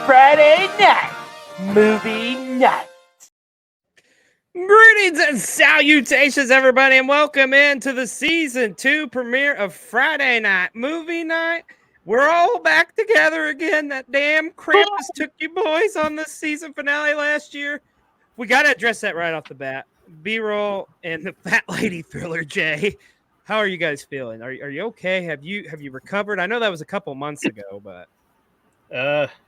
Friday night movie night. Greetings and salutations, everybody, and welcome into the season 2 premiere of Friday Night Movie Night. We're all back together again. That damn Krampus took you boys on the season finale last year. We got to address that right off the bat. B-roll and the fat lady thriller, Jay. How are you guys feeling? Are you okay? Have you recovered? I know that was a couple months ago, but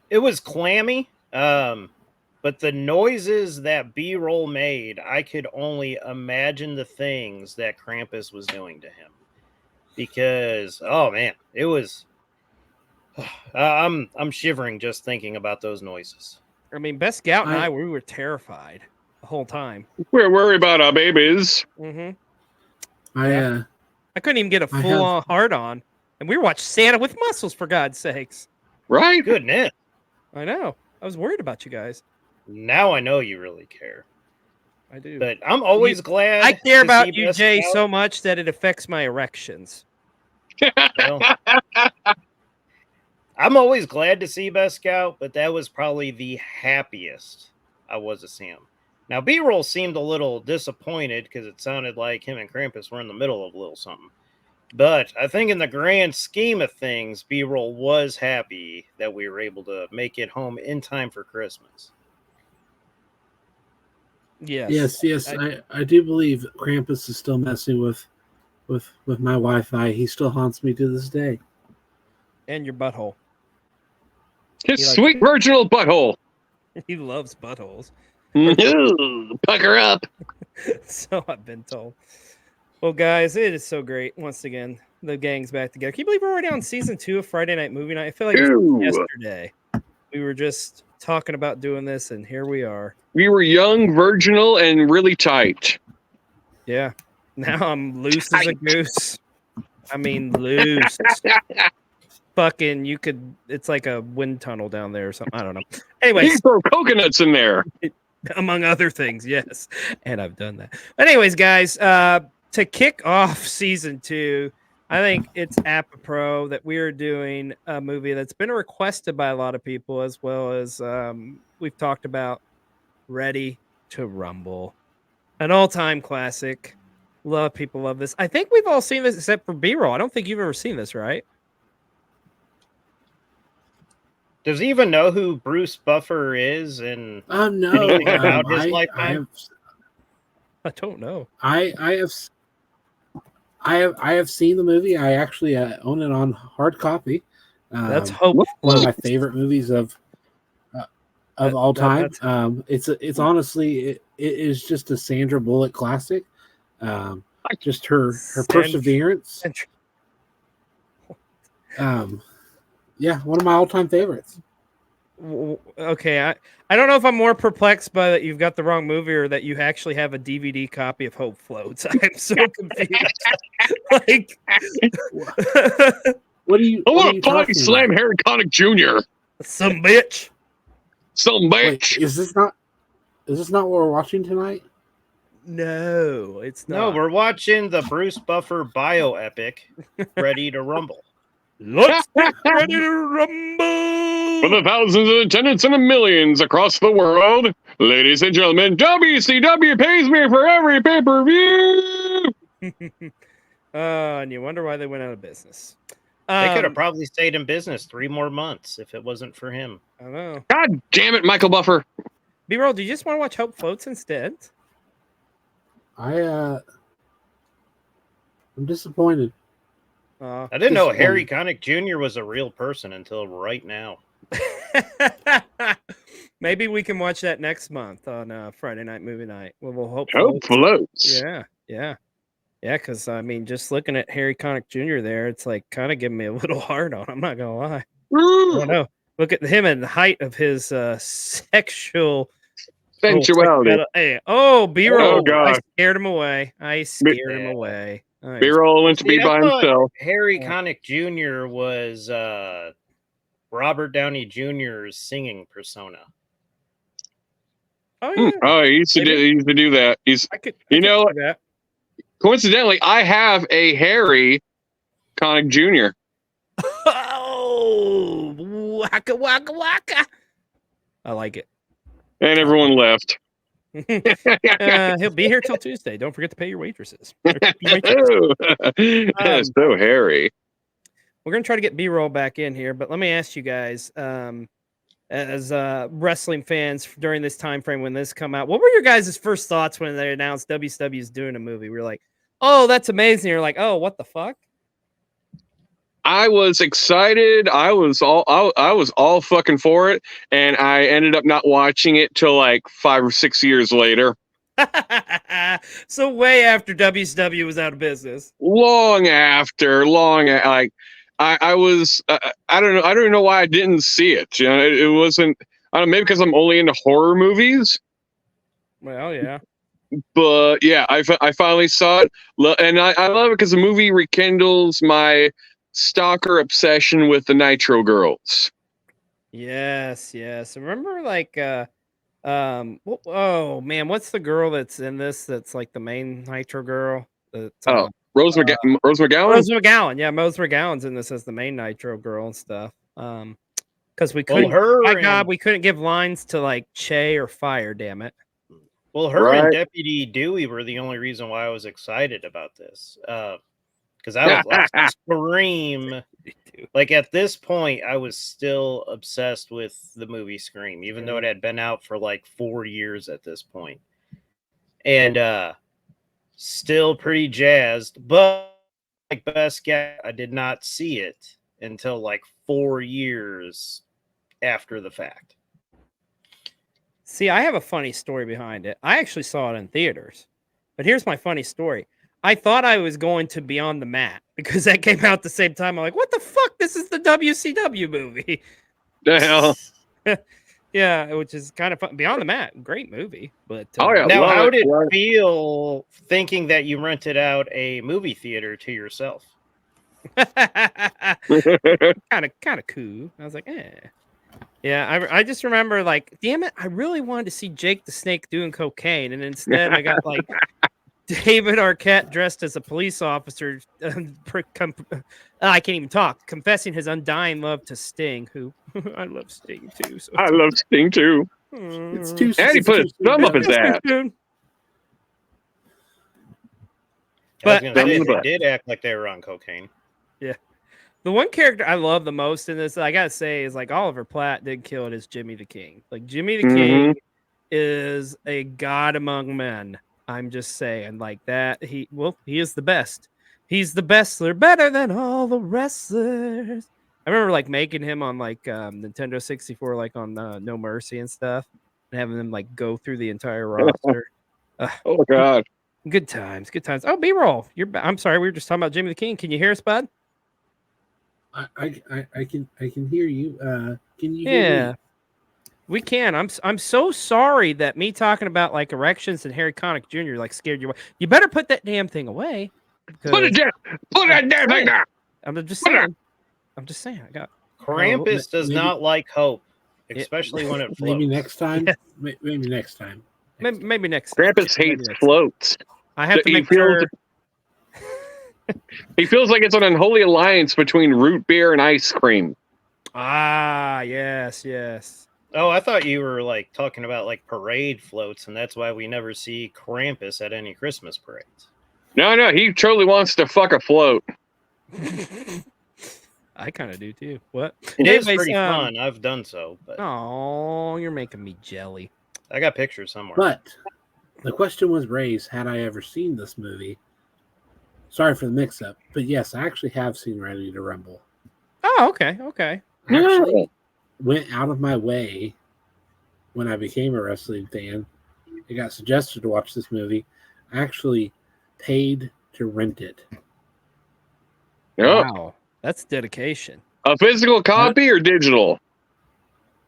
it was clammy. But the noises that B-roll made, I could only imagine the things that Krampus was doing to him. Because, oh man, it was. I'm shivering just thinking about those noises. I mean, Best Gout and we were terrified the whole time. We're worried about our babies. Mm-hmm. I couldn't even get a full hard on, and we watched Santa with Muscles, for God's sakes. Right? Goodness. I know. I was worried about you guys. Now I know you really care. I do. But I'm always glad. I care about you, Jay, so much that it affects my erections. Well, I'm always glad to see Best Scout, but that was probably the happiest I was to see him. Now, B-roll seemed a little disappointed because it sounded like him and Krampus were in the middle of a little something. But I think in the grand scheme of things, B-roll was happy that we were able to make it home in time for Christmas. Yes. I do believe Krampus is still messing with my Wi-Fi. He still haunts me to this day. And your butthole. His sweet virginal butthole. He loves buttholes. Pucker up. So I've been told. Well, guys, it is so great. Once again, the gang's back together. Can you believe we're already on season 2 of Friday Night Movie Night? I feel like it was yesterday. We were just talking about doing this, and here we are. We were young, virginal, and really tight. Yeah. Now I'm loose as a goose. I mean, loose. Fucking, you could, it's like a wind tunnel down there or something. I don't know. Anyway. You can throw coconuts in there. Among other things, yes. And I've done that. Anyways, guys, to kick off season 2, I think it's apropos that we are doing a movie that's been requested by a lot of people, as well as we've talked about Ready to Rumble. An all-time classic. People love this. I think we've all seen this except for B-roll. I don't think you've ever seen this, right? Does he even know who Bruce Buffer is and no, anything about his lifetime? I don't know. I have seen the movie. I actually own it on hard copy. That's hopeful. One of my favorite movies of all time. It's honestly it is just a Sandra Bullock classic. Just her perseverance. Yeah, one of my all-time favorites. Okay, I don't know if I'm more perplexed by that you've got the wrong movie or that you actually have a DVD copy of Hope Floats. I'm so confused. Like, what are you? I want to body slam Harry Connick Jr. Some bitch. Wait, is this not what we're watching tonight? No, it's not. No, we're watching the Bruce Buffer bioepic, Ready to Rumble. Let's get ready to rumble! For the thousands of attendants and the millions across the world, ladies and gentlemen, WCW pays me for every pay-per-view! And you wonder why they went out of business. They could have probably stayed in business 3 more months if it wasn't for him. I know. God damn it, Michael Buffer. B-roll, do you just want to watch Hope Floats instead? I'm disappointed. I didn't know Harry Connick Jr. was a real person until right now. Maybe we can watch that next month on Friday Night Movie Night. We'll hope. Hope Floats. Yeah. Because I mean, just looking at Harry Connick Jr. there, it's like kind of giving me a little hard on. I'm not gonna lie. I know. Look at him and the height of his sexual sensuality. B-roll. Oh, God. I scared him away. B-roll went to be by himself. Harry Connick Jr. was Robert Downey Jr.'s singing persona. Oh, yeah. Oh, he used to do that. Coincidentally, I have a Harry Connick Jr. Oh, waka waka waka! I like it. And everyone left. He'll be here till Tuesday. Don't forget to pay your waitresses. That's so hairy. We're gonna try to get B-roll back in here, but let me ask you guys, as wrestling fans during this time frame when this come out, what were your guys' first thoughts when they announced WCW is doing a movie? We were like, "Oh, that's amazing!" You're like, "Oh, what the fuck?" I was excited. I was all fucking for it, and I ended up not watching it till like 5 or 6 years later. So way after WCW was out of business. Long after, like I was. I don't know. I don't even know why I didn't see it. You know, it wasn't. I don't know. Maybe because I'm only into horror movies. Well, yeah. But yeah, I finally saw it, and I love it because the movie rekindles my stalker obsession with the Nitro Girls. Yes. Remember, like, oh man, what's the girl that's in this? That's like the main Nitro girl. That, Rose McGowan. Rose McGowan. Yeah, Rose McGowan's in this as the main Nitro girl and stuff. Because we couldn't. God, we couldn't give lines to like Che or Fire. Damn it. Well, her and Deputy Dewey were the only reason why I was excited about this. Because I was like, Scream. Like at this point, I was still obsessed with the movie Scream, even though it had been out for like 4 years at this point. And still pretty jazzed. But like best guess, I did not see it until like 4 years after the fact. See, I have a funny story behind it. I actually saw it in theaters. But here's my funny story. I thought I was going to Beyond the Mat because that came out at the same time. I'm like, what the fuck? This is the WCW movie. The hell? Yeah, which is kind of fun. Beyond the Mat, great movie. But now, how did it feel thinking that you rented out a movie theater to yourself? kind of cool. I was like, eh. Yeah, I just remember like, damn it, I really wanted to see Jake the Snake doing cocaine, and instead I got like David Arquette dressed as a police officer. I can't even talk. Confessing his undying love to Sting, who I love Sting too. So I love Sting too. It's too. And he put his thumb up his ass. But they did act like they were on cocaine. Yeah. The one character I love the most in this, I gotta say, is like Oliver Platt did kill it as Jimmy the King. Like Jimmy the King is a god among men. I'm just saying, like that. He is the best. He's the bestler, better than all the wrestlers. I remember like making him on like Nintendo 64, like on No Mercy and stuff, and having them like go through the entire roster. Oh God, good times. Oh, B-roll. I'm sorry, we were just talking about Jimmy the King. Can you hear us, bud? I can hear you. Can you hear me? We can. I'm so sorry that me talking about like erections and Harry Connick Jr. like scared you away. You better put that damn thing away. Put it down. Put that damn thing down. I'm just saying. I got Krampus does not like hope, especially when it floats. Maybe next time. Yeah. Maybe next time. Maybe next. Krampus hates floats. I have to make sure. He feels like it's an unholy alliance between root beer and ice cream. Ah, yes. Oh, I thought you were like talking about like parade floats, and that's why we never see Krampus at any Christmas parades. No, he totally wants to fuck a float. I kind of do too. What? It is pretty fun. I've done so. But oh, you're making me jelly. I got pictures somewhere. But the question was raised: had I ever seen this movie? Sorry for the mix-up, but yes, I actually have seen Ready to Rumble. Oh, okay. I actually went out of my way when I became a wrestling fan. I got suggested to watch this movie. I actually paid to rent it. Wow, that's dedication. A physical copy or digital?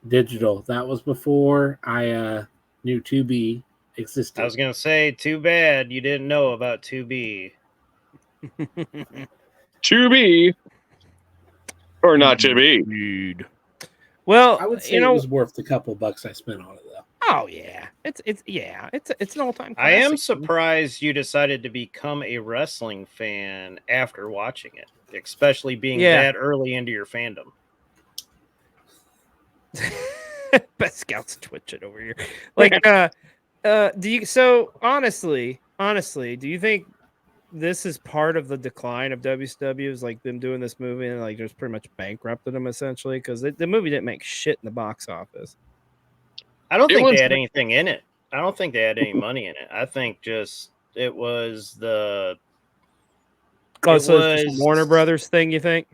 Digital. That was before I knew 2B existed. I was going to say, too bad you didn't know about 2B. 2B or not to be. Dude. Well, I would say it was worth the couple bucks I spent on it, though. Oh yeah, it's an all-time classic. I am surprised you decided to become a wrestling fan after watching it, especially being that early into your fandom. Best Scout's twitching over here. Like, honestly, do you think this is part of the decline of WCW? Is like them doing this movie and like just pretty much bankrupted them essentially because the movie didn't make shit in the box office. I don't think they had anything in it. I don't think they had any money in it. I think just it was the. Just a Warner Brothers thing, you think?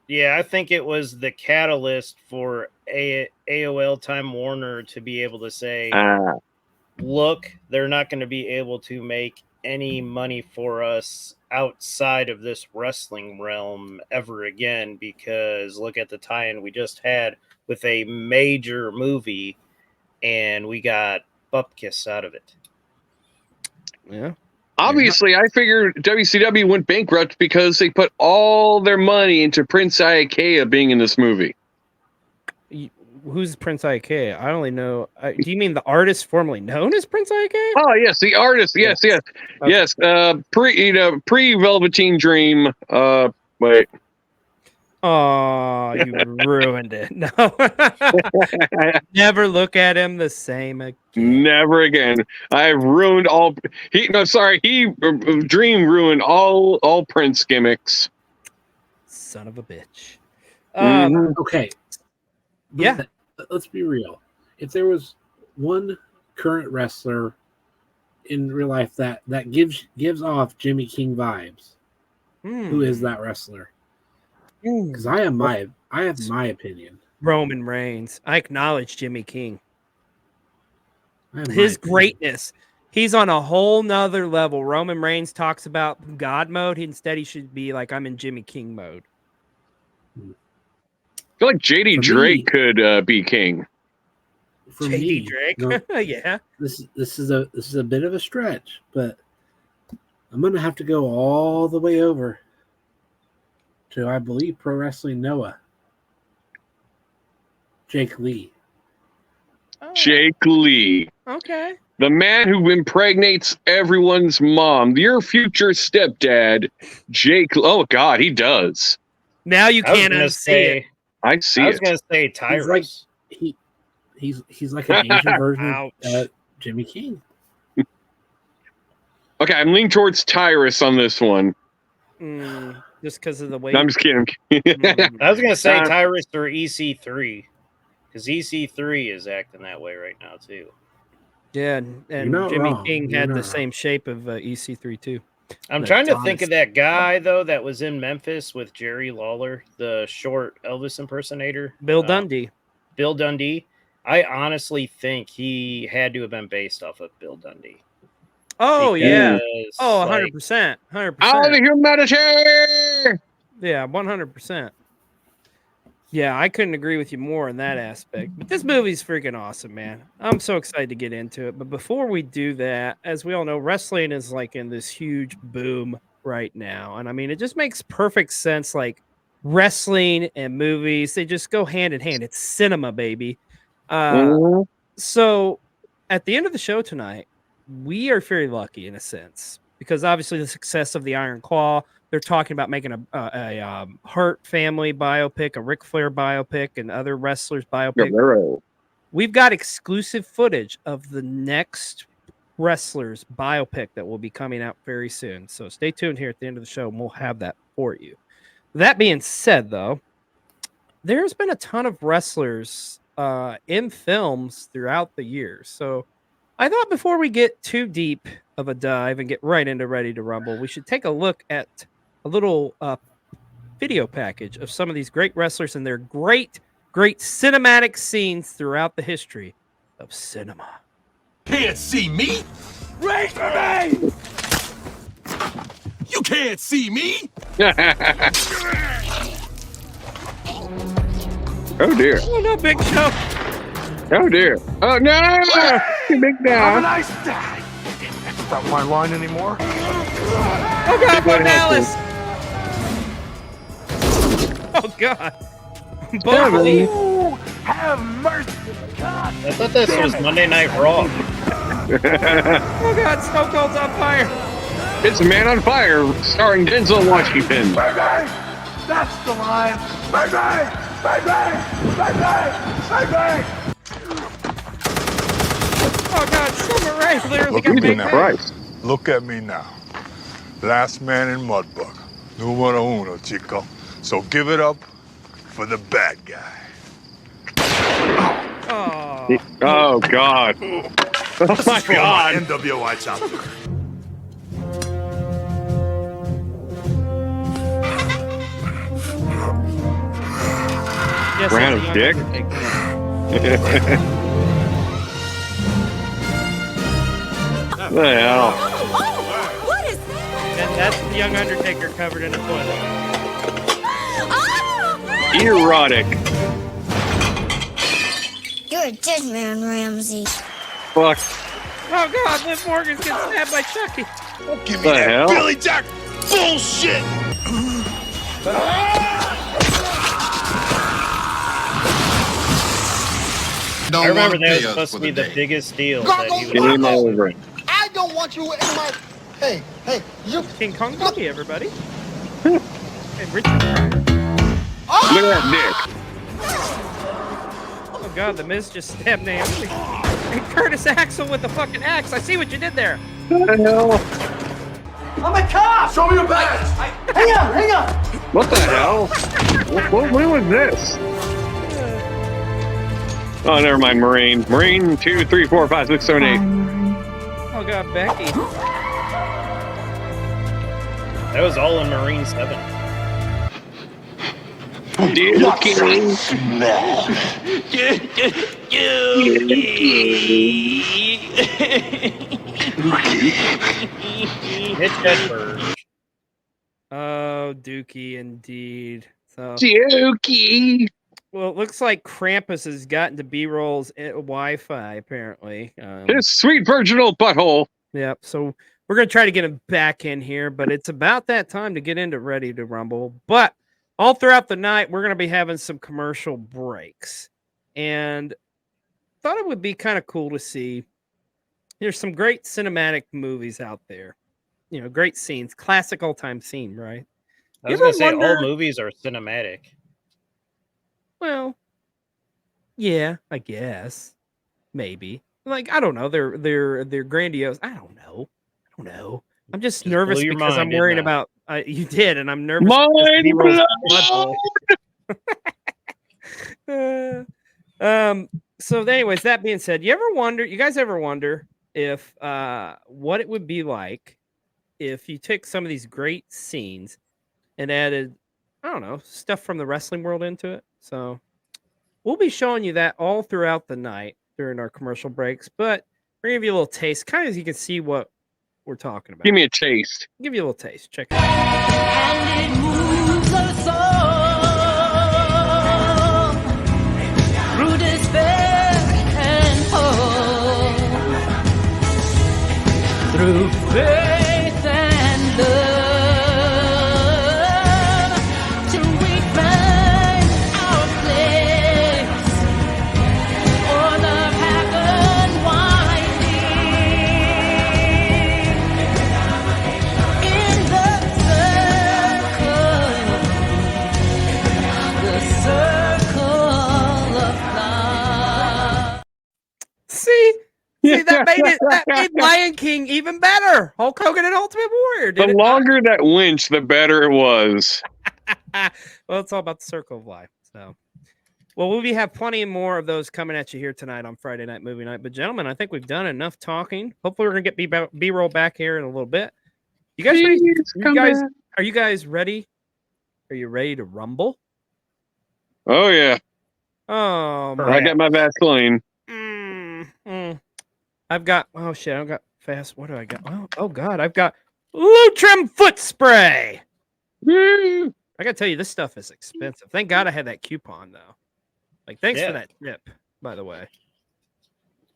Yeah, I think it was the catalyst for AOL Time Warner to be able to say, look, they're not going to be able to make any money for us outside of this wrestling realm ever again, because look at the tie-in we just had with a major movie and we got bupkis out of it. Yeah. Obviously, I figured WCW went bankrupt because they put all their money into Prince Iaukea being in this movie. Who's Prince Iaukea? I only know. Do you mean the artist formerly known as Prince Iaukea? Oh yes, the artist. Yes. Okay. Yes. Pre Velveteen Dream. Wait. Oh, you ruined it. No. Never look at him the same again. Never again. I ruined all. Dream ruined all Prince gimmicks. Son of a bitch. Okay. Yeah. Let's be real. If there was one current wrestler in real life that gives off Jimmy King vibes, who is that wrestler? Because I have my opinion. Roman Reigns. I acknowledge Jimmy King. His greatness. He's on a whole nother level. Roman Reigns talks about God mode. Instead, he should be like, I'm in Jimmy King mode. I feel like JD Drake could be king. For JD me, Drake? Yeah. This is a bit of a stretch, but I'm gonna have to go all the way over to, I believe, Pro Wrestling Noah. Jake Lee. Oh, Jake Lee. okay. The man who impregnates everyone's mom. Your future stepdad, Jake. Oh, God, he does. Now you can't unsee it. I see it. I was going to say Tyrus. He's like an Asian version of Jimmy King. Okay, I'm leaning towards Tyrus on this one. Just because of the weight. No, I'm just kidding. I was going to say Tyrus or EC3. Because EC3 is acting that way right now, too. Yeah, and Jimmy King had the same shape of EC3, too. I'm trying to think of that guy, though, that was in Memphis with Jerry Lawler, the short Elvis impersonator. Bill Dundee. Bill Dundee. I honestly think he had to have been based off of Bill Dundee. Oh, yeah. Oh, 100%. 100%. All the humanity! Yeah, 100%. Yeah, I couldn't agree with you more in that aspect. But this movie's freaking awesome, man. I'm so excited to get into it. But before we do that, as we all know, wrestling is like in this huge boom right now. And I mean, it just makes perfect sense. Like wrestling and movies, they just go hand in hand. It's cinema, baby. So at the end of the show tonight, we are very lucky in a sense because obviously the success of the Iron Claw, they're talking about making a Hart family biopic, a Ric Flair biopic, and other wrestlers biopic. We've got exclusive footage of the next wrestlers biopic that will be coming out very soon. So stay tuned here at the end of the show and we'll have that for you. That being said, though, there's been a ton of wrestlers in films throughout the years. So I thought before we get too deep of a dive and get right into Ready to Rumble, we should take a look at a little video package of some of these great wrestlers and their great cinematic scenes throughout the history of cinema. Can't see me? Wait for me! You can't see me! Oh dear. Oh no, Big Show. Oh dear. Oh no! Big Have a down. nice day! That's not my line anymore. Oh God, Bo Dallas. Oh God. Ooh, have mercy, God! I thought this was Monday Night Raw. Oh God, Stone Cold's on fire. It's Man on Fire, starring Denzel Washington. Baby! That's the line! Baby! Baby! Baby! Baby! Oh God, Summer Rae literally Look got at me big now. Christ. Look at me now. Last man in Mudbug. Numero uno, chico. So give it up for the bad guy. Oh. Oh God. Oh This my is for God. my NWI chapter. Yes, Ran that's his a dick? young Undertaker. The hell? What is that? And that's the young Undertaker covered in a toilet. Erotic. You're a dead man, Ramsey. Fuck. Oh God, Liv Morgan's getting stabbed by Chucky. Don't give me The that hell? Billy Jack bullshit! I remember that was supposed to be the biggest deal that he was Game over. I don't want you in my. Hey, you. King Kong Bundy, everybody. And Richard Pryor. Look at that dick. Oh God, the Miz just stabbed Naomi. And Curtis Axel with the fucking axe. I see what you did there. What the hell? I'm a cop. Show me your badge. Hang on. What the hell? When was this? Oh, never mind. Marine. Marine 2, 3, 4, 5, 6, 7, 8. Oh God, Becky. That was all in Marine 7. Dookie. Smell. Mitch Hedberg. Oh, Dookie, indeed. So, Dookie. well, it looks like Krampus has gotten to B-Roll's Wi-Fi, apparently. His sweet virginal butthole. Yep. So we're going to try to get him back in here, but it's about that time to get into Ready to Rumble. But all throughout the night, we're going to be having some commercial breaks. And thought it would be kind of cool to see. There's some great cinematic movies out there. You know, great scenes, classic all-time scene, right? I was You going to ever say wonder- all movies are cinematic. Well, yeah, I guess. Maybe. Like, I don't know. They're grandiose. I don't know. I'm just nervous blew your because I'm mind, worried didn't I? about you did, and I'm nervous Mind because B-roll's blown. butthole. So anyways, that being said, you guys ever wonder if what it would be like if you took some of these great scenes and added, I don't know, stuff from the wrestling world into it? So we'll be showing you that all throughout the night during our commercial breaks, but we're gonna give you a little taste, kind of as you can see what we're talking about. Give me a taste. Give you a little taste. Check it out. And it moves us all through despair and hope, through faith and love, till we find our place o'er the path unwinding in the circle of life. See, that made Lion King even better. Hulk Hogan and Ultimate Warrior. The Did it longer that winch, the better it was. not? Well, it's all about the circle of life. So, well, we have plenty more of those coming at you here tonight on Friday Night Movie Night. But gentlemen, I think we've done enough talking. Hopefully, we're gonna get B-roll back here in a little bit. You guys ready? Please come back. Are you guys ready? Are you ready to rumble? Oh, yeah. Oh, I got my Vaseline. I've got, oh shit, I've got fast. What do I got? Oh God, I've got Lutrim foot spray. Woo. I gotta tell you, this stuff is expensive. Thank God I had that coupon though. Like, thanks for Yeah. that tip, by the way.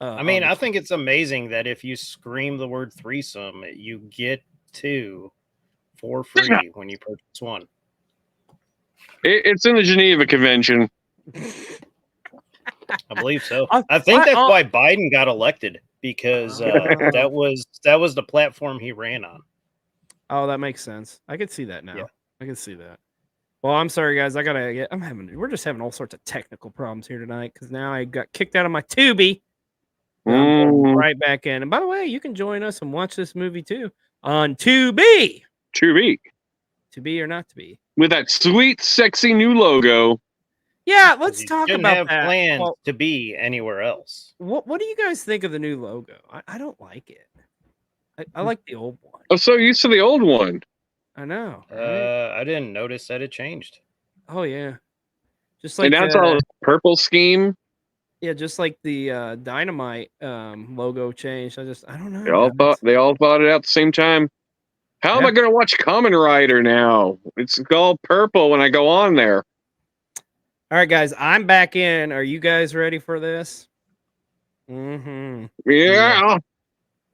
I mean, I think it's amazing that if you scream the word threesome, you get 2 for free when you purchase one. It's in the Geneva Convention. I believe so. I- I think that's I- why Biden got elected, because that was the platform he ran on. Oh, that makes sense. I can see that now. Yeah. I can see that. Well, I'm sorry, guys. We're just having all sorts of technical problems here tonight because now I got kicked out of my Tubi. I'm going right back in. And by the way, you can join us and watch this movie too on Tubi. To be or not to be. with that sweet, sexy new logo. Yeah, let's You talk shouldn't about have that. plans Well, to be anywhere else. what do you guys think of the new logo? I don't like it. I like the old one. I'm so used to the old one. I know. Right? I didn't notice that it changed. Oh yeah, just like And that's all purple scheme. yeah, just like the Dynamite logo changed. I don't know. They all thought it out at the same time. How am I going to watch Kamen Rider now? It's all purple when I go on there. All right, guys, I'm back in. Are you guys ready for this? Mm-hmm. Yeah.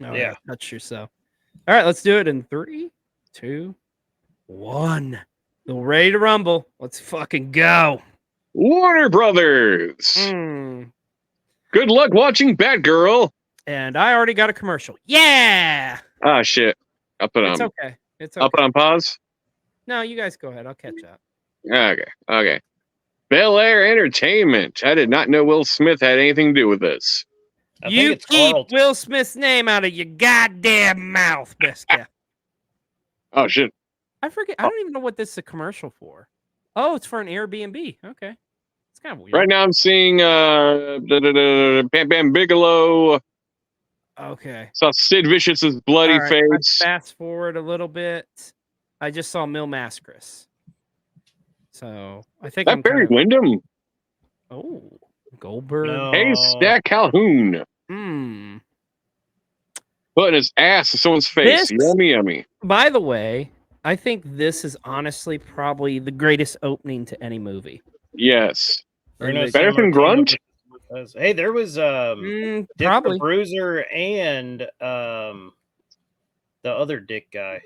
Yeah. Touch yourself. All right, let's do it in 3, 2, 1. We're ready to rumble. Let's fucking go. Warner Brothers. Good luck watching Batgirl. And I already got a commercial. Yeah. Ah, shit. I'll put It's on. okay. It's I'll okay. put on pause. No, you guys go ahead. I'll catch up. Okay. Bel Air Entertainment. I did not know Will Smith had anything to do with this. You keep Will Smith's name out of your goddamn mouth, Biscuit. Oh, shit. I forget. I don't even know what this is a commercial for. Oh, it's for an Airbnb. Okay. It's kind of weird. Right now I'm seeing Bam Bam Bigelow. Okay. Saw Sid Vicious's bloody All right, face. let's fast forward a little bit. I just saw Mil Mascaris. So I think That Barry Windham. Oh, Goldberg. No. Hey, Stack Calhoun. Putting his ass in someone's face. Yummy. By the way, I think this is honestly probably the greatest opening to any movie. Yes. Bruno Better than Grunt? Hey, there was Dick probably. the Bruiser and the other Dick guy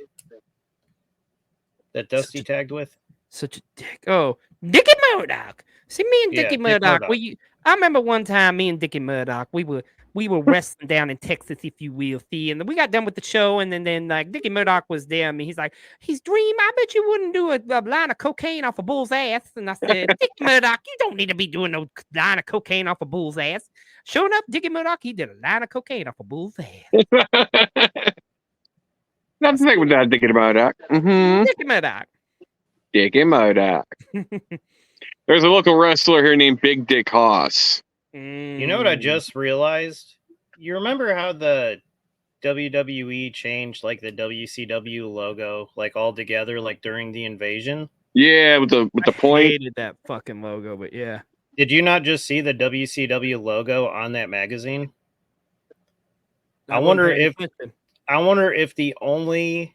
that Dusty tagged with. Such a dick. Oh, Dickie Murdoch. See, me and Yeah, Dickie Dick Murdoch. Murdoch. I remember one time me and Dickie Murdoch, we were wrestling down in Texas, if you will, see, and we got done with the show, and then like Dickie Murdoch was there, and he's like, Dream, I bet you wouldn't do a line of cocaine off a bull's ass. And I said, Dickie Murdoch, you don't need to be doing no line of cocaine off a bull's ass. Sure enough, Dickie Murdoch, he did a line of cocaine off a bull's ass. Nothing like without Dickie Murdoch. Dickie Murdoch. Dickie Murdoch. There's a local wrestler here named Big Dick Haas. You know what I just realized? You remember how the WWE changed like the WCW logo like all together like during the invasion? Yeah, with the point. I hated that fucking logo, but yeah. Did you not just see the WCW logo on that magazine? I wonder if the only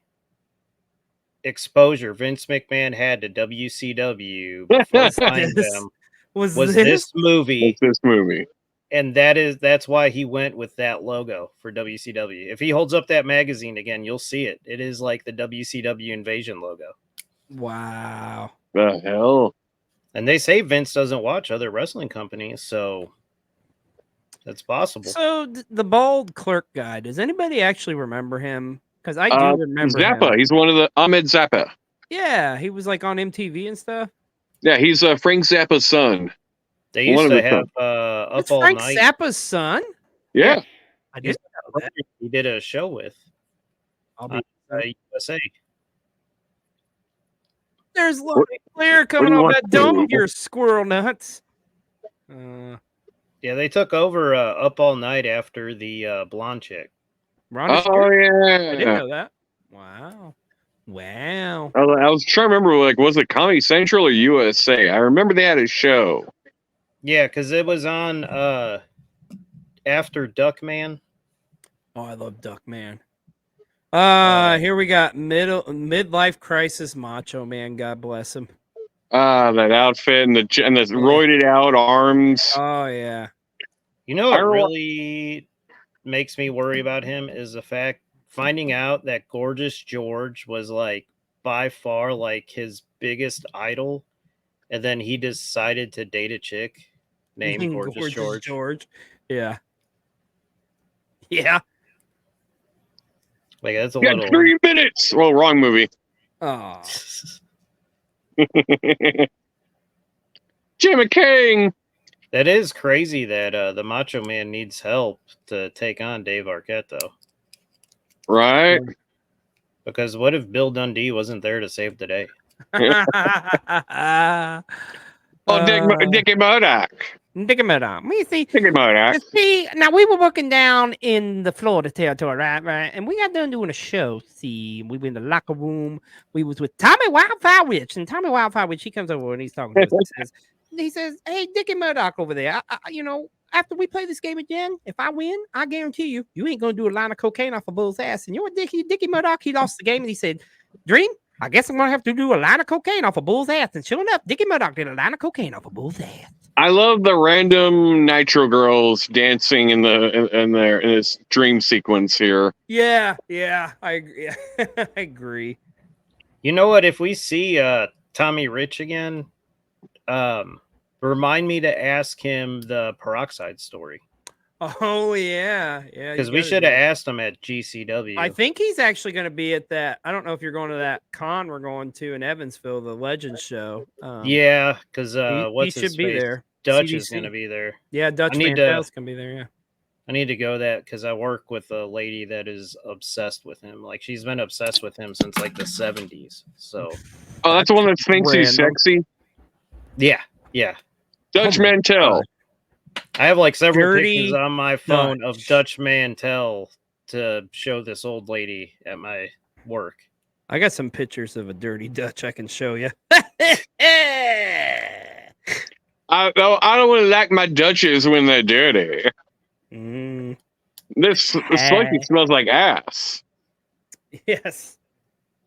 exposure Vince McMahon had to WCW before signing them was this movie. This movie. And that's why he went with that logo for WCW. If he holds up that magazine again, you'll see it. It is like the WCW Invasion logo. Wow. The hell? And they say Vince doesn't watch other wrestling companies, so that's possible. So the bald clerk guy, does anybody actually remember him? Because I do remember Zappa. him. He's one of the Ahmed Zappa. Yeah, he was like on MTV and stuff. Yeah, he's Frank Zappa's son. They used to have Up It's All Frank Night. Zappa's son? Yeah. I didn't know that. He did a show with USA. There's Lonnie Flair coming off that dome here, squirrel nuts. Yeah, they took over Up All Night after the blonde chick. Ronda Oh, yeah. I didn't know that. Wow. Wow. I was trying to remember, like, was it Comedy Central or USA? I remember they had a show. Yeah, because it was on after Duckman. Oh, I love Duckman. Here we got midlife crisis Macho Man. God bless him. That outfit and the roided out arms. Oh yeah. You know what really makes me worry about him is the fact finding out that Gorgeous George was like by far like his biggest idol, and then he decided to date a chick named Gorgeous George. Yeah. Yeah. Like that's a You got little 3 minutes. Well, wrong movie. Oh. Jimmy King. That is crazy that the Macho Man needs help to take on Dave Arquette, though. Right? Because what if Bill Dundee wasn't there to save the day? Dickie Murdoch. Dickie Murdoch. We see. Dickie Murdoch. See, now we were working down in the Florida territory, right? And we got done doing a show. See, we were in the locker room. We was with Tommy Wildfire Rich, and Tommy Wildfire Rich, he comes over and he's talking to us. He says, "Hey, Dickie Murdoch over there. After we play this game again, if I win, I guarantee you, you ain't gonna do a line of cocaine off a bull's ass." And you know what, Dickie Murdoch, he lost the game, and he said, "Dream, I guess I'm gonna have to do a line of cocaine off a bull's ass." And sure enough, Dickie Murdoch did a line of cocaine off a bull's ass. I love the random Nitro girls dancing in this dream sequence here. Yeah, I agree. I agree. You know what? If we see Tommy Rich again, remind me to ask him the peroxide story. Oh yeah. Because we should have asked him at GCW. I think he's actually going to be at that. I don't know if you're going to that con we're going to in Evansville, the Legends show. Yeah, because he should be there. Dutch CDC. is going to be there. Yeah, Dutch Mantel's going to be there. Yeah. I need to go that because I work with a lady that is obsessed with him. Like she's been obsessed with him since like the 70s. So. Oh, that's the one that thinks he's sexy. Yeah. Dutch Mantel. I have like several pictures on my phone of Dutch Mantel to show this old lady at my work. I got some pictures of a dirty Dutch I can show you. I don't want to like my Dutches when they're dirty. This slinky smells like ass. Yes.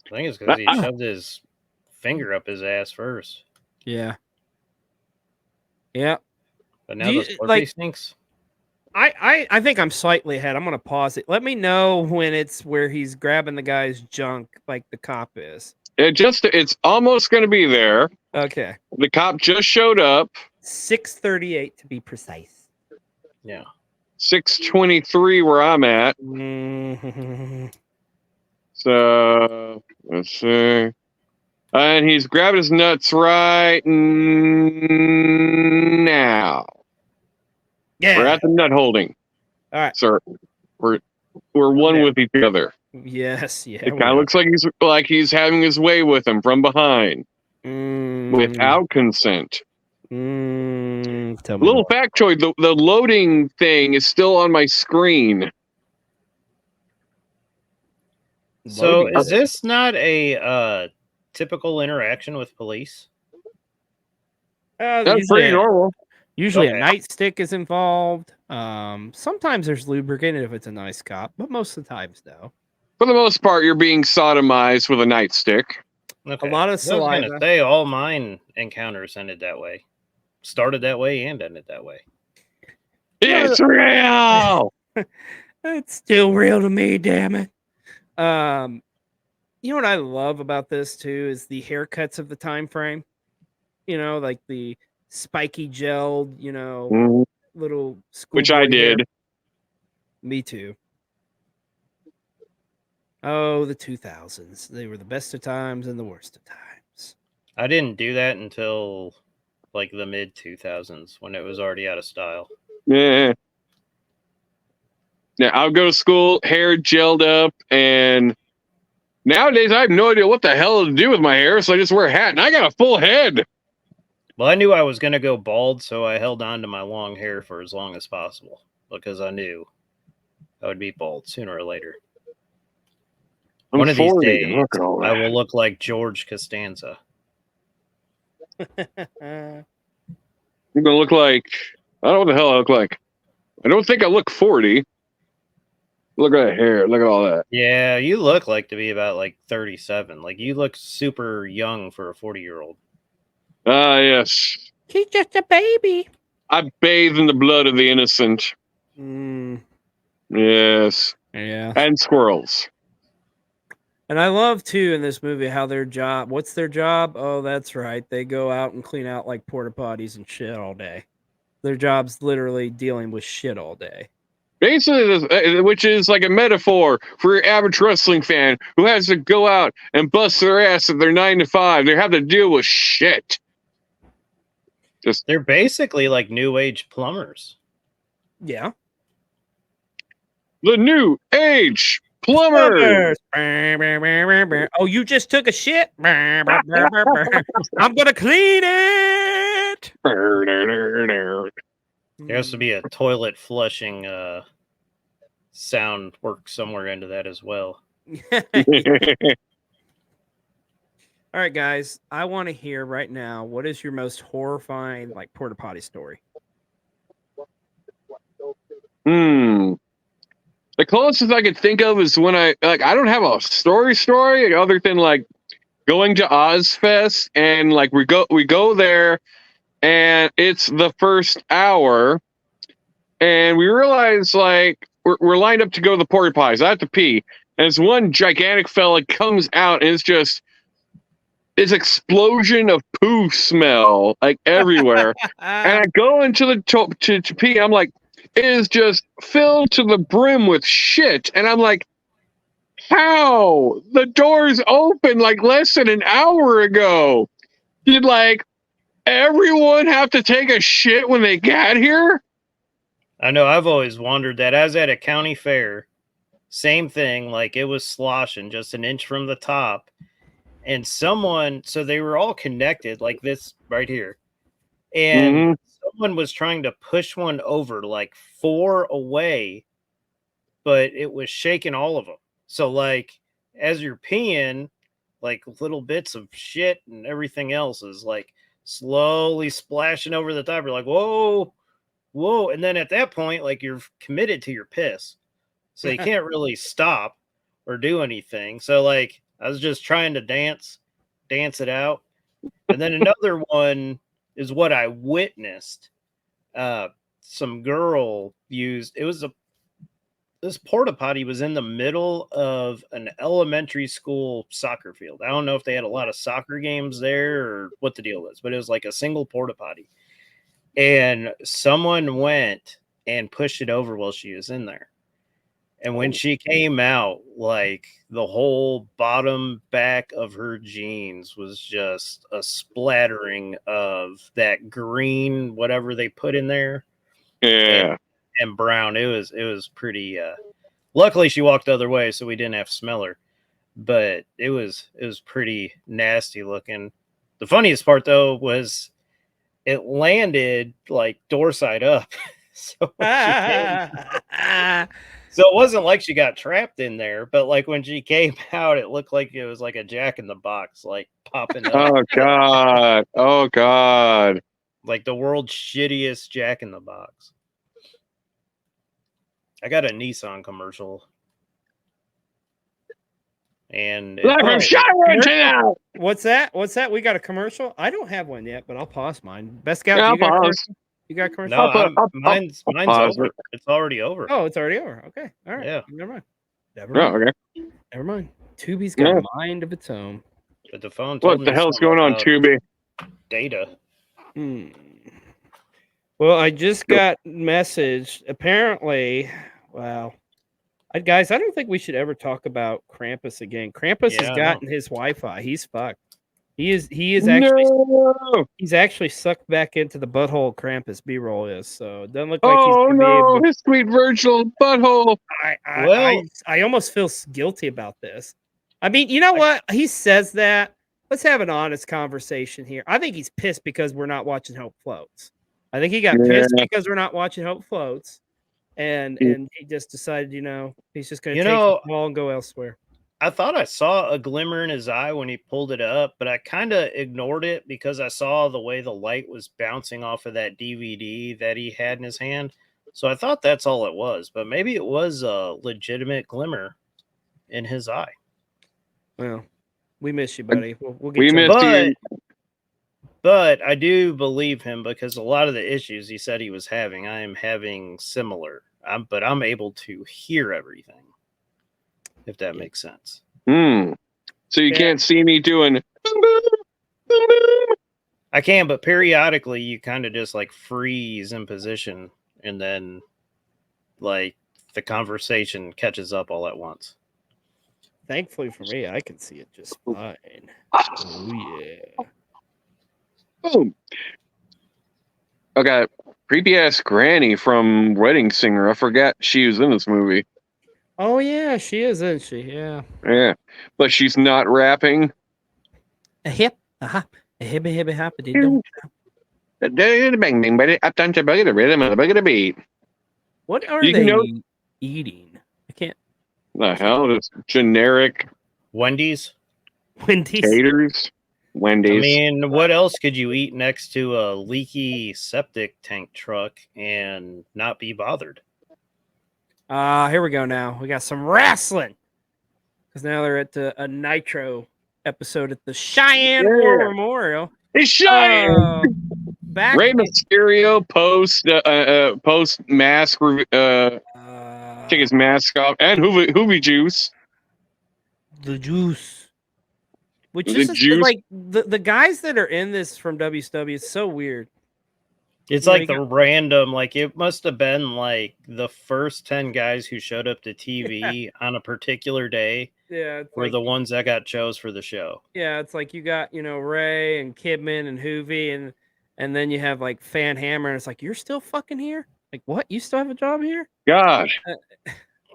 I think it's because he shoved his finger up his ass first. Yeah. But now the Slurpee stinks. I think I'm slightly ahead. I'm gonna pause it. Let me know when it's where he's grabbing the guy's junk, like the cop is. It's almost gonna be there. Okay. The cop just showed up. 6:38 to be precise. Yeah. 6:23 where I'm at. So let's see. And he's grabbing his nuts right now. Yeah. We're at the nut holding. All right. Sir. We're one with each other. Yes, yeah. It kind of looks like he's having his way with him from behind. Without consent. Little factoid, the loading thing is still on my screen. So is this not a typical interaction with police? That's pretty normal. Usually a nightstick is involved. Sometimes there's lubricant if it's a nice cop, but most of the times no. For the most part, you're being sodomized with a nightstick. Okay. A lot of saliva. I was gonna say all mine encounters ended that way. Started that way and ended that way. It's real. It's still real to me, damn it. You know what I love about this too is the haircuts of the time frame. You know, like the spiky gelled, little which I did. Hair. Me too. Oh, the 2000s. They were the best of times and the worst of times. I didn't do that until like the mid 2000s when it was already out of style. Yeah. Yeah, I'll go to school, hair gelled up, and nowadays I have no idea what the hell to do with my hair, so I just wear a hat, and I got a full head. Well, I knew I was going to go bald, so I held on to my long hair for as long as possible because I knew I would be bald sooner or later. One of these days, I will look like George Costanza. I'm going to look like... I don't know what the hell I look like. I don't think I look 40. Look at that hair. Look at all that. Yeah, you look like to be about like 37. Like, you look super young for a 40-year-old. Ah, yes. He's just a baby. I bathe in the blood of the innocent. Yes. Yeah. And squirrels. And I love, too, in this movie, how their job... What's their job? Oh, that's right. They go out and clean out, like, porta potties and shit all day. Their job's literally dealing with shit all day. Basically, which is like a metaphor for your average wrestling fan who has to go out and bust their ass at their 9 to 5. They have to deal with shit. They're basically like new age plumbers. Yeah. The new age plumbers. Oh, you just took a shit? I'm gonna clean it. There has to be a toilet flushing sound work somewhere into that as well. All right, guys. I want to hear right now, what is your most horrifying like porta potty story? The closest I could think of is when I don't have a story other than like going to Ozfest, and like we go there and it's the first hour and we realize like we're lined up to go to the porta potties. I have to pee, and this one gigantic fella comes out and it's just this explosion of poo smell like everywhere. And I go into the to pee. I'm like, it is just filled to the brim with shit. And I'm like, how? The doors opened like less than an hour ago. Did like everyone have to take a shit when they got here? I know, I've always wondered that. I was at a county fair, same thing, like it was sloshing just an inch from the top. And someone, so they were all connected like this right here. And someone was trying to push one over like 4 away, but it was shaking all of them. So like as you're peeing, like little bits of shit and everything else is like slowly splashing over the top. You're like, whoa, whoa. And then at that point, like you're committed to your piss. So you can't really stop or do anything. So like I was just trying to dance it out. And then another one is what I witnessed. Some girl used, this porta potty was in the middle of an elementary school soccer field. I don't know if they had a lot of soccer games there or what the deal was, but it was like a single porta potty. And someone went and pushed it over while she was in there. And when she came out, like the whole bottom back of her jeans was just a splattering of that green, whatever they put in there. Yeah. And brown. It was pretty luckily she walked the other way, so we didn't have to smell her. But it was pretty nasty looking. The funniest part though was it landed like door side up. So it wasn't like she got trapped in there, but like when she came out, it looked like it was like a Jack in the Box, like popping up. Oh God. Oh God. Like the world's shittiest Jack in the Box. I got a Nissan commercial. And What's that? We got a commercial? I don't have one yet, but I'll pause mine. Best Scout, Yeah, you got a pause. commercial? You got a commercial? No, mine's over. It's already over. Oh, it's already over. Okay. All right. Yeah. Never mind. Okay. Never mind. Tubi's got a mind of its own. But the phone told What the me hell's something going on, about Tubi? data. Well, I just got message. Apparently, wow. Guys, I don't think we should ever talk about Krampus again. Krampus has gotten his Wi-Fi. He's fucked. He is actually he's actually sucked back into the butthole. Krampus B-roll is, so it doesn't look like he's gonna be able. His sweet virtual butthole. I almost feel guilty about this. I mean, you know what? He says that. Let's have an honest conversation here. I think he's pissed because we're not watching Hope Floats. I think he got pissed because we're not watching Hope Floats, and he just decided, he's just going to take the ball and go elsewhere. I thought I saw a glimmer in his eye when he pulled it up, but I kind of ignored it because I saw the way the light was bouncing off of that DVD that he had in his hand. So I thought that's all it was, but maybe it was a legitimate glimmer in his eye. Well, we miss you, buddy. We'll get you. You. But I do believe him because a lot of the issues he said he was having, I am having similar. But I'm able to hear everything, if that makes sense. So you can't see me doing. I can, but periodically you kind of just like freeze in position, and then like the conversation catches up all at once. Thankfully for me, I can see it just fine. Oh yeah. Boom. Okay, creepy ass granny from Wedding Singer. I forgot she was in this movie. Oh yeah, she is, isn't she? Yeah. Yeah, but she's not rapping. A hip, a hop, a hibby hibby hoppity don't. Bang bang, buddy. Up down to buggy the rhythm and the buggy the beat. What are You they know eating? I can't. the hell? Just generic Wendy's. Wendy's. taters. Wendy's. I mean, what else could you eat next to a leaky septic tank truck and not be bothered? Here we go. Now we got some wrestling because now they're at a Nitro episode at the Cheyenne War Memorial. It's Cheyenne. Back Rey Mysterio post mask. Take his mask off and Hoovy Juice. The juice. Which The is juice. like the guys that are in this from WCW. It's so weird. It's You know, like you the random, like it must have been like the first 10 guys who showed up to TV on a particular day Yeah, it's were like, the ones that got chose for the show. yeah, it's like you got Ray and Kidman and Hoovy and then you have like Fan Hammer and it's like you're still fucking here. Like what? You still have a job here? God.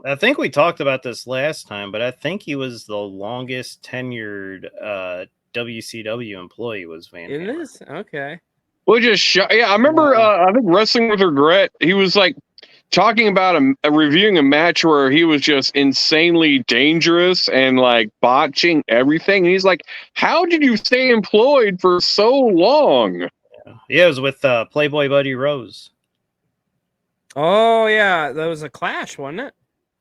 I think we talked about this last time, but I think he was the longest tenured WCW employee was Van In Hammer. this? Okay. Well, just yeah. I remember. I think Wrestling with Regret. He was like talking about reviewing a match where he was just insanely dangerous and like botching everything. And he's like, "How did you stay employed for so long?" Yeah, it was with Playboy Buddy Rose. Oh yeah, that was a clash, wasn't it?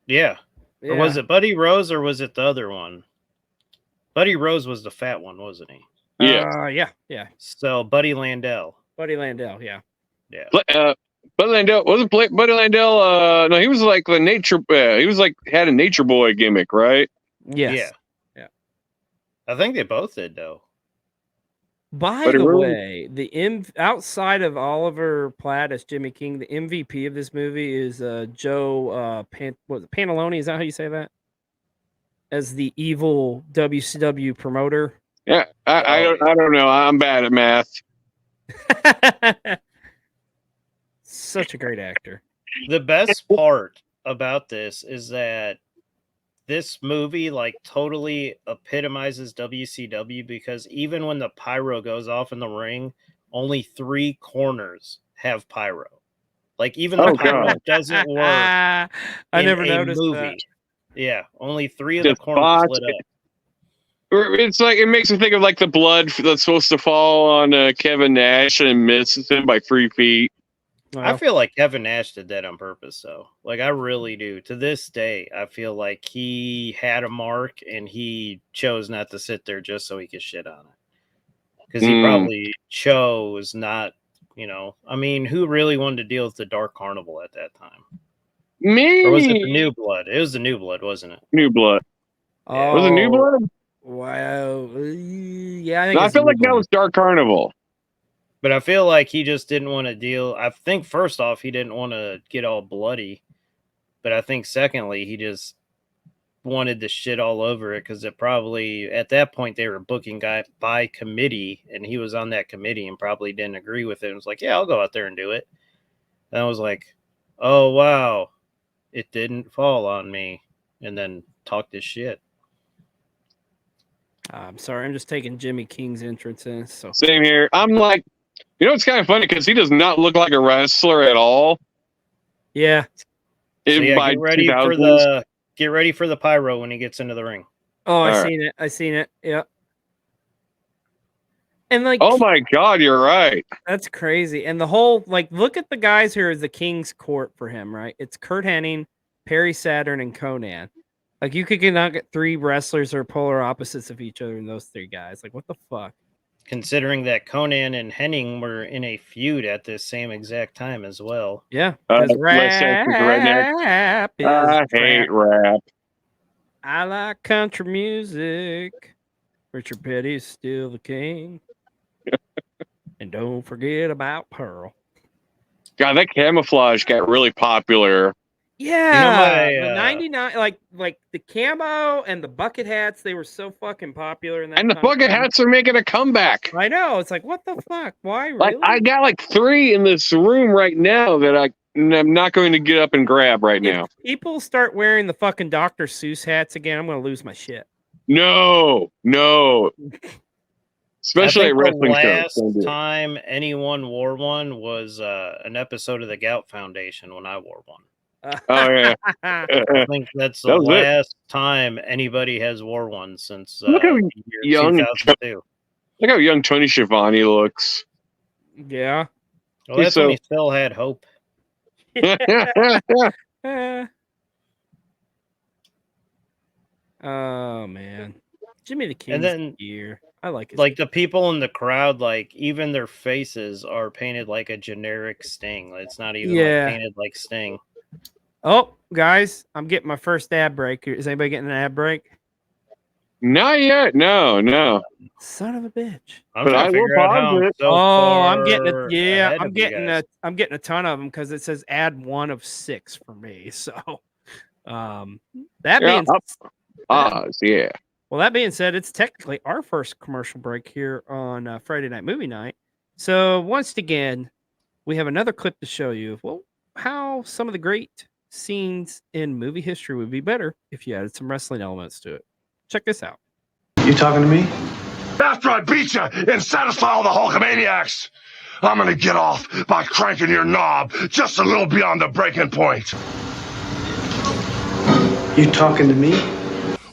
Yeah. Yeah. Or was it Buddy Rose or was it the other one? Buddy Rose was the fat one, wasn't he? Yeah. So Buddy Landell. Buddy Landell, yeah. Yeah. Buddy Landell wasn't Buddy Landell. No, he was like the nature. He was like had a nature boy gimmick, right? Yes. Yeah. I think they both did though. By Buddy the Rose. way, outside of Oliver Platt as Jimmy King, the MVP of this movie is Joe Pantalone. Is that how you say that? As the evil WCW promoter. Yeah, I don't know. I'm bad at math. Such a great actor. The best part about this is that this movie like totally epitomizes WCW because even when the pyro goes off in the ring, only 3 corners have pyro. Like even the pyro doesn't work. I never a noticed movie. that. Yeah, only 3 of Just the corners botch lit up. It's like it makes me think of like the blood that's supposed to fall on Kevin Nash and misses him by 3 feet. I feel like Kevin Nash did that on purpose, though. Like, I really do. To this day, I feel like he had a mark and he chose not to sit there just so he could shit on it. Because he probably chose not, I mean, who really wanted to deal with the Dark Carnival at that time? Me? Or was it the New Blood? It was the New Blood, wasn't it? New Blood. Oh, Was it New Blood? Wow. Yeah, I think I feel like that was Dark Carnival. But I feel like he just didn't want to deal. I think first off, he didn't want to get all bloody. But I think secondly, he just wanted to shit all over it because it probably, at that point, they were booking guy by committee and he was on that committee and probably didn't agree with it. And was like, yeah, I'll go out there and do it. And I was like, oh, wow, it didn't fall on me. And then talked his shit. I'm sorry, I'm just taking Jimmy King's entrance in. So Same here. I'm like, it's kind of funny because he does not look like a wrestler at all. Yeah. So yeah, By get ready 2000s. for the pyro when he gets into the ring. Oh, I All seen it. Yeah. And like, oh my God, you're right. That's crazy. And the whole look at the guys who are the King's Court for him, right? It's Kurt Hennig, Perry Saturn, and Conan. Like you could not get 3 wrestlers or polar opposites of each other in those 3 guys. Like what the fuck? Considering that Conan and Hennig were in a feud at this same exact time as well. Yeah. Rap is I hate rap. I like country music. Richard Petty's still the king. And don't forget about Pearl. God, that camouflage got really popular Yeah, my, the 99, like the camo and the bucket hats, they were so fucking popular in that And the time. bucket hats are making a comeback. I know. It's like, what the fuck? Why, Like really? I got like 3 in this room right now that I'm not going to get up and grab right now. If people start wearing the fucking Dr. Seuss hats again, I'm going to lose my shit. No. Especially I at think wrestling the shows. last Don't do it. time anyone wore one was an episode of the Gout Foundation when I wore one. Oh yeah. I think that's the That was it. last time anybody has wore one since Look how the year young 2002. Look how young Tony Schiavone looks. Yeah. Well, that's when he still had hope. Oh man, Jimmy the King's And then, year. I like his like the people in the crowd, like even their faces are painted like a generic Sting. It's not even Yeah. like painted like Sting. Oh, guys, I'm getting my first ad break. Is anybody getting an ad break? Not yet. No. Son of a bitch. I'm But trying I to will figure out how pause I'm it. so I'm getting it. far Yeah, ahead I'm of you getting guys. I'm getting a ton of them because it says add 1 of 6 for me. So, that being Yeah. well, that being said, it's technically our first commercial break here on Friday Night Movie Night. So once again, we have another clip to show you of how some of the great scenes in movie history would be better if you added some wrestling elements to it. Check this out. You talking to me? After I beat you and satisfy all the Hulkamaniacs, I'm gonna get off by cranking your knob just a little beyond the breaking point. You talking to me?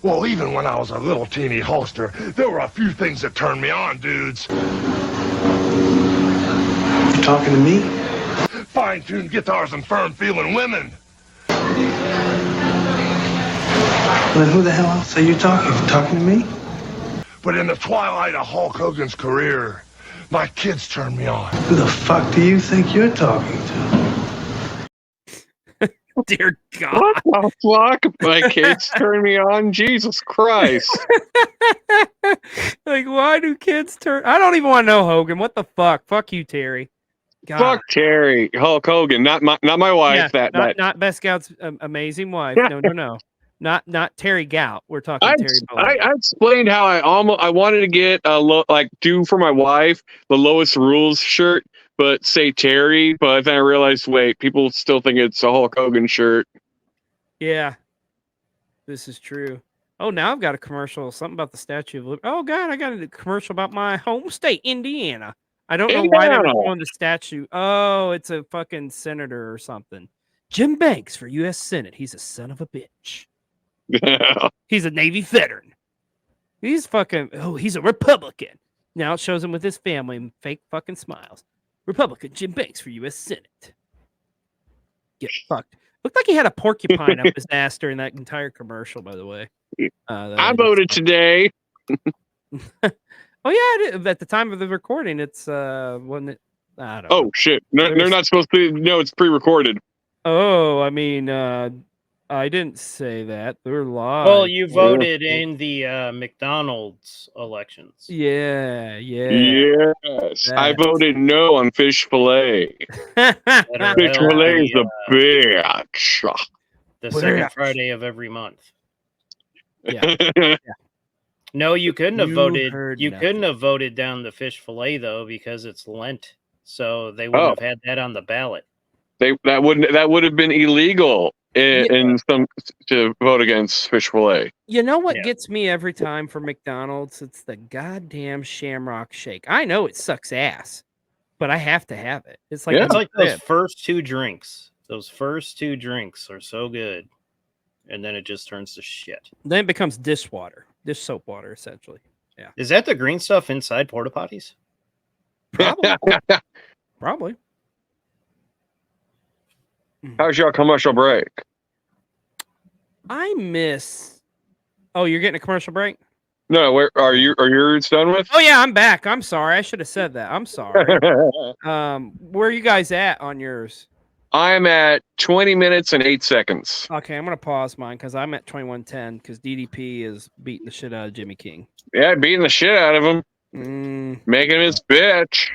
Well, even when I was a little teeny Hulkster, there were a few things that turned me on, dudes. You talking to me? Fine-tuned guitars and firm-feeling women. Well, then who the hell else are you talking? You talking to me? But in the twilight of Hulk Hogan's career, my kids turned me on. Who the fuck do you think you're talking to? Dear God. What the fuck? My kids turn me on. Jesus Christ. Like, why do kids turn? I don't even want to know, Hogan. What the fuck? Fuck you, Terry. God. Fuck Terry. Hulk Hogan. Not my wife. Yeah, that not Best Gout's amazing wife. No. Not Terry Gout. We're talking Terry Bollea. I explained how I wanted to get do for my wife the Lowest Rules shirt, but say Terry. But then I realized, wait, people still think it's a Hulk Hogan shirt. Yeah, this is true. Oh, now I've got a commercial. Something about the Statue of Liberty. Oh God, I got a commercial about my home state, Indiana. I don't know why they were showing the statue. Oh, it's a fucking senator or something. Jim Banks for U.S. Senate. He's a son of a bitch. He's a Navy veteran. He's fucking. Oh, he's a Republican. Now it shows him with his family and fake fucking smiles. Republican Jim Banks for U.S. Senate. Get fucked. Looked like he had a porcupine up his ass during that entire commercial, by the way. I voted today. Oh yeah, at the time of the recording, it's wasn't it? I don't know. Oh shit! No, they're not supposed to. No, it's pre-recorded. Oh, I mean, I didn't say that. They're live. Well, you voted in the McDonald's elections. Yeah. Yes, I voted no on fish fillet. Fish fillet is a bitch. The second Friday of every month. Yeah. No, you couldn't have You voted. heard You nothing. couldn't have voted down the fish fillet though because it's Lent, so they wouldn't have had that on the ballot. That would have been illegal in some to vote against fish fillet. You know what gets me every time for McDonald's? It's the goddamn Shamrock Shake. I know it sucks ass, but I have to have it. It's like It's like those first two drinks. Those first two drinks are so good, and then it just turns to shit. Then it becomes dish soap water, essentially. Yeah. Is that the green stuff inside porta potties? Probably. How's your commercial break? I miss. Oh, you're getting a commercial break? No, where are you? Are yours done with? Oh yeah, I'm back. I'm sorry. I should have said that. I'm sorry. Where are you guys at on yours? I'm at 20 minutes and 8 seconds. Okay, I'm gonna pause mine because I'm at 21:10 because DDP is beating the shit out of Jimmy King. Yeah, beating the shit out of him, making him his bitch.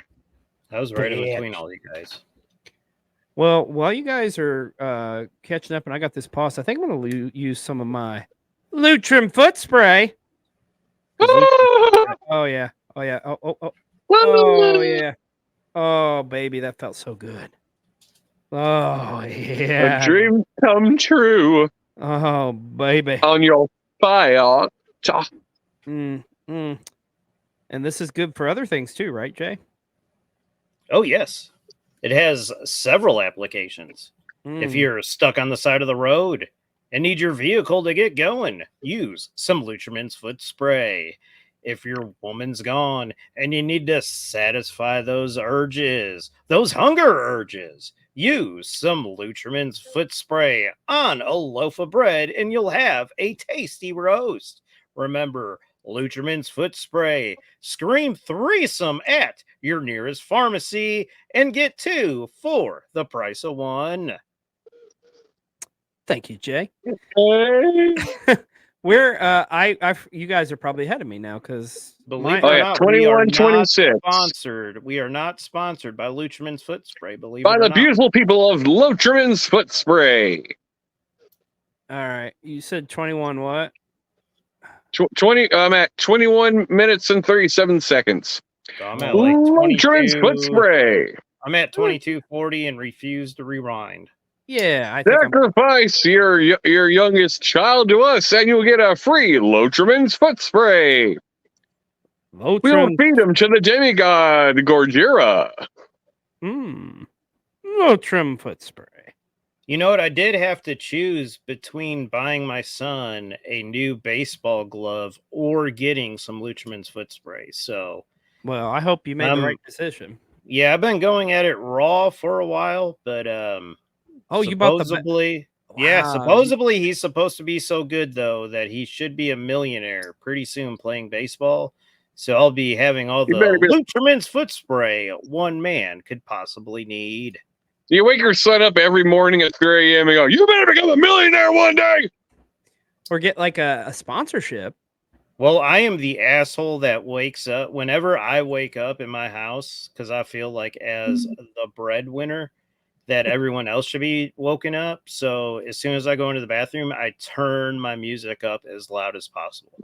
I was right in between all you guys. Well, while you guys are catching up and I got this pause, I think I'm going to use some of my Lutrim foot spray. Oh, yeah. Oh, yeah. Oh, yeah. Oh, baby, that felt so good. Oh, A yeah. dream come true Oh, baby. on your fire. And this is good for other things too, right, Jay? Oh, yes. It has several applications. If you're stuck on the side of the road and need your vehicle to get going, use some Lucherman's foot spray. If your woman's gone and you need to satisfy those urges, those hunger urges, use some Lucherman's foot spray on a loaf of bread and you'll have a tasty roast. Remember, Lucherman's foot spray. Scream threesome at your nearest pharmacy and get 2 for the price of 1. Thank you, Jay. Hey. You guys are probably ahead of me now because Believe it or not, we are not sponsored. We are not sponsored by Lucherman's foot spray. Believe by it or the not. beautiful people of Lucherman's foot spray. All right, you said 21 what? 20. I'm at 21 minutes and 37 seconds. So I'm at like 22. Lucherman's foot spray. I'm at 22:40 and refuse to rewind. Yeah, I think sacrifice your youngest child to us, and you'll get a free Lucherman's foot spray. We'll feed him to the demigod Gorgira. Lutrim foot spray. You know what? I did have to choose between buying my son a new baseball glove or getting some Lucherman's foot spray. So, well, I hope you made the right decision. Yeah, I've been going at it raw for a while, but you bought the supposedly, yeah, supposedly he's supposed to be so good though that he should be a millionaire pretty soon playing baseball. So I'll be having all the Lucherman's foot spray one man could possibly need. You wake your son up every morning at 3 a.m. and go, "You better become a millionaire one day," or get like a sponsorship. Well, I am the asshole that wakes up whenever I wake up in my house because I feel like as the breadwinner that everyone else should be woken up. So as soon as I go into the bathroom, I turn my music up as loud as possible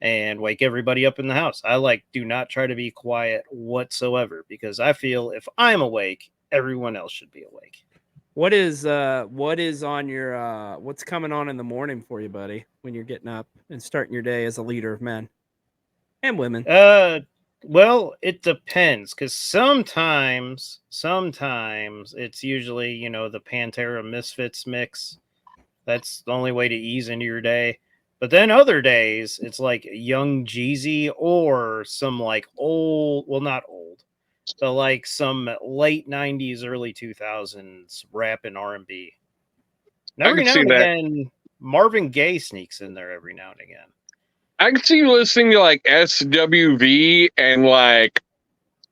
and wake everybody up in the house. I do not try to be quiet whatsoever because I feel if I'm awake, everyone else should be awake. What is on your what's coming on in the morning for you, buddy, when you're getting up and starting your day as a leader of men and women? Well, it depends because sometimes it's usually, the Pantera Misfits mix. That's the only way to ease into your day. But then other days it's like Young Jeezy or some like old, well, not old, but like some late 90s, early 2000s rap and R&B. And every now and again, Marvin Gaye sneaks in there every now and again. I can see you listening to like SWV and like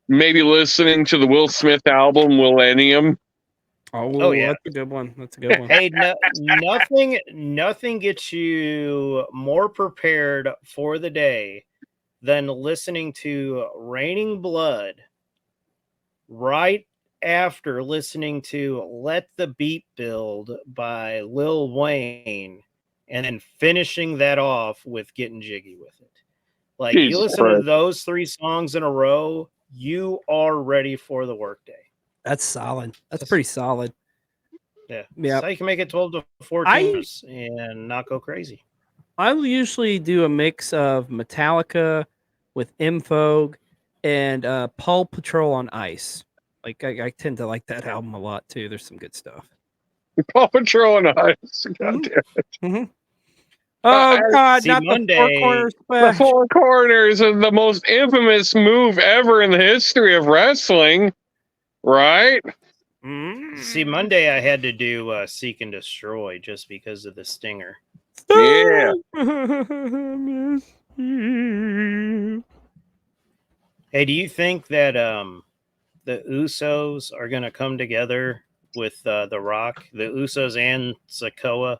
maybe listening to the Will Smith album Millennium. Oh yeah, that's a good one. That's a good one. Hey, nothing gets you more prepared for the day than listening to Raining Blood right after listening to Let the Beat Build by Lil Wayne and then finishing that off with Getting Jiggy with It. Like, you listen to those 3 songs in a row, you are ready for the workday. That's solid. That's pretty solid. Yeah. So you can make it 12 to 14 and not go crazy. I usually do a mix of Metallica with Infog and Paw Patrol on Ice. Like I tend to like that album a lot too. There's some good stuff. Paw Patrol on Ice. God damn it. Mm-hmm. Oh God! Not Monday, the 4 corners. The 4 corners is the most infamous move ever in the history of wrestling, right? See, Monday I had to do Seek and Destroy just because of the stinger. Yeah. Hey, do you think that the Usos are going to come together with The Rock? The Usos and Sikoa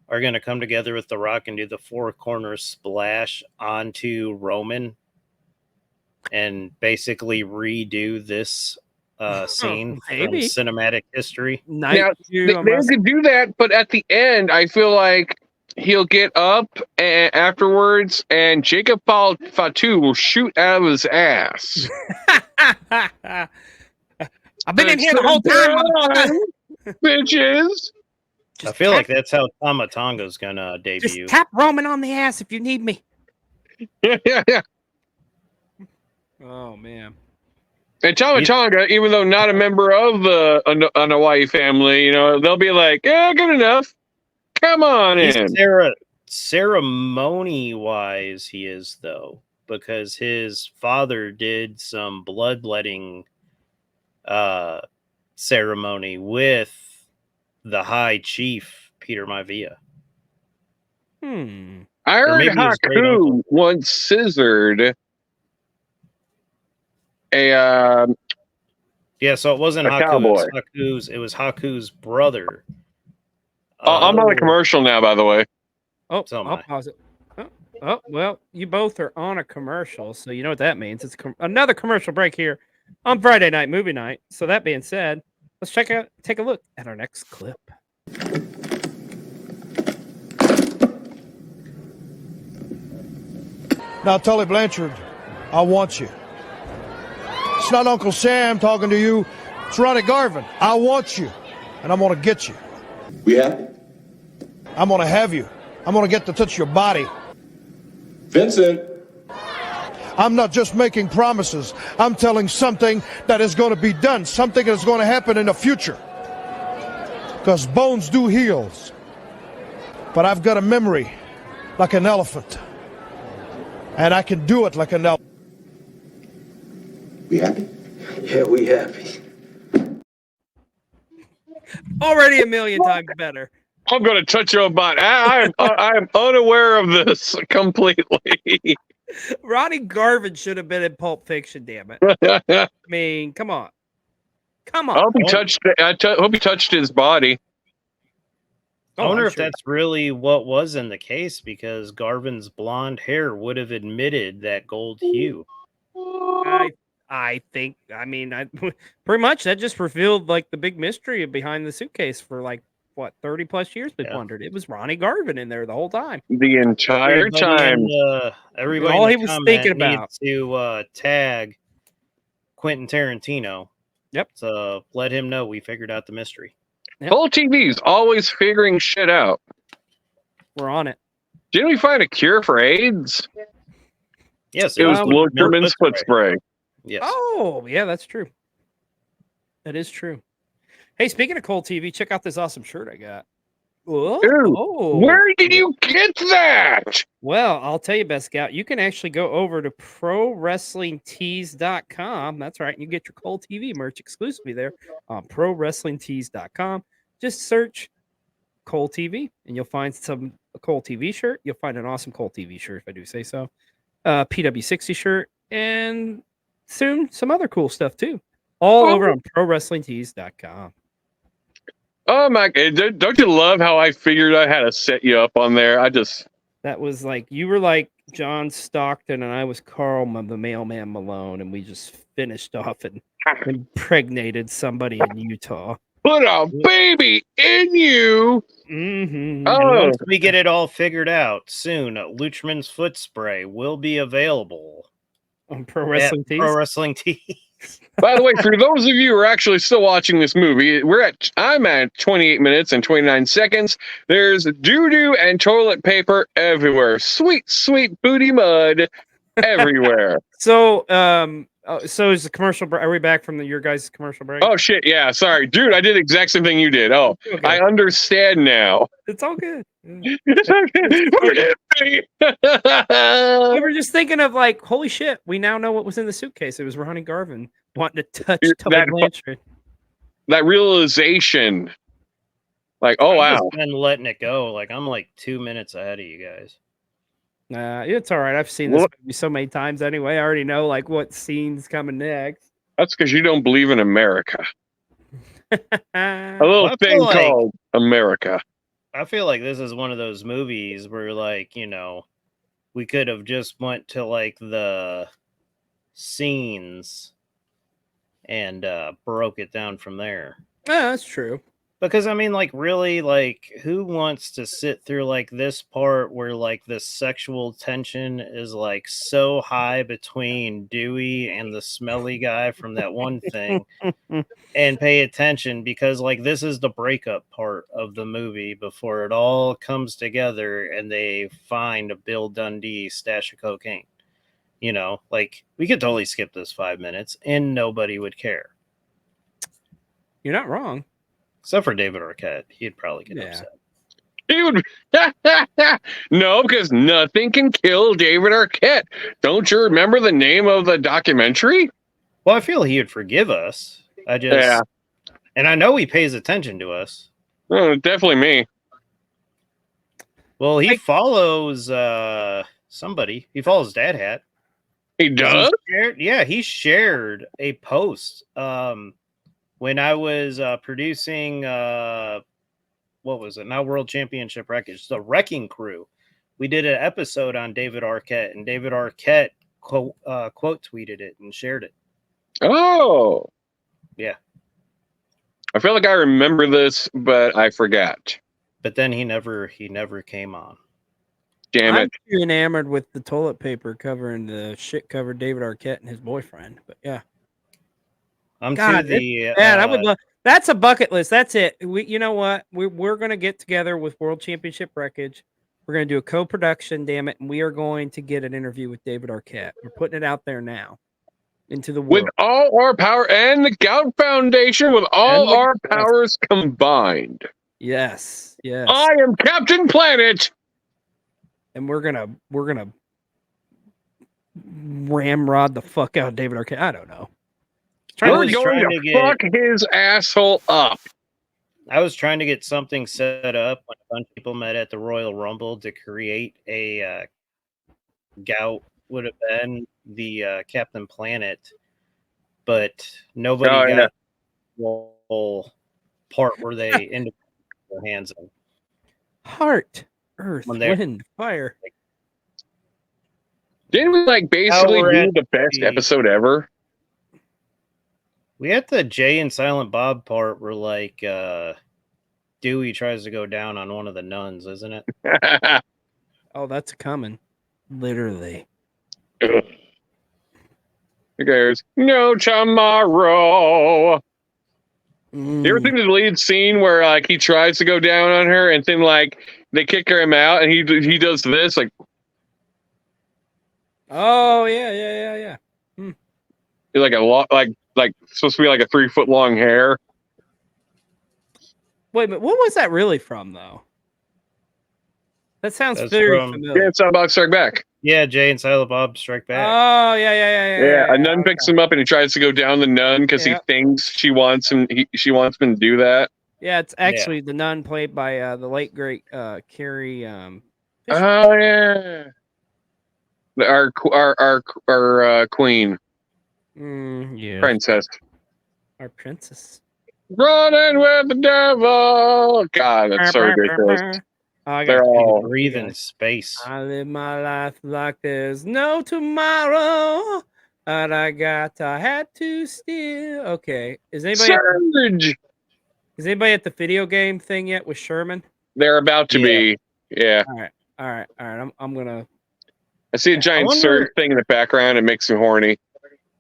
are going to come together with The Rock and do the 4 corners splash onto Roman and basically redo this scene from maybe. cinematic history. Night Now, view, they unless- could do that, but at the end, I feel like he'll get up and afterwards, and Jacob Fatu will shoot out of his ass. I've been in here the whole time, motherfucker. Bitches. I feel like that's how Tamatonga's gonna debut. Just tap Roman on the ass if you need me. Yeah. Oh man. And Tamatonga, even though not a member of the Hawaii family, you know, they'll be like, yeah, good enough. Come on in. Ceremony wise, he is though, because his father did some bloodletting ceremony with the High Chief Peter Maivia. Hmm. I Or heard maybe his great Haku uncle. once scissored a Yeah, so it wasn't A Haku. cowboy. It was Haku's brother. I'm on a commercial now, by the way. Oh, So am I'll I. pause it. Oh, well, you both are on a commercial, so you know what that means. It's another commercial break here on Friday Night Movie Night. So that being said, let's take a look at our next clip. Now, Tully Blanchard, I want you. It's not Uncle Sam talking to you. It's Ronnie Garvin. I want you, and I'm going to get you. We happy? I'm going to have you. I'm going to get to touch your body. Vincent. I'm not just making promises. I'm telling something that is going to be done, something that is going to happen in the future. Because bones do heal. But I've got a memory like an elephant. And I can do it like an elephant. We happy? Yeah, we happy. Already a million times better. I'm going to touch your butt. I am unaware of this completely. Ronnie Garvin should have been in Pulp Fiction, damn it. I mean, come on. Come on. I hope he touched his body. I wonder I'm if sure. that's really what was in the case, because Garvin's blonde hair would have admitted that gold hue. I think, I mean, pretty much that just revealed like the big mystery behind the suitcase for like, what, 30 plus years we've wondered. It was Ronnie Garvin in there the whole time. The entire time. Everybody All in he the was comment thinking needs about. to tag Quentin Tarantino. Yep. So let him know we figured out the mystery. Whole TV's always figuring shit out. We're on it. Didn't we find a cure for AIDS? Yes, It was Wilkerman's foot spray. Yes. Oh, yeah, that's true. That is true. Hey, speaking of Cold TV, check out this awesome shirt I got. Ooh, where did you get that? Well, I'll tell you, Best Scout, you can actually go over to ProWrestlingTees.com. That's right. You get your Cold TV merch exclusively there on ProWrestlingTees.com. Just search Cold TV, and you'll find a Cold TV shirt. You'll find an awesome Cold TV shirt, if I do say so. PW60 shirt, and soon some other cool stuff, too. All over on ProWrestlingTees.com. Oh my God. Don't you love how I figured I had to set you up on there? That was like, you were like John Stockton, and I was Carl the Mailman Malone, and we just finished off and impregnated somebody in Utah. Put a baby in you. Mm-hmm. And once we get it all figured out, soon Luchman's foot spray will be available on Pro Wrestling Tees. Pro Wrestling Tees. By the way, for those of you who are actually still watching this movie, I'm at 28 minutes and 29 seconds. There's doo-doo and toilet paper everywhere. Sweet, sweet booty mud everywhere. So is the commercial break? Are we back from your guys' commercial break? Oh shit, yeah. Sorry, dude. I did the exact same thing you did. Oh, okay. I understand now. It's all good. Forgive me. We were just thinking of like, holy shit, we now know what was in the suitcase. It was Ronnie Garvin wanting to touch Tully Blanchard. That realization. Like, oh wow. I've been letting it go. Like, I'm like 2 minutes ahead of you guys. It's all right. I've seen this movie so many times anyway. I already know like what scene's coming next. That's because you don't believe in America. A little thing called America. I feel like this is one of those movies where, like, you know, we could have just went to like the scenes and broke it down from there. Yeah, that's true. Because I mean, like, really, like, who wants to sit through like this part where like the sexual tension is like so high between Dewey and the smelly guy from that one thing, and pay attention because like this is the breakup part of the movie before it all comes together and they find a Bill Dundee stash of cocaine. You know, like we could totally skip this 5 minutes and nobody would care. You're not wrong. Except for David Arquette. He'd probably get upset. He would. No, because nothing can kill David Arquette. Don't you remember the name of the documentary? Well, I feel he would forgive us. And I know he pays attention to us. Oh, definitely me. Well, he follows somebody. He follows Dad Hat. He does? He shared a post when I was producing what was it? Now World Championship Wreckage, the Wrecking Crew. We did an episode on David Arquette, and David Arquette quote tweeted it and shared it. Oh. Yeah. I feel like I remember this, but I forgot. But then he never came on. Damn I'm it. too enamored with the toilet paper covering the shit covered David Arquette and his boyfriend. But yeah. I'm God, to the I would love. That's a bucket list. That's it. You know what? We're gonna get together with World Championship Wreckage. We're gonna do a co-production, damn it, and we are going to get an interview with David Arquette. We're putting it out there now into the world with all our power and the Gout Foundation with all our powers combined. Yes, yes. I am Captain Planet, and we're gonna ramrod the fuck out of David Arquette. I don't know. We're going to fuck his asshole up. I was trying to get something set up when a bunch of people met at the Royal Rumble to create a Gout would have been the Captain Planet, but nobody got the whole part where they ended their hands in. Heart, earth, wind, fire. Didn't we like basically do the best episode ever? We had the Jay and Silent Bob part where like Dewey tries to go down on one of the nuns, isn't it? Oh, that's coming. Literally. There's no tomorrow. You ever seen the lead scene where like he tries to go down on her and then like they kick him out and he does this like? Oh yeah. He's like a lot like supposed to be like a 3 foot long hair. Wait a minute, what was that really from though? That sounds very familiar. Yeah, it's about Strike Back. Yeah, Jay and Silent Bob Strike Back. Oh yeah. A nun picks him up and he tries to go down the nun because he thinks she wants him. She wants him to do that. Yeah, it's actually the nun played by the late great Carrie. Oh yeah, our queen, princess, our princess, running with the devil. God, that's so ridiculous. They're all breathing space. I live my life like there's no tomorrow, but I had to steal. Okay, is anybody at the video game thing yet with Sherman? They're about to be. Yeah. All right. I'm gonna. I see a giant surge thing in the background. It makes me horny.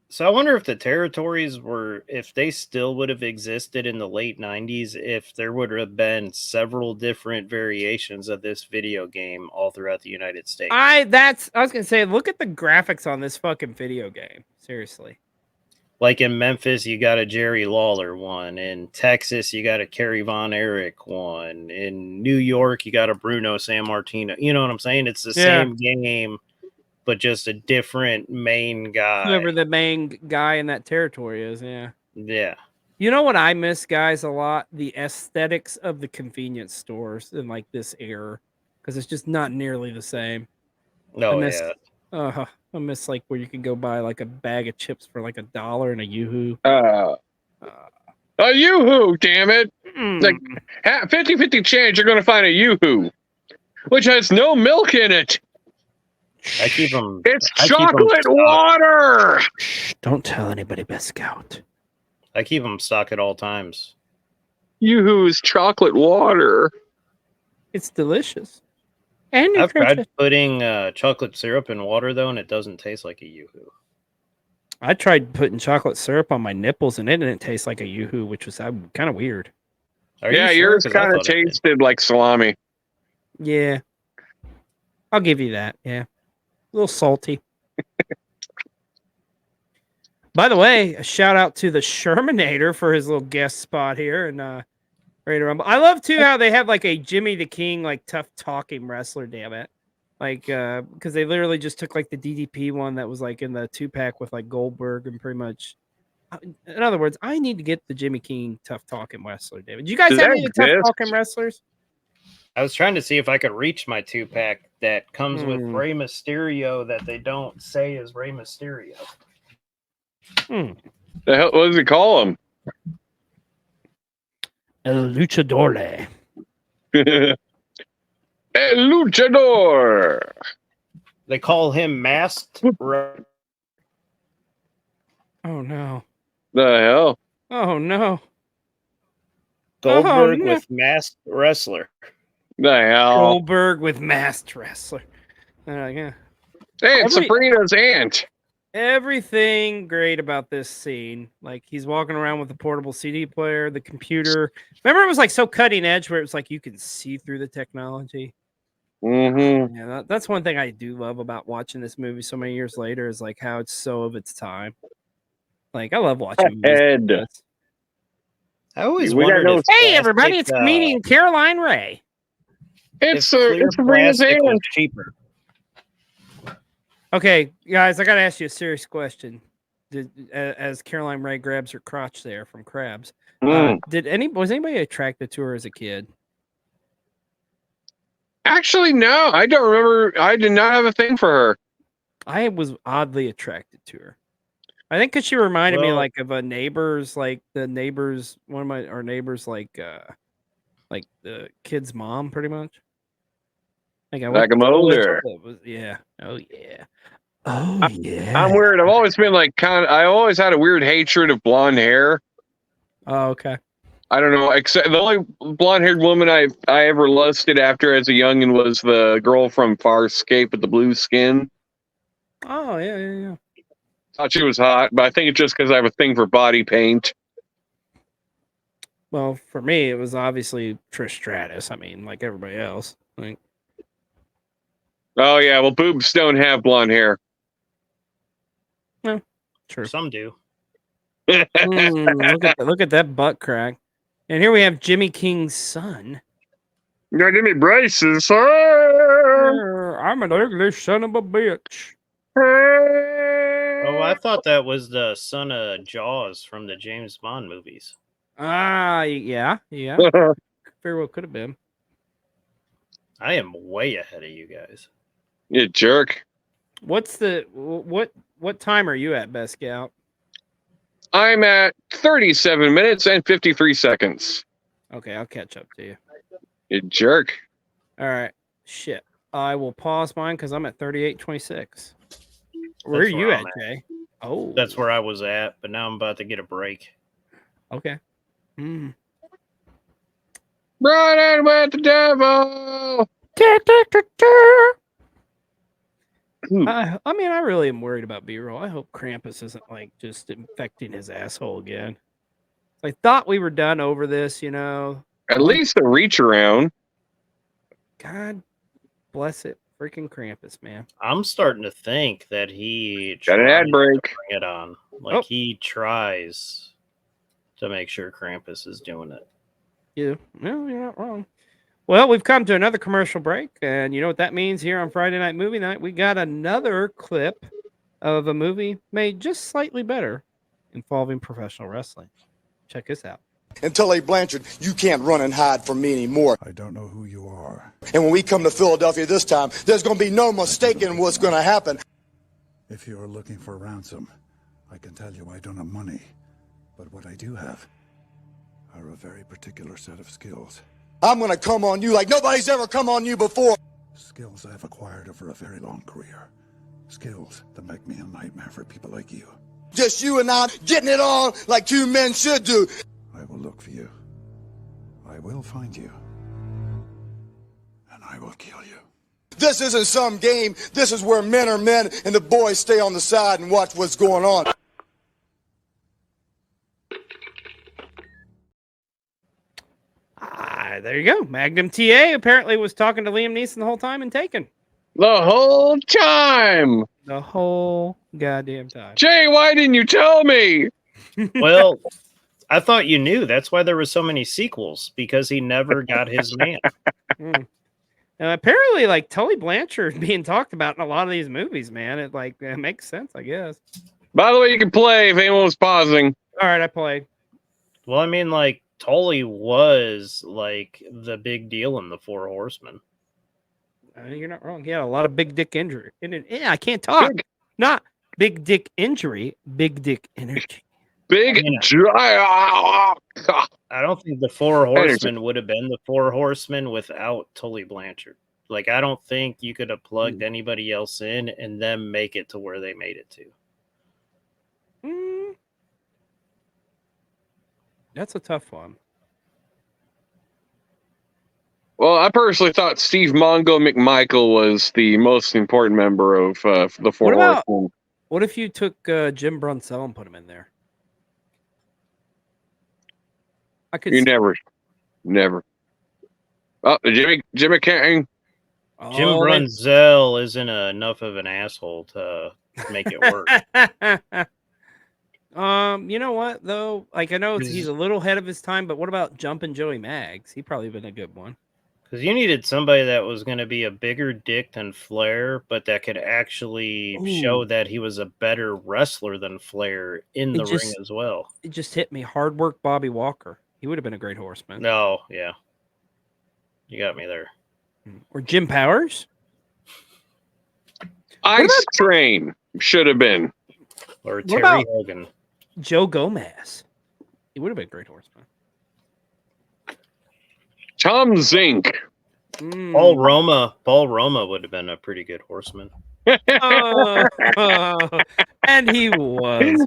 So I wonder if the territories if they still would have existed in the late 90s, if there would have been several different variations of this video game all throughout the United States. I was gonna say, look at the graphics on this fucking video game. Seriously. Like in Memphis, you got a Jerry Lawler one. In Texas, you got a Kerry Von Erich one. In New York, you got a Bruno Sammartino. You know what I'm saying? It's the same game, but just a different main guy. Whoever the main guy in that territory is, yeah. Yeah. You know what I miss, guys, a lot? The aesthetics of the convenience stores in like this era. Because it's just not nearly the same. I miss like where you could go buy like a bag of chips for like $1 and a Yoo-hoo. A Yoo-hoo, damn it. Like 50-50 chance you're going to find a Yoo-hoo, which has no milk in it. I keep them. It's chocolate water. Shh, don't tell anybody, Best Scout. I keep them stocked at all times. Yoo-hoo's chocolate water. It's delicious. And I've tried nutritious. putting chocolate syrup in water though, and it doesn't taste like a Yoo-hoo. I tried putting chocolate syrup on my nipples, and it didn't taste like a Yoo-hoo, which was kind of weird. Are Yeah, you sure? yours 'Cause I kind of thought it did. tasted like salami. Yeah. I'll give you that. Yeah. A little salty. By the way, a shout out to the Shermanator for his little guest spot here and Ready to Rumble. I love too how they have like a Jimmy the King, like tough talking wrestler, damn it. Like because they literally just took like the DDP one that was like in the 2-pack with like Goldberg and pretty much in other words, I need to get the Jimmy King tough talking wrestler, David. Do you guys Does have that any tough exist? talking wrestlers? I was trying to see if I could reach my 2-pack that comes with Rey Mysterio that they don't say is Rey Mysterio. Hmm. The hell, what does he call him? El Luchador. El Luchador. They call him Masked. Oh no. The hell? Oh no. Goldberg no. with Masked Wrestler. The hell? Goldberg with masked wrestler. Yeah. Hey, it's Sabrina's aunt. Everything great about this scene. Like he's walking around with a portable CD player, the computer. Remember, it was like so cutting edge where it was like you can see through the technology. Mm-hmm. Yeah, that's one thing I do love about watching this movie so many years later is like how it's so of its time. Like I love watching movies like this. I always We got wondered no- if Hey everybody, plastic, it's comedian Caroline Ray. It's clear Sabrina's plastic was aunt. cheaper. Okay, guys, I gotta ask you a serious question. As Caroline Ray grabs her crotch there from Crabs, was anybody attracted to her as a kid? Actually, no. I don't remember. I did not have a thing for her. I was oddly attracted to her. I think because she reminded me Well- like of a neighbor's, like the neighbors, one of our neighbors, like the kid's mom, pretty much. Like I went Like a to school with molder. that was- yeah. Oh yeah. Oh yeah. I'm weird. I've always been like I always had a weird hatred of blonde hair. Oh, okay. I don't know. Except the only blonde-haired woman I ever lusted after as a youngin was the girl from Farscape with the blue skin. Oh yeah. Thought she was hot, but I think it's just because I have a thing for body paint. Well, for me, it was obviously Trish Stratus. I mean, like everybody else. Like, Oh yeah, well, boobs don't have blonde hair. true. Some do. Look at that butt crack. And here we have Jimmy King's son. Now give me braces. I'm an ugly son of a bitch. Oh, I thought that was the son of Jaws from the James Bond movies. Yeah. Very well could have been. I am way ahead of you guys. You jerk. What time are you at, Best Scout? I'm at 37 minutes and 53 seconds. Okay, I'll catch up to you. You jerk. All right. Shit. I will pause mine because I'm at 38:26. Where are That's you where at, I'm at. Jay? Oh, That's where I was at, but now I'm about to get a break. okay. Running with the devil. I mean, I really am worried about B-roll. I hope Krampus isn't like just infecting his asshole again. I thought we were done over this, you know. At least a reach around. God bless it, freaking Krampus, man. I'm starting to think that he Got an ad tries break. to bring it on. Like he tries to make sure Krampus is doing it. Yeah, no, you're not wrong. Well, we've come to another commercial break, and you know what that means here on Friday Night Movie Night? We got another clip of a movie made just slightly better involving professional wrestling. Check this out. And tell A. Blanchard, you can't run and hide from me anymore. I don't know who you are. And when we come to Philadelphia this time, there's going to be no mistaking what's going to happen. If you are looking for ransom, I can tell you I don't have money. But what I do have are a very particular set of skills. I'm going to come on you like nobody's ever come on you before. Skills I have acquired over a very long career. Skills that make me a nightmare for people like you. Just you and I getting it on like two men should do. I will look for you. I will find you. And I will kill you. This isn't some game. This is where men are men and the boys stay on the side and watch what's going on. There you go. Magnum TA apparently was talking to Liam Neeson the whole time and Taken. The whole time. The whole goddamn time. Jay, why didn't you tell me? Well, I thought you knew. That's why there were so many sequels, because he never got his man. Apparently, like Tully Blanchard being talked about in a lot of these movies, man. It makes sense, I guess. By the way, you can play if anyone was pausing. All right, I played. Well, I mean, like, Tully was like the big deal in the Four Horsemen. You're not wrong. He had a lot of big dick injury. I can't talk. Not big dick injury, big dick energy. I don't think the Four Horsemen would have been the Four Horsemen without Tully Blanchard. Like, I don't think you could have plugged anybody else in and then make it to where they made it to. That's a tough one. Well, I personally thought Steve Mongo McMichael was the most important member of the Four Horsemen. What if you took Jim Brunzell and put him in there? I could. You never. Oh, Jimmy King. Jim Brunzell isn't enough of an asshole to make it work. You know what though? Like, I know he's a little ahead of his time, but what about Jumpin' Joey Maggs? He probably been a good one. Because you needed somebody that was going to be a bigger dick than Flair, but that could actually show that he was a better wrestler than Flair in the ring as well. It just hit me. Hard work, Bobby Walker. He would have been a great horseman. No, yeah. You got me there. Or Jim Powers? Ice Train should have been. Or Terry Hogan. Joe Gomez. He would have been a great horseman. Tom Zink. Paul Roma would have been a pretty good horseman. And he was.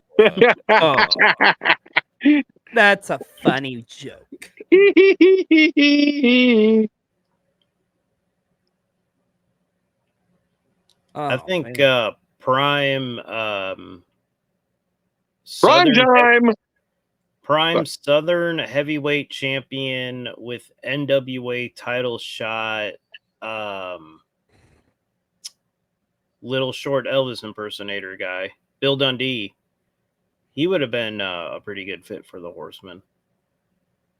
That's a funny joke. I think Prime Southern heavyweight champion with NWA title shot, little short Elvis impersonator guy, Bill Dundee. He would have been a pretty good fit for the Horsemen.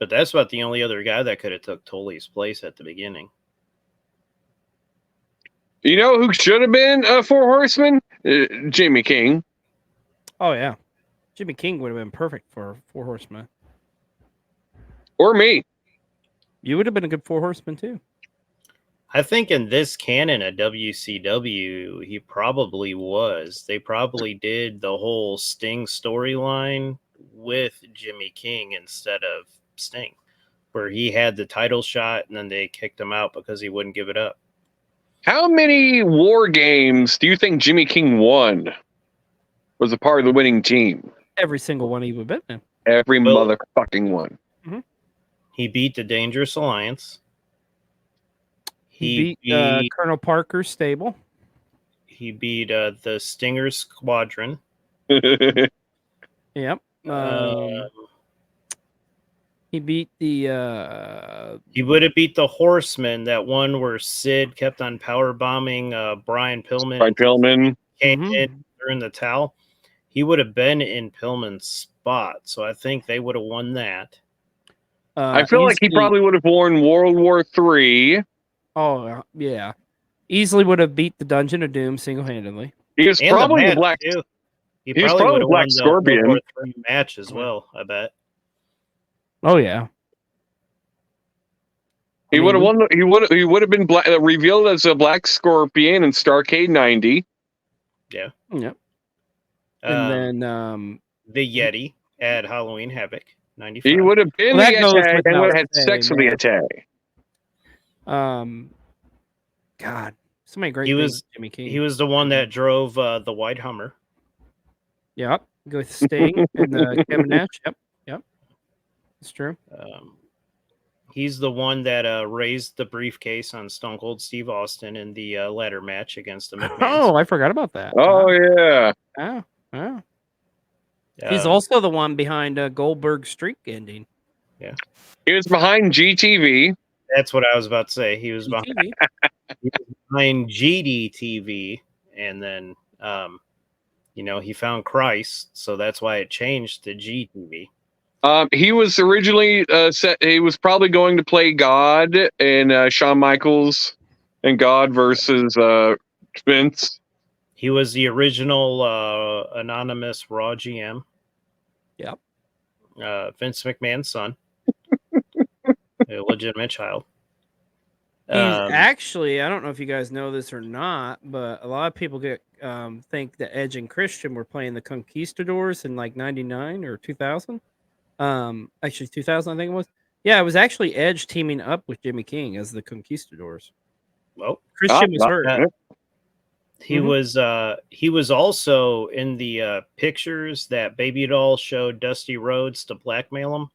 But that's about the only other guy that could have took Tully's place at the beginning. You know who should have been Four Horsemen? Jimmy King. Oh, yeah. Jimmy King would have been perfect for Four Horsemen. Or me. You would have been a good Four Horseman, too. I think in this canon at WCW, he probably was. They probably did the whole Sting storyline with Jimmy King instead of Sting, where he had the title shot and then they kicked him out because he wouldn't give it up. How many war games do you think Jimmy King won? Was a part of the winning team? Every single one he would have been in. Every motherfucking one. Mm-hmm. He beat the Dangerous Alliance. He beat Colonel Parker's stable. He beat the Stinger Squadron. Yep. He beat the. He would have beat the Horsemen, that one where Sid kept on power bombing Brian Pillman. Brian Pillman came in during the towel. He would have been in Pillman's spot, so I think they would have won that. I feel like he probably would have won World War III. Oh yeah, easily would have beat the Dungeon of Doom single-handedly. He was probably the Black. He probably would have Black won Scorpion the World War III match as well. I bet. Oh yeah. He would have won. He would have been revealed as a Black Scorpion in Starrcade '90. Yeah. Yep. And then the Yeti at Halloween Havoc '95. He would have been the Yeti and would have had sex with the Yeti. God, so many great things. Jimmy King. He was the one that drove the white Hummer. Yep. Go with Sting and Kevin Nash. Yep. It's true. He's the one that raised the briefcase on Stone Cold Steve Austin in the ladder match against the McMahons. Oh, I forgot about that. Oh, yeah. Oh. He's also the one behind Goldberg's streak ending. Yeah. He was behind GTV. That's what I was about to say. He was behind GDTV, and then he found Christ, so that's why it changed to GTV. He was originally he was probably going to play God in Shawn Michaels and God versus Vince. He was the original anonymous Raw GM. Yep. Vince McMahon's son. A legitimate child. He's actually, I don't know if you guys know this or not, but a lot of people think that Edge and Christian were playing the Conquistadors in like 99 or 2000. Actually 2000, I think it was. Yeah, it was actually Edge teaming up with Jimmy King as the Conquistadors. Well, Christian was hurt. He was also in the pictures that Baby Doll showed Dusty Rhodes to blackmail him.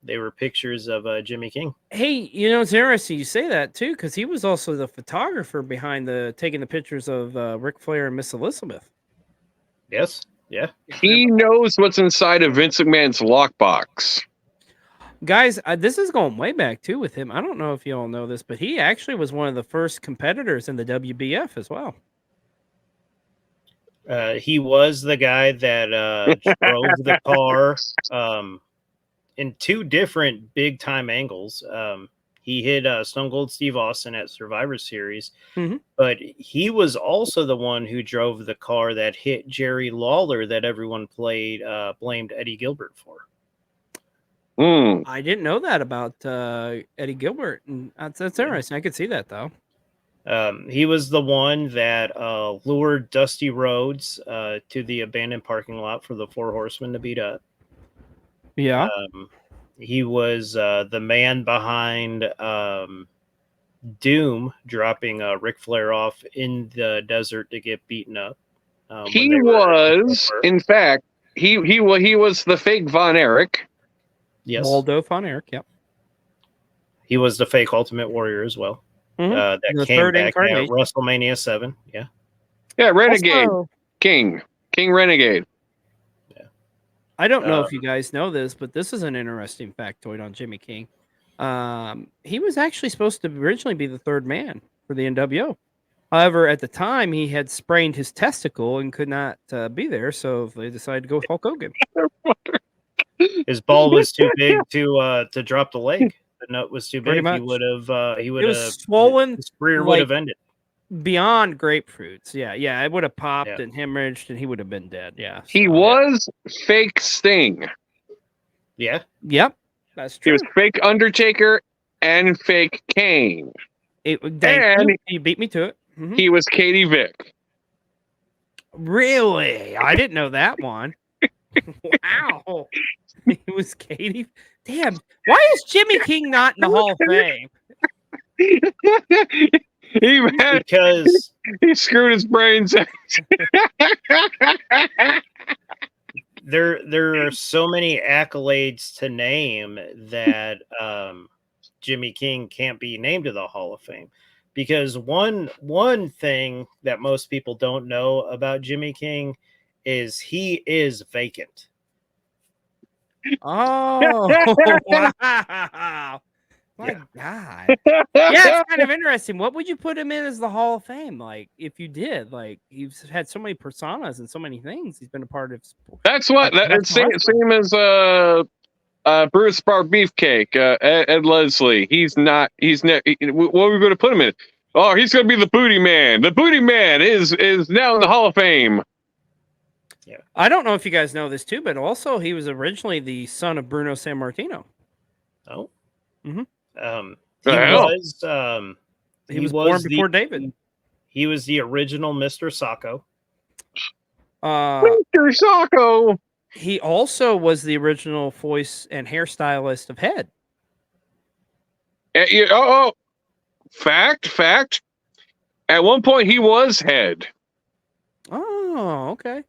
They were pictures of Jimmy King. Hey, it's interesting you say that too, because he was also the photographer behind taking the pictures of Ric Flair and Miss Elizabeth. Yes, yeah. He knows what's inside of Vince McMahon's lockbox. Guys, this is going way back too with him. I don't know if you all know this, but he actually was one of the first competitors in the WBF as well. He was the guy that drove the car in two different big time angles. He hit Stone Cold Steve Austin at Survivor Series, but he was also the one who drove the car that hit Jerry Lawler that everyone blamed Eddie Gilbert for. I didn't know that about Eddie Gilbert, and that's interesting. I could see that though. He was the one that lured Dusty Rhodes to the abandoned parking lot for the Four Horsemen to beat up. Yeah. He was the man behind Doom dropping Ric Flair off in the desert to get beaten up. He was, in fact, he was the fake Von Erich. Yes. Waldo Von Erich, yep. He was the fake Ultimate Warrior as well. That The came third back at incarnation. WrestleMania 7. Yeah. Yeah, Renegade. Also, King Renegade. I don't know if you guys know this, but this is an interesting factoid on Jimmy King. He was actually supposed to originally be the third man for the NWO. However, at the time, he had sprained his testicle and could not be there, so they decided to go with Hulk Hogan. His ball was too big to drop the leg. The nut was too Pretty big. much. He would have. He would It have. was swollen. His career would have ended. Beyond grapefruits. Yeah, it would have popped and hemorrhaged, and he would have been dead. Yeah. He was fake Sting. Yeah. Yep. That's true. He was fake Undertaker and fake Kane. You beat me to it. He was Katie Vick. Really? I didn't know that one. Wow. He was Katie. Damn. Why is Jimmy King not in the Hall of Fame? Because he screwed his brains out. there are so many accolades to name that Jimmy King can't be named to the Hall of Fame. Because one thing that most people don't know about Jimmy King is he is vacant. Oh, wow. My God. Yeah, it's kind of interesting. What would you put him in as the Hall of Fame? Like, if you did, like, he's had so many personas and so many things. He's been a part of sport. That's what, same as Bruce Bar Beefcake, Ed Leslie. What are we going to put him in? Oh, he's going to be the Booty Man. The Booty Man is now in the Hall of Fame. Yeah. I don't know if you guys know this too, but also he was originally the son of Bruno Sammartino. Oh. Mm-hmm. He was born before David. He was the original Mr. Sacco. Mr. Sacco. He also was the original voice and hairstylist of Head. Fact. At one point, he was Head. Oh, Oh, okay.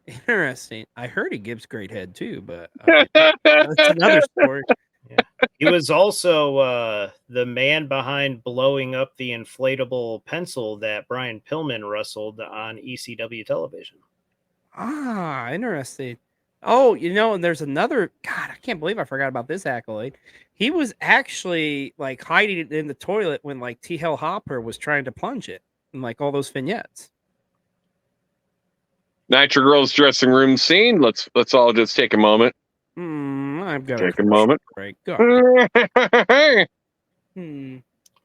Interesting. I heard he gives great head too, but that's another story. Yeah. He was also the man behind blowing up the inflatable pencil that Brian Pillman wrestled on ECW television. Ah, interesting. Oh, and there's another. God, I can't believe I forgot about this accolade. He was actually like hiding it in the toilet when like T. Hell Hopper was trying to plunge it, and like all those vignettes. Nitro Girls dressing room scene. Let's all just take a moment. I've got Take a moment. Break. Go.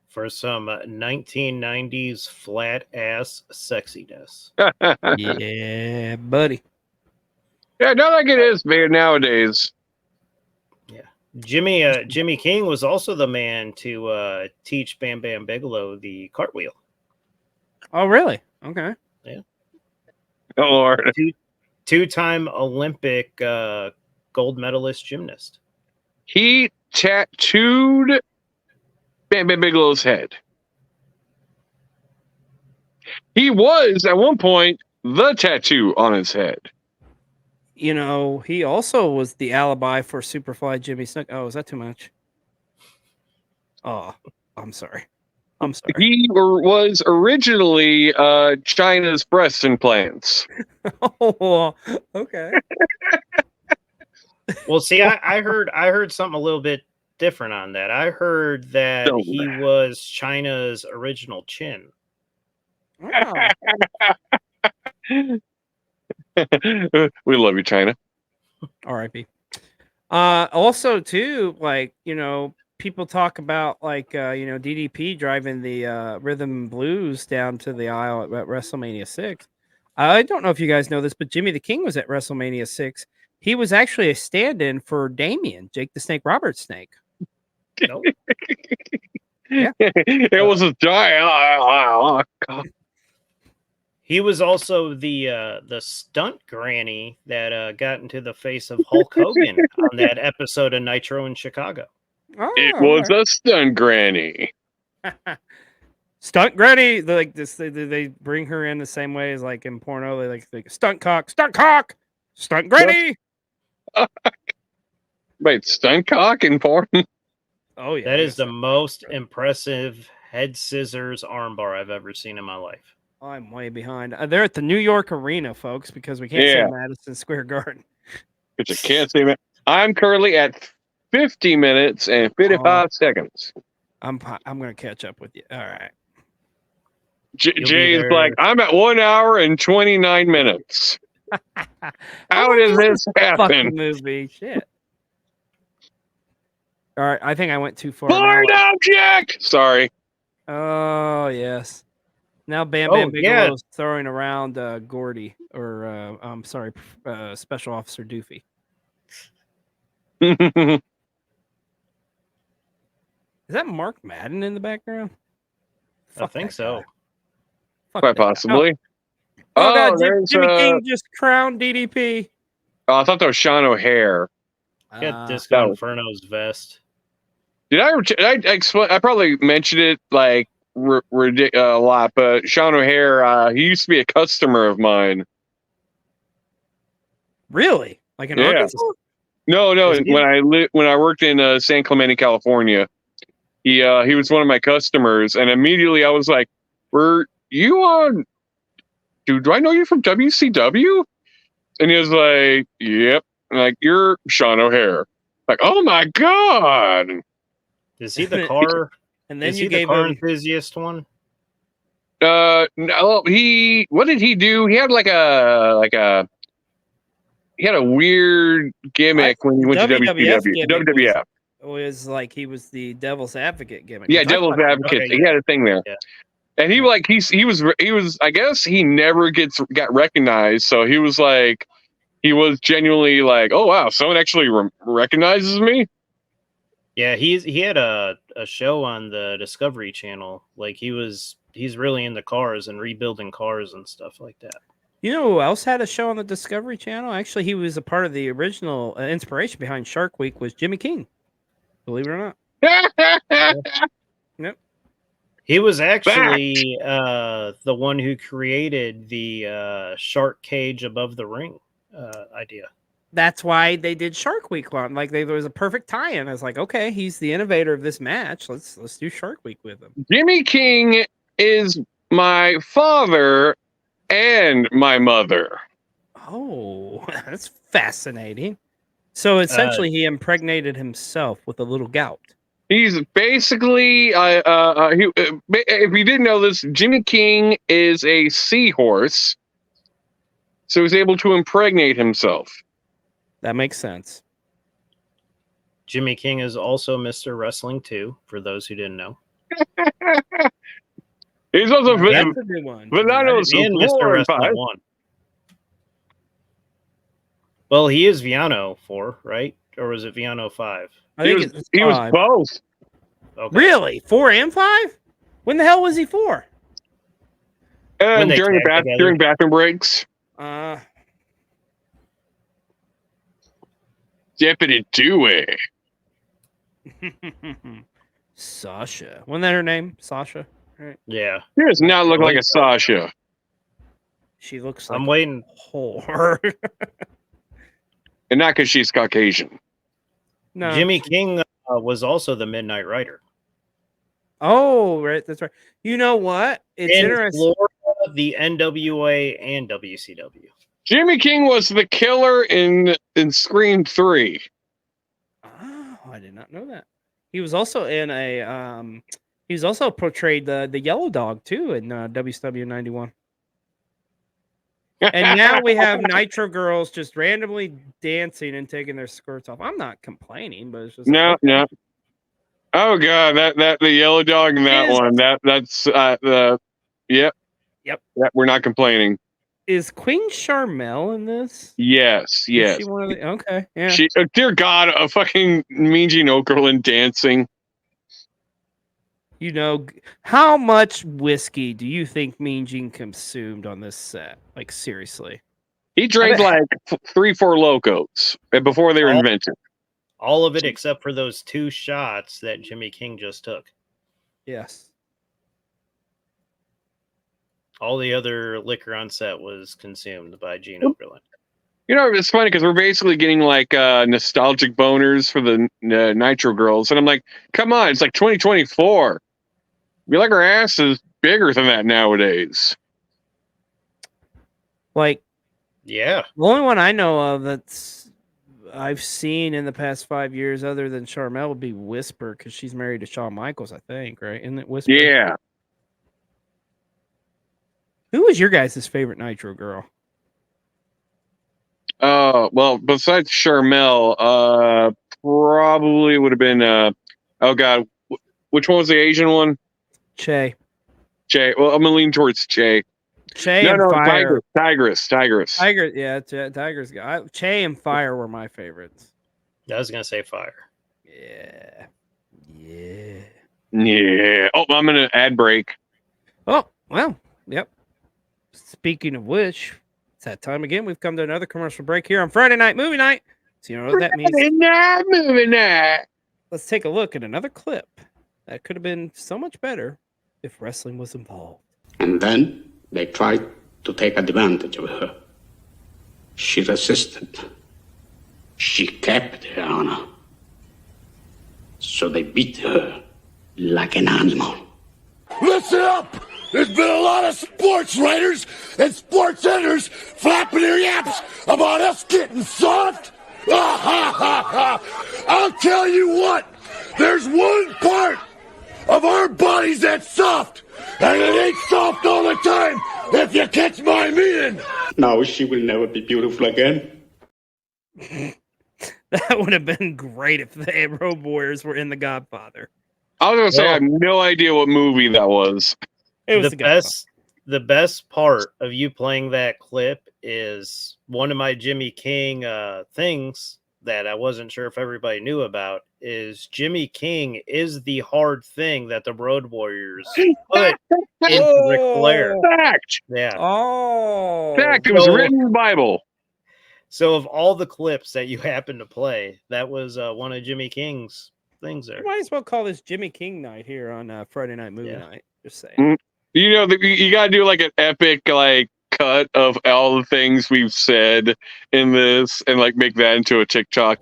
For some 1990s flat ass sexiness. Yeah, buddy. Yeah, not like it is man nowadays. Yeah. Jimmy King was also the man to teach Bam Bam Bigelow the cartwheel. Oh, really? Okay. Yeah. Oh, Lord. Two-time Olympic gold medalist gymnast. He tattooed Bam Bam Bigelow's head. He was, at one point, the tattoo on his head. He also was the alibi for Superfly Jimmy Snuka. Oh, is that too much? Oh, I'm sorry. He was originally China's breast implants. Oh, okay. Well, see, I heard something a little bit different on that. I heard that he was China's original chin. Wow. We love you, China. R.I.P. Also, too, like, people talk about like DDP driving the rhythm and blues down to the aisle at WrestleMania 6. I don't know if you guys know this, but Jimmy the King was at WrestleMania 6. He was actually a stand-in for Damien, Jake the Snake Roberts Snake. Nope. Yeah. It was a giant. He was also the stunt granny that got into the face of Hulk Hogan on that episode of Nitro in Chicago. Oh, It was a stunt granny. Stunt granny, like this, they bring her in the same way as like in porno. They like stunt cock, stunt granny. Wait, stunt cock in porn? Oh yeah, that is the most impressive head scissors armbar I've ever seen in my life. I'm way behind. They're at the New York Arena, folks, because we can't say Madison Square Garden. But you can't say it. I'm currently at 50 minutes and 55 seconds. I'm gonna catch up with you. All right. Jay's like, I'm at 1 hour and 29 minutes. How did this happen? Fucking movie, shit. All right, I think I went too far. Foreign object. Sorry. Oh yes. Now Bam Bam Bigelow's throwing around Gordy, or I'm sorry, Special Officer Doofy. Is that Mark Madden in the background? I think so. Quite possibly. Oh God, Jimmy King just crowned DDP. Oh, I thought that was Sean O'Hare. Got Disco Inferno's vest. Did I explain? I probably mentioned it like a lot, but Sean O'Hare, he used to be a customer of mine. Really? Like in Arkansas? No. When I worked in San Clemente, California, he was one of my customers, and immediately I was like, "Were you on? Dude, do I know you from WCW?" And he was like, "Yep." I'm like, "You're Sean O'Hare." Like, oh my God. Is he the car? And then is you he gave the car him enthusiast one? No, what did he do? He had he had a weird gimmick when he went to WWF. It was like he was the devil's advocate gimmick. Yeah, devil's advocate. He had a thing there. Yeah. And he was I guess he never got recognized, so he was like he was genuinely like, "Oh wow, someone actually recognizes me?" Yeah, he had a show on the Discovery Channel. Like he's really into cars and rebuilding cars and stuff like that. You know who else had a show on the Discovery Channel? Actually, he was a part of the original inspiration behind Shark Week was Jimmy King. Believe it or not. Yep. He was actually the one who created the shark cage above the ring idea. That's why they did Shark Week on. Like there was a perfect tie-in. I was like, okay, he's the innovator of this match. Let's do Shark Week with him. Jimmy King is my father and my mother. Oh, that's fascinating. So essentially, he impregnated himself with a little gout. He's basically, if you didn't know this, Jimmy King is a seahorse, so he's able to impregnate himself. That makes sense. Jimmy King is also Mr. Wrestling 2, for those who didn't know. He's also That's a good one. Villano's And Mr. Wrestling 1. Well, he is Viano 4, right? Or was it Viano 5? I think he was both. Okay. Really? 4 and 5? When the hell was he 4? During bathroom breaks. Deputy Dewey. Sasha. Wasn't that her name? Sasha? Right. Yeah. She does not look like a Sasha. She looks like I'm waiting. a whore. And not because she's Caucasian. No. Jimmy King was also the Midnight Rider. Oh, right. That's right. You know what? It's in interesting. Florida, the NWA and WCW. Jimmy King was the killer in Scream 3. Oh, I did not know that. He was also in a he's also portrayed the Yellow Dog too in WCW 91. And now we have Nitro girls just randomly dancing and taking their skirts off. I'm not complaining, but it's just No. Oh god, that the Yellow Dog in that one. That's the yep. We're not complaining. Is Queen Charmel in this? Yes. Is she one of the, okay, yeah. She, dear God, a fucking Mean Gene Okerlund dancing. You know, how much whiskey do you think Mean Gene consumed on this set? Like, seriously. He drank like 3-4 Locos before they were invented. All of it except for those 2 shots that Jimmy King just took. Yes. All the other liquor on set was consumed by Gene Okerlund. You know, it's funny because we're basically getting like nostalgic boners for the Nitro girls. And I'm like, come on, it's like 2024. We like our asses bigger than that nowadays. Like, yeah. The only one I know of that's I've seen in the past 5 years other than Charmel would be Whisper because she's married to Shawn Michaels, I think, right? Isn't it Whisper? Yeah. Who was your guys' favorite Nitro girl? Well, besides Charmel, probably would have been oh god, which one was the Asian one? Che. Well, I'm gonna lean towards Che. Fire. Tigress. Tiger, yeah, Tiger's guy. Che and Fire were my favorites. I was gonna say Fire. Yeah. Oh, I'm gonna ad break. Oh, well, yep. Speaking of which, it's that time again. We've come to another commercial break here on Friday Night Movie Night. So you know what that means. Friday Night Movie Night. Let's take a look at another clip that could have been so much better if wrestling was involved. And then they tried to take advantage of her. She resisted. She kept her honor. So they beat her like an animal. Listen up! There's been a lot of sports writers and sports editors flapping their yaps about us getting soft. I'll tell you what, there's one part of our bodies that's soft, and it ain't soft all the time, if you catch my meaning. Now she will never be beautiful again. That would have been great if the Road Warriors were in The Godfather. I was gonna say I have no idea what movie that was. It was the best part of you playing that clip is one of my Jimmy King things that I wasn't sure if everybody knew about is Jimmy King is the hard thing that the Road Warriors put into Ric Flair. Fact. Yeah. Oh. Fact. It was written in the Bible. So of all the clips that you happen to play, that was one of Jimmy King's things there. You might as well call this Jimmy King night here on Friday Night Movie Night. Just saying. You know, you got to do like an epic like cut of all the things we've said in this, and like make that into a TikTok.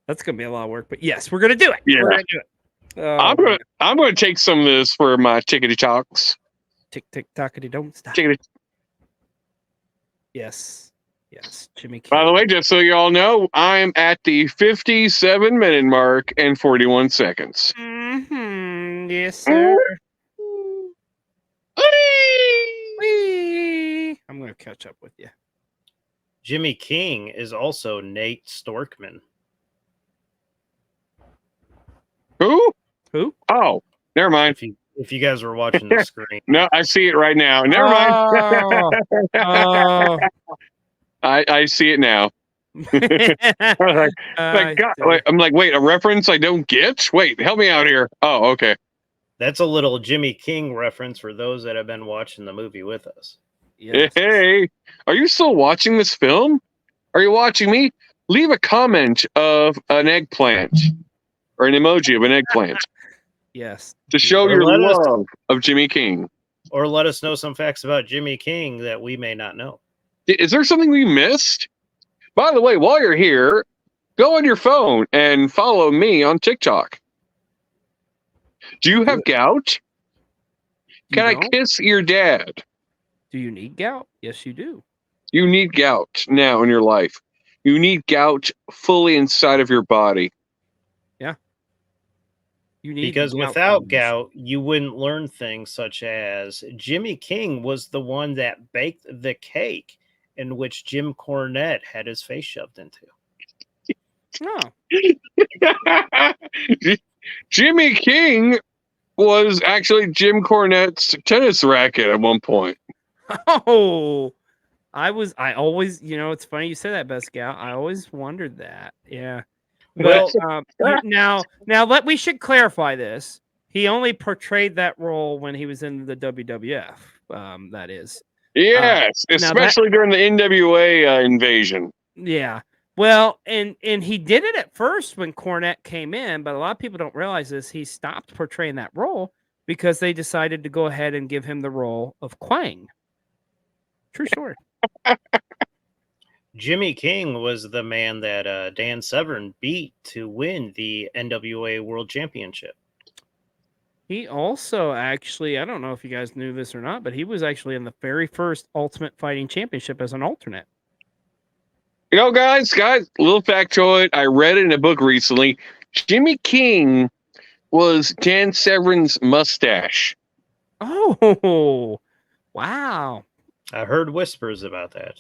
That's gonna be a lot of work, but yes, we're gonna do it. Yeah. We're gonna do it. I'm gonna take some of this for my tickety talks. Tick tick tockety don't stop. Tickety. Yes, Jimmy King. By the way, just so you all know, I'm at the 57-minute mark and 41 seconds. Mm-hmm. Yes, sir. Whee! I'm gonna catch up with you. Jimmy King is also Nate Storkman. Who? Oh, never mind. If you guys were watching the screen. No, I see it right now. Never mind. I see it now. I'm like, wait, a reference I don't get? Wait, help me out here. Oh, okay. That's a little Jimmy King reference for those that have been watching the movie with us. Yes. Hey, are you still watching this film? Are you watching me? Leave a comment of an eggplant or an emoji of an eggplant. Yes. To show your love of Jimmy King. Or let us know some facts about Jimmy King that we may not know. Is there something we missed? By the way, while you're here, go on your phone and follow me on TikTok. Do you have gout? Can I kiss your dad? Do you need gout? Yes, you do. You need gout now in your life. You need gout fully inside of your body. Yeah. You need because without gout, you wouldn't learn things such as Jimmy King was the one that baked the cake in which Jim Cornette had his face shoved into. Oh. Jimmy King was actually Jim Cornette's tennis racket at one point. Oh, I always, it's funny you said that, Best Scout. I always wondered that. Yeah. But now we should clarify this. He only portrayed that role when he was in the WWF. That is. Yes, especially during the NWA invasion. Yeah. Well, and he did it at first when Cornette came in, but a lot of people don't realize this. He stopped portraying that role because they decided to go ahead and give him the role of Quang. True story. Jimmy King was the man that Dan Severn beat to win the NWA World Championship. He also actually, I don't know if you guys knew this or not, but he was actually in the very first Ultimate Fighting Championship as an alternate. You know, guys, little factoid. I read it in a book recently. Jimmy King was Dan Severn's mustache. Oh, wow. I heard whispers about that.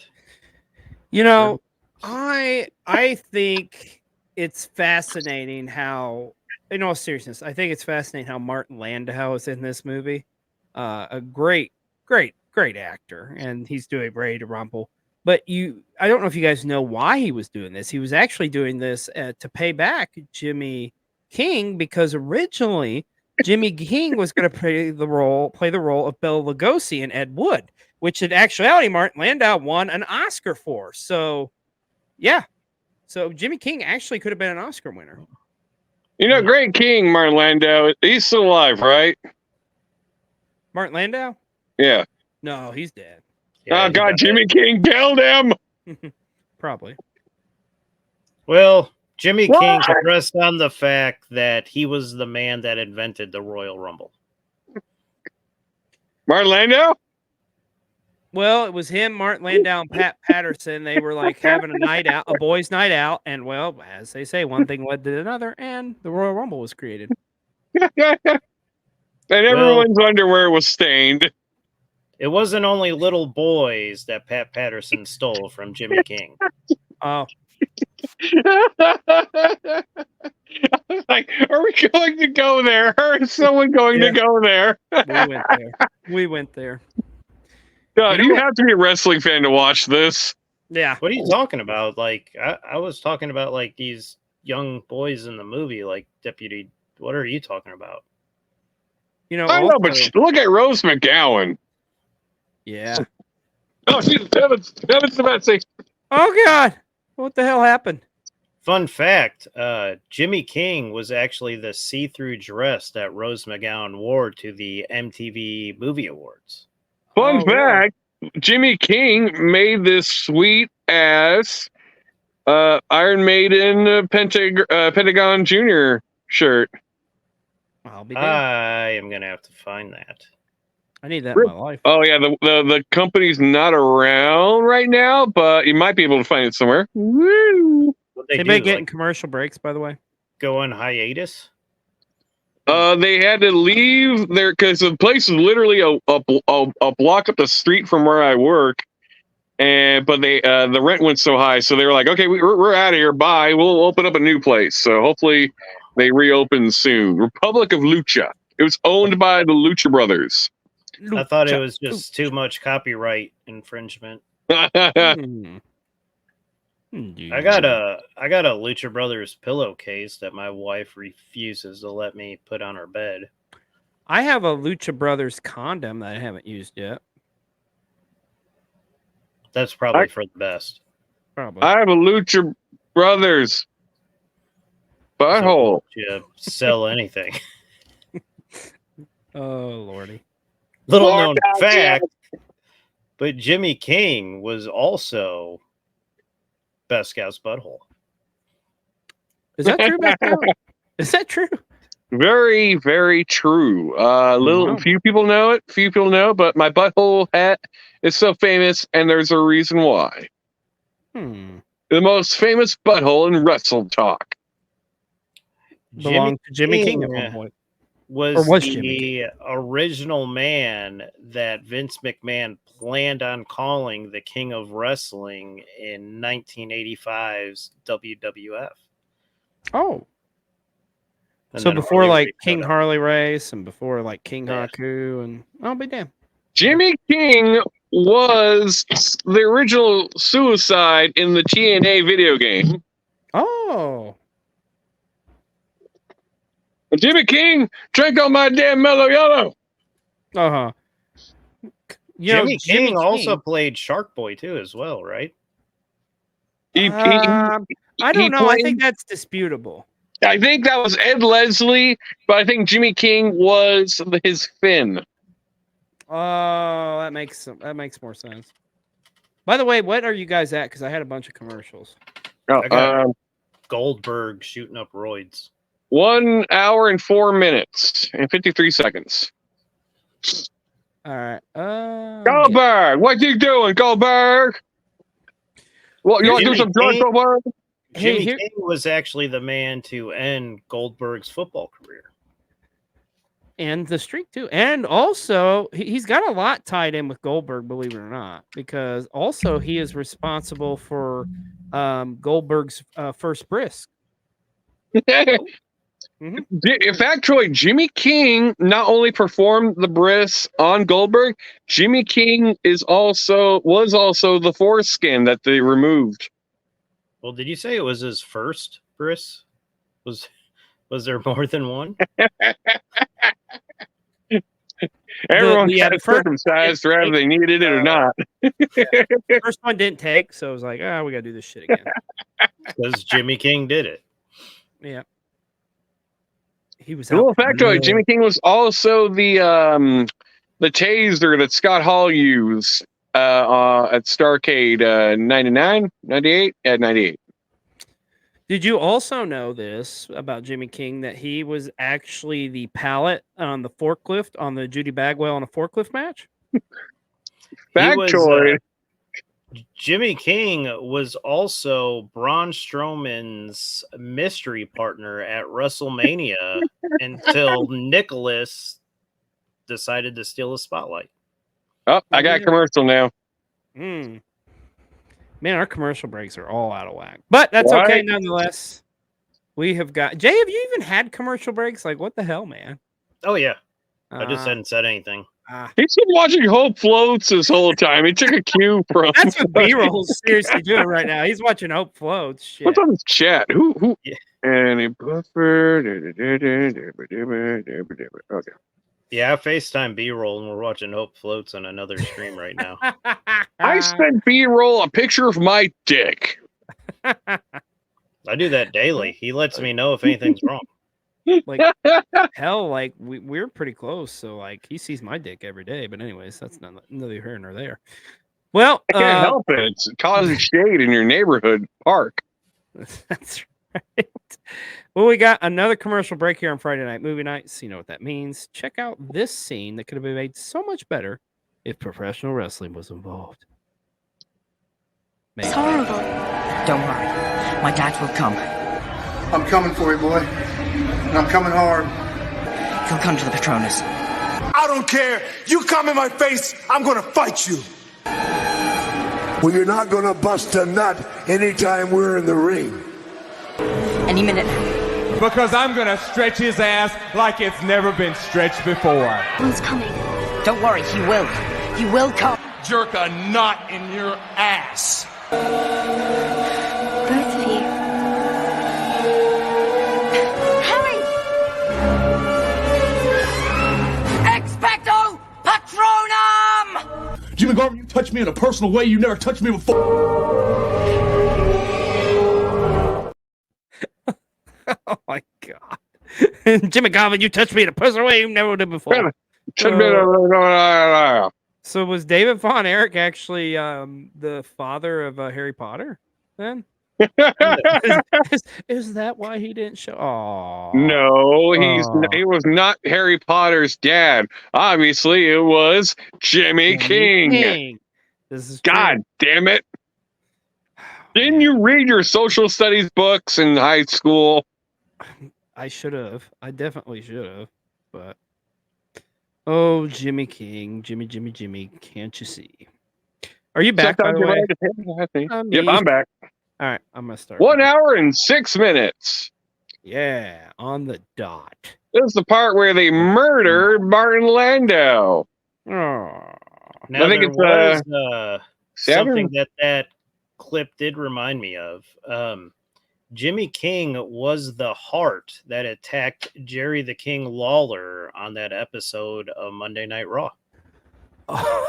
I think it's fascinating how, in all seriousness, I think it's fascinating how Martin Landau is in this movie. A great actor, and he's doing Ready to Rumble. But I don't know if you guys know why he was doing this. He was actually doing this to pay back Jimmy King, because originally Jimmy King was going to play the role of Bela Lugosi in Ed Wood, which in actuality Martin Landau won an Oscar for. So, yeah. So Jimmy King actually could have been an Oscar winner. Great King, Martin Landau. He's still alive, right? Martin Landau? Yeah. No, he's dead. Yeah, oh, God, Jimmy King killed him. Probably. Well, Jimmy King could rest on the fact that he was the man that invented the Royal Rumble. Martin Landau? Well, it was him, Martin Landau, and Pat Patterson. They were like having a boys' night out. And, well, as they say, one thing led to another, and the Royal Rumble was created. And everyone's underwear was stained. It wasn't only little boys that Pat Patterson stole from Jimmy King. Oh. Like, are we going to go there? Or is someone going to go there? We went there. God, you have to be a wrestling fan to watch this. Yeah. What are you talking about? Like, I was talking about, like, these young boys in the movie, like Deputy. What are you talking about? I know, but look at Rose McGowan. Yeah. Oh, she's Devin's about to say. Oh, God. What the hell happened? Fun fact, Jimmy King was actually the see-through dress that Rose McGowan wore to the MTV Movie Awards. Fun Oh, really? fact, Jimmy King made this sweet ass Iron Maiden Pentagon Jr. shirt. I'll be damned. I am going to have to find that. I need that in my life. Oh yeah, the company's not around right now, but you might be able to find it somewhere. Woo! What they Anybody do, getting like, commercial breaks, by the way? go on hiatus? They had to leave there because the place is literally a block up the street from where I work, but they the rent went so high, so they were like, okay, we're out of here. Bye. We'll open up a new place. So hopefully they reopen soon. Republic of Lucha. It was owned by the Lucha Brothers. I thought it was just too much copyright infringement. Hmm. I got a Lucha Brothers pillowcase that my wife refuses to let me put on her bed. I have a Lucha Brothers condom that I haven't used yet. That's probably for the best. Probably. I have a Lucha Brothers butthole. You sell anything. Oh, Lordy. Little known fact, but Jimmy King was also Best Scout's butthole. Is that true, Beth? Is that true? Very, very true. Few people know it. Few people know, but my butthole hat is so famous, and there's a reason why. The most famous butthole in wrestle talk. Belonged to Jimmy King at one point. Was Jimmy the original man that Vince McMahon planned on calling the King of Wrestling in 1985's WWF. Oh. And So then before Harley like Race King showed up. Harley Race and before like King Haku and I'll be damned. Jimmy King was the original suicide in the TNA video game. Oh. Jimmy King drank all my damn mellow yellow. Uh-huh. Jimmy King also played Shark Boy too, as well, right? I don't know. I think that's disputable. I think that was Ed Leslie, but I think Jimmy King was his Finn. Oh, that makes more sense. By the way, what are you guys at? Because I had a bunch of commercials. I got Goldberg shooting up roids. 1 hour and 4 minutes and 53 seconds. All right. Goldberg, what you doing, Goldberg? What you want to do some drugs, Goldberg? Jimmy King was actually the man to end Goldberg's football career. And the streak too. And also he's got a lot tied in with Goldberg, believe it or not, because also he is responsible for Goldberg's first brisk. Factoid, Jimmy King not only performed the bris on Goldberg, Jimmy King was also the foreskin that they removed. Well, did you say it was his first bris? Was there more than one? Everyone got circumcised whether they needed it or not. The first one didn't take, so I was like, we got to do this shit again. Because Jimmy King did it. Yeah. He was a little factoid. Jimmy King was also the taser that Scott Hall used at Starrcade 99, 98? Yeah, 98. Did you also know this about Jimmy King, that he was actually the pallet on the forklift on the Judy Bagwell on a forklift match? Factoid. Jimmy King was also Braun Strowman's mystery partner at WrestleMania until Nicholas decided to steal the spotlight. Oh, I got a commercial now. Man, our commercial breaks are all out of whack. But that's okay nonetheless. We have got... Jay, have you even had commercial breaks? Like, what the hell, man? Oh, yeah. I just hadn't said anything. He's been watching Hope Floats this whole time. He took a cue from... That's what B-Roll's seriously doing right now. He's watching Hope Floats. Shit. What's on his chat? Who? Yeah. Any buffer? Okay. Yeah, I FaceTime B-Roll and we're watching Hope Floats on another stream right now. I sent B-Roll a picture of my dick. I do that daily. He lets me know if anything's wrong. Like hell, like we're pretty close, so like he sees my dick every day. But anyways, that's neither here nor there. Well, I can't help it. It's causing shade in your neighborhood park. That's right. Well, we got another commercial break here on Friday Night Movie Night, so you know what that means. Check out this scene that could have been made so much better if professional wrestling was involved. It's horrible. Don't worry. My dad will come. I'm coming for you, boy. And I'm coming hard. He'll come to the Patronus. I don't care. You come in my face, I'm gonna fight you. Well, you're not gonna bust a nut anytime we're in the ring. Any minute now. Because I'm gonna stretch his ass like it's never been stretched before. Who's coming? Don't worry, he will. He will come. Jerk a knot in your ass. Both of you. Hurry! Expecto Patronum! Jimmy Garvin, you touched me in a personal way you never touched me before. Oh my god. Jimmy Garvin, you touched me in a personal way you never did before. So was David Von Erich actually the father of Harry Potter then? is that why he didn't show? Oh No, he was not Harry Potter's dad. Obviously, it was Jimmy King. This is God damn it. Didn't you read your social studies books in high school? I should have. I definitely should have. But oh, Jimmy King, Jimmy, can't you see? Are you back? By the way? Yep, I'm back. All right, I'm gonna start. 1 hour and 6 minutes. Yeah, on the dot. This is the part where they murder Martin Landau. Oh, Now, I think there it's was Saturn? something that clip did remind me of. Jimmy King was the heart that attacked Jerry the King Lawler on that episode of Monday Night Raw. Oh,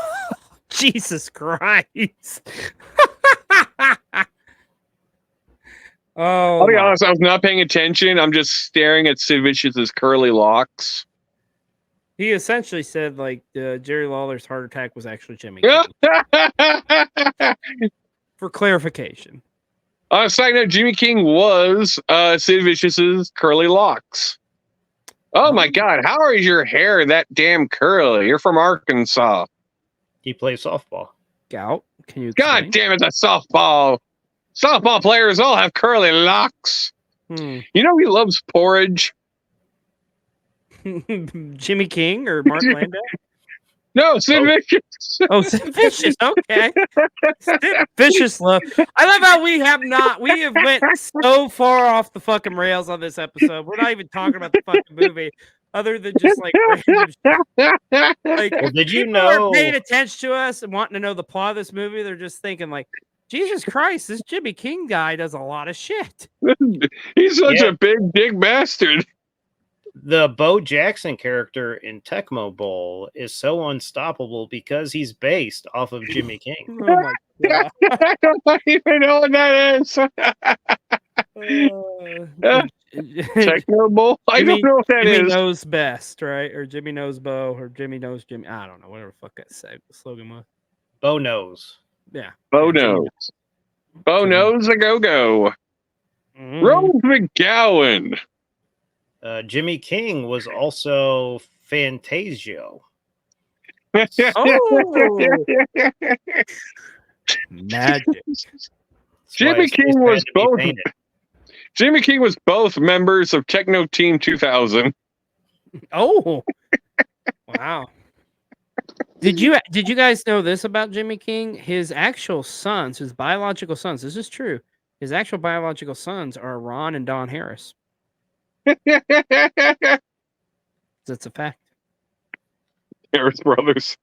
Jesus Christ. I'll be honest, I was not paying attention. I'm just staring at Sid Vicious's curly locks. He essentially said like Jerry Lawler's heart attack was actually Jimmy King. For clarification. On a side note, Jimmy King was Sid Vicious's curly locks. Oh my God, how is your hair that damn curly? You're from Arkansas. He plays softball. Gout, can you explain? God damn it, that's softball. Softball players all have curly locks. You know he loves porridge. Jimmy King or Mark Landau? No, Sid Vicious. Oh, Sid Vicious. Okay. Sid Vicious love. I love how we have went so far off the fucking rails on this episode. We're not even talking about the fucking movie, other than just like random shit. Like, well, did you people know? are paying attention to us and wanting to know the plot of this movie? They're just thinking like, Jesus Christ, this Jimmy King guy does a lot of shit. He's such a big dick bastard. The Bo Jackson character in Tecmo Bowl is so unstoppable because he's based off of Jimmy King. Oh my God. I don't even know what that is. Tecmo Bowl? I don't know what that is. Jimmy knows best, right? Or Jimmy knows Bo, or Jimmy knows Jimmy. I don't know. Whatever the fuck that slogan was. Bo knows. Yeah. Bo knows. Bo knows a go-go. Rose McGowan. Jimmy King was also Fantasio. Oh, magic! Jimmy King was both. Jimmy King was both members of Techno Team 2000. Oh, wow! Did you guys know this about Jimmy King? His actual sons, his biological sons. This is true. His actual biological sons are Ron and Don Harris. That's a fact. Harris brothers.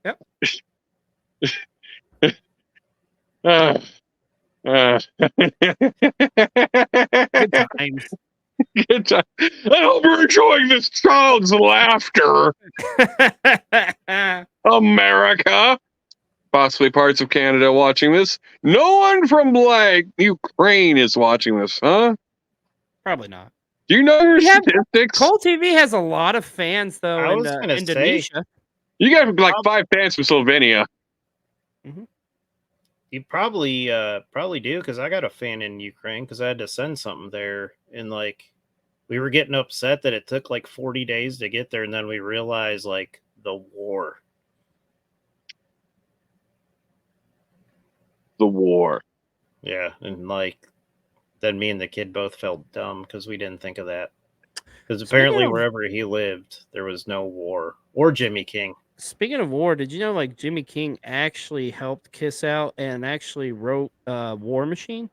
Yep. Good times. Good time. I hope you're enjoying this child's laughter. America. possibly parts of Canada watching this. No one from like Ukraine is watching this, huh? Probably not. Do you know your statistics? Cole TV has a lot of fans though I in was gonna say- Indonesia. You got like 5 fans from Slovenia. You probably do, because I got a fan in Ukraine, because I had to send something there, and like we were getting upset that it took like 40 days to get there, and then we realized like the war. The war. Yeah, and like then me and the kid both felt dumb because we didn't think of that. Because apparently wherever he lived, there was no war or Jimmy King. Speaking of war, did you know like Jimmy King actually helped Kiss out and actually wrote War Machine?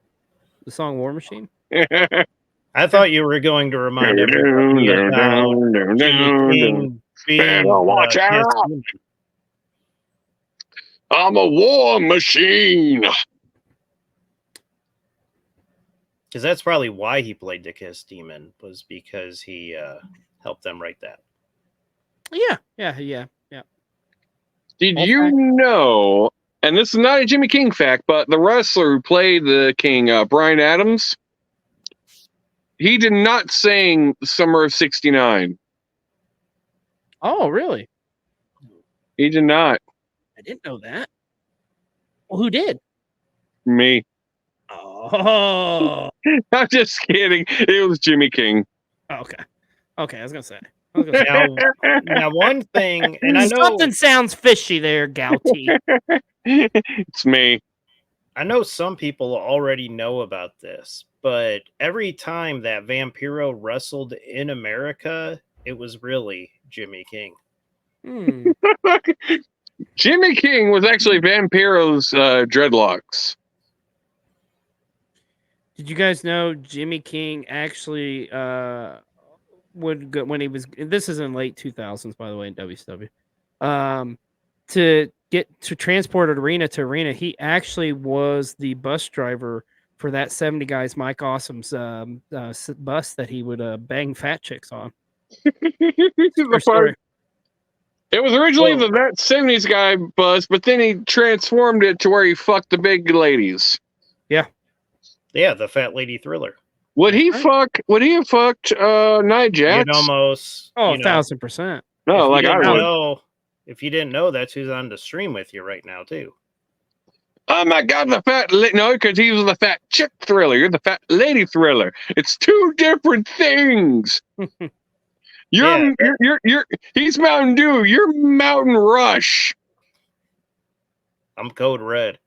The song War Machine? I thought you were going to remind everybody about Jimmy King being watch out. Kiss. I'm a war machine. Because that's probably why he played the Kiss Demon, was because he helped them write that. Yeah. Did you know, and this is not a Jimmy King fact, but the wrestler who played the King, Bryan Adams, he did not sing Summer of '69. Oh, really? He did not. I didn't know that. Well, who did? Me. Oh. I'm just kidding. It was Jimmy King. Oh, okay. I was gonna say. Now, one thing, and I know something sounds fishy there, Gouty. It's me. I know some people already know about this, but every time that Vampiro wrestled in America, it was really Jimmy King. Jimmy King was actually Vampiro's dreadlocks. Did you guys know Jimmy King actually would go when he was? This is in late 2000s, by the way, in WCW. To get to transport arena to arena, he actually was the bus driver for that 70 guys Mike Awesome's bus that he would bang fat chicks on. It was originally that 70s guy bus, but then he transformed it to where he fucked the big ladies. Yeah, the Fat Lady Thriller. Would he fuck? Would he have fucked Nia Jax? You'd almost. 1,000%. No, like I would. If you didn't know, that's who's on the stream with you right now too. Oh my God, the fat no, because he was the fat chick thriller. You're the fat lady thriller. It's two different things. You're he's Mountain Dew. You're Mountain Rush. I'm Code Red.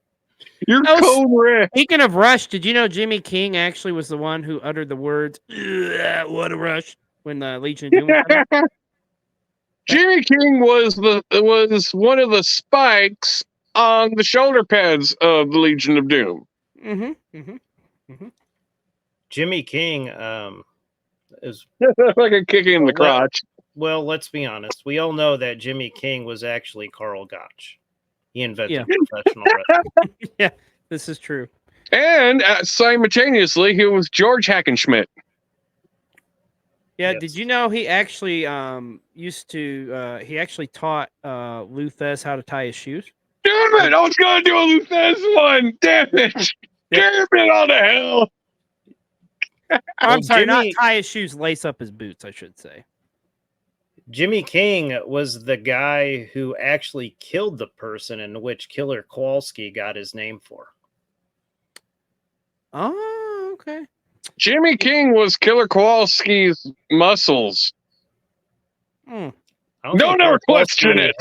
You're Code Red. Speaking of Rush, did you know Jimmy King actually was the one who uttered the words "What a Rush" when the Legion of Doom was coming? Jimmy King was one of the spikes on the shoulder pads of the Legion of Doom. Jimmy King is like a kick in the crotch. Well, let's be honest. We all know that Jimmy King was actually Carl Gotch. He invented professional wrestling. Yeah, this is true. And simultaneously, he was George Hackenschmidt. Yeah, did you know he actually used to he actually taught Lou Thez how to tie his shoes? Damn it! I was gonna do a Lou Thez one. Damn it! Damn it all to hell! I'm sorry, not tie his shoes, lace up his boots, I should say. Jimmy King was the guy who actually killed the person in which Killer Kowalski got his name for. Oh, okay. Jimmy King was Killer Kowalski's muscles. Don't ever question it.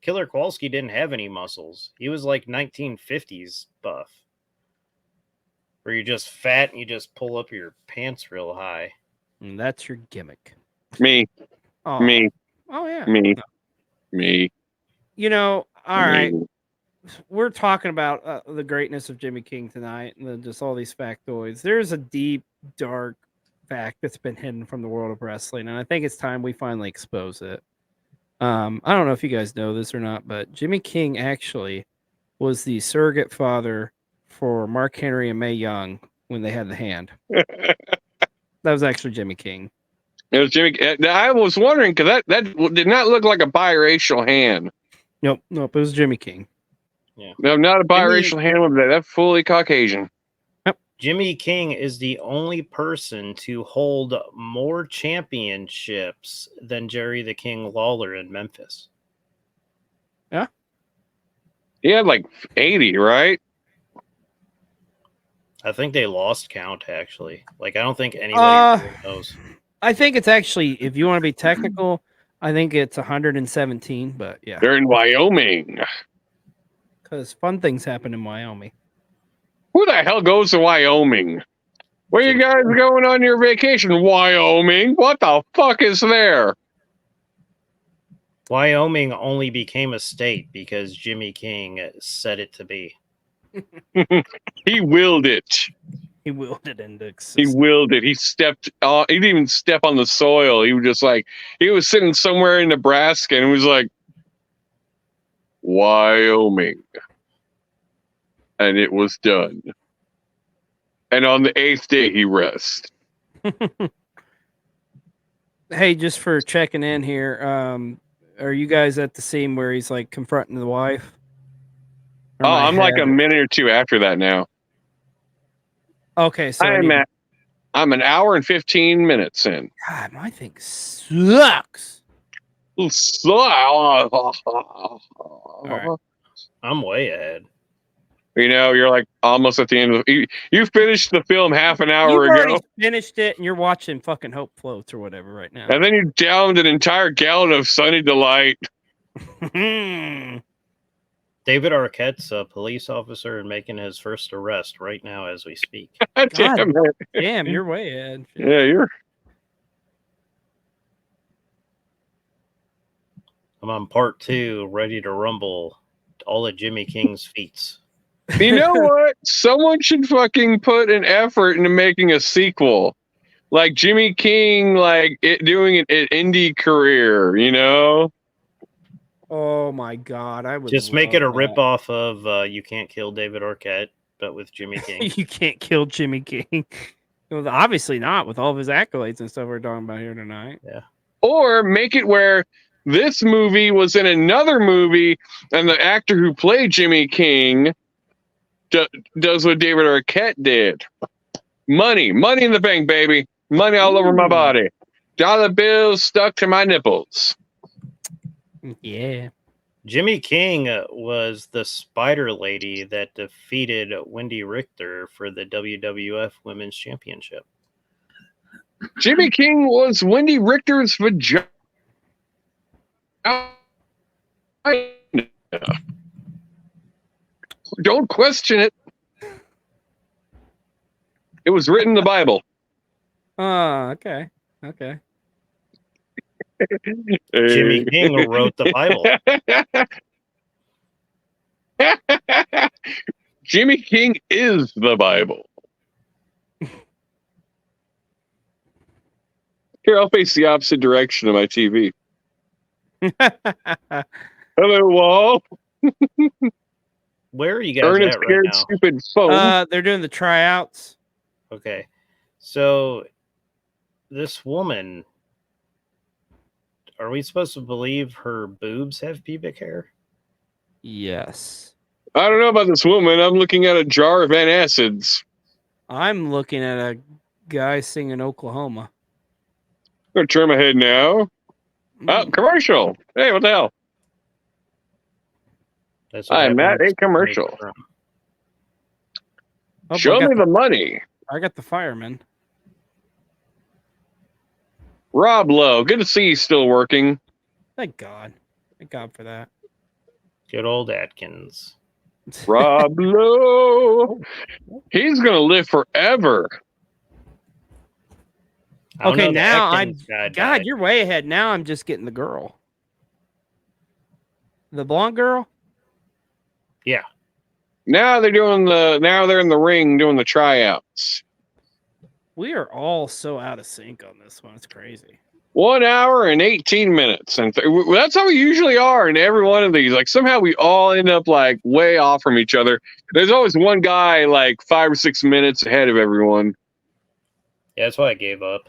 Killer Kowalski didn't have any muscles. He was like 1950s buff, where you're just fat and you just pull up your pants real high. And that's your gimmick. Me. Oh. Me. Oh yeah. Me. You know, all right. We're talking about the greatness of Jimmy King tonight, and then just all these factoids. There's a deep, dark fact that's been hidden from the world of wrestling, and I think it's time we finally expose it. I don't know if you guys know this or not, but Jimmy King actually was the surrogate father for Mark Henry and Mae Young when they had the hand. That was actually Jimmy King. It was Jimmy. I was wondering because that did not look like a biracial hand. Nope, it was Jimmy King. Yeah. No, not a biracial handler, but that's fully Caucasian. Jimmy King is the only person to hold more championships than Jerry the King Lawler in Memphis. Yeah. He had like 80, right? I think they lost count, actually. Like, I don't think anybody really knows. I think it's actually, if you want to be technical, I think it's 117, but yeah. They're in Wyoming. Because fun things happen in Wyoming. Who the hell goes to Wyoming? Where you guys going on your vacation? Wyoming? What the fuck is there? Wyoming only became a state because Jimmy King said it to be. He willed it. He willed it into He existence. willed it. He stepped. He didn't even step on the soil. He was just like, he was sitting somewhere in Nebraska and he was like, Wyoming. And it was done. And on the 8th day, he rests. Hey, just for checking in here, are you guys at the scene where he's like confronting the wife? Or Oh, am I I'm like a ahead? minute or two after that now. Okay, so I need to- I'm an hour and 15 minutes in. God, my thing sucks. I'm way ahead. You know, you're like almost at the end of you finished the film half an hour You've already ago, finished it, and you're watching fucking Hope Floats or whatever right now. and then you downed an entire gallon of Sunny Delight. David Arquette's a police officer and making his first arrest right now as we speak. God damn it. Damn, you're way ahead. Yeah, you're. I'm on part 2, ready to rumble all of Jimmy King's feats. You know what? Someone should fucking put an effort into making a sequel, like Jimmy King, like doing an indie career. You know. Oh my god, I would Just make it a love that. ripoff of You Can't Kill David Arquette, but with Jimmy King. You can't kill Jimmy King. Well, obviously not with all of his accolades and stuff we're talking about here tonight. Yeah. Or make it where this movie was in another movie, and the actor who played Jimmy King does what David Arquette did. Money in the bank, baby. Money all over my body. Dollar bills stuck to my nipples. Yeah. Jimmy King was the spider lady that defeated Wendy Richter for the WWF Women's Championship. Jimmy King was Wendy Richter's vagina. Don't question it. It was written in the Bible. Oh, okay. Okay. Jimmy King wrote the Bible. Jimmy King is the Bible. Here, I'll face the opposite direction of my TV. Hello, wall. Where are you guys Ernest at right scared now? stupid phone. They're doing the tryouts. Okay. So this woman, are we supposed to believe her boobs have pubic hair? Yes. I don't know about this woman. I'm looking at a jar of antacids. I'm looking at a guy singing Oklahoma. I'm gonna turn my head now. Oh, commercial. Hey, what the hell? That's what I'm at happens a commercial. when they- Oh, Show I got me the money. I got the fireman. Rob Lowe. Good to see you still working. Thank God. Thank God for that. Good old Atkins. Rob Lowe. He's gonna live forever. I don't Okay, know, the now Atkins guy God, died. you're way ahead. Now I'm just getting the girl. The blonde girl? Yeah. Now they're in the ring doing the tryouts. We are all so out of sync on this one. It's crazy. 1 hour and 18 minutes. And that's how we usually are in every one of these. Like somehow we all end up like way off from each other. There's always one guy like 5 or 6 minutes ahead of everyone. Yeah, that's why I gave up.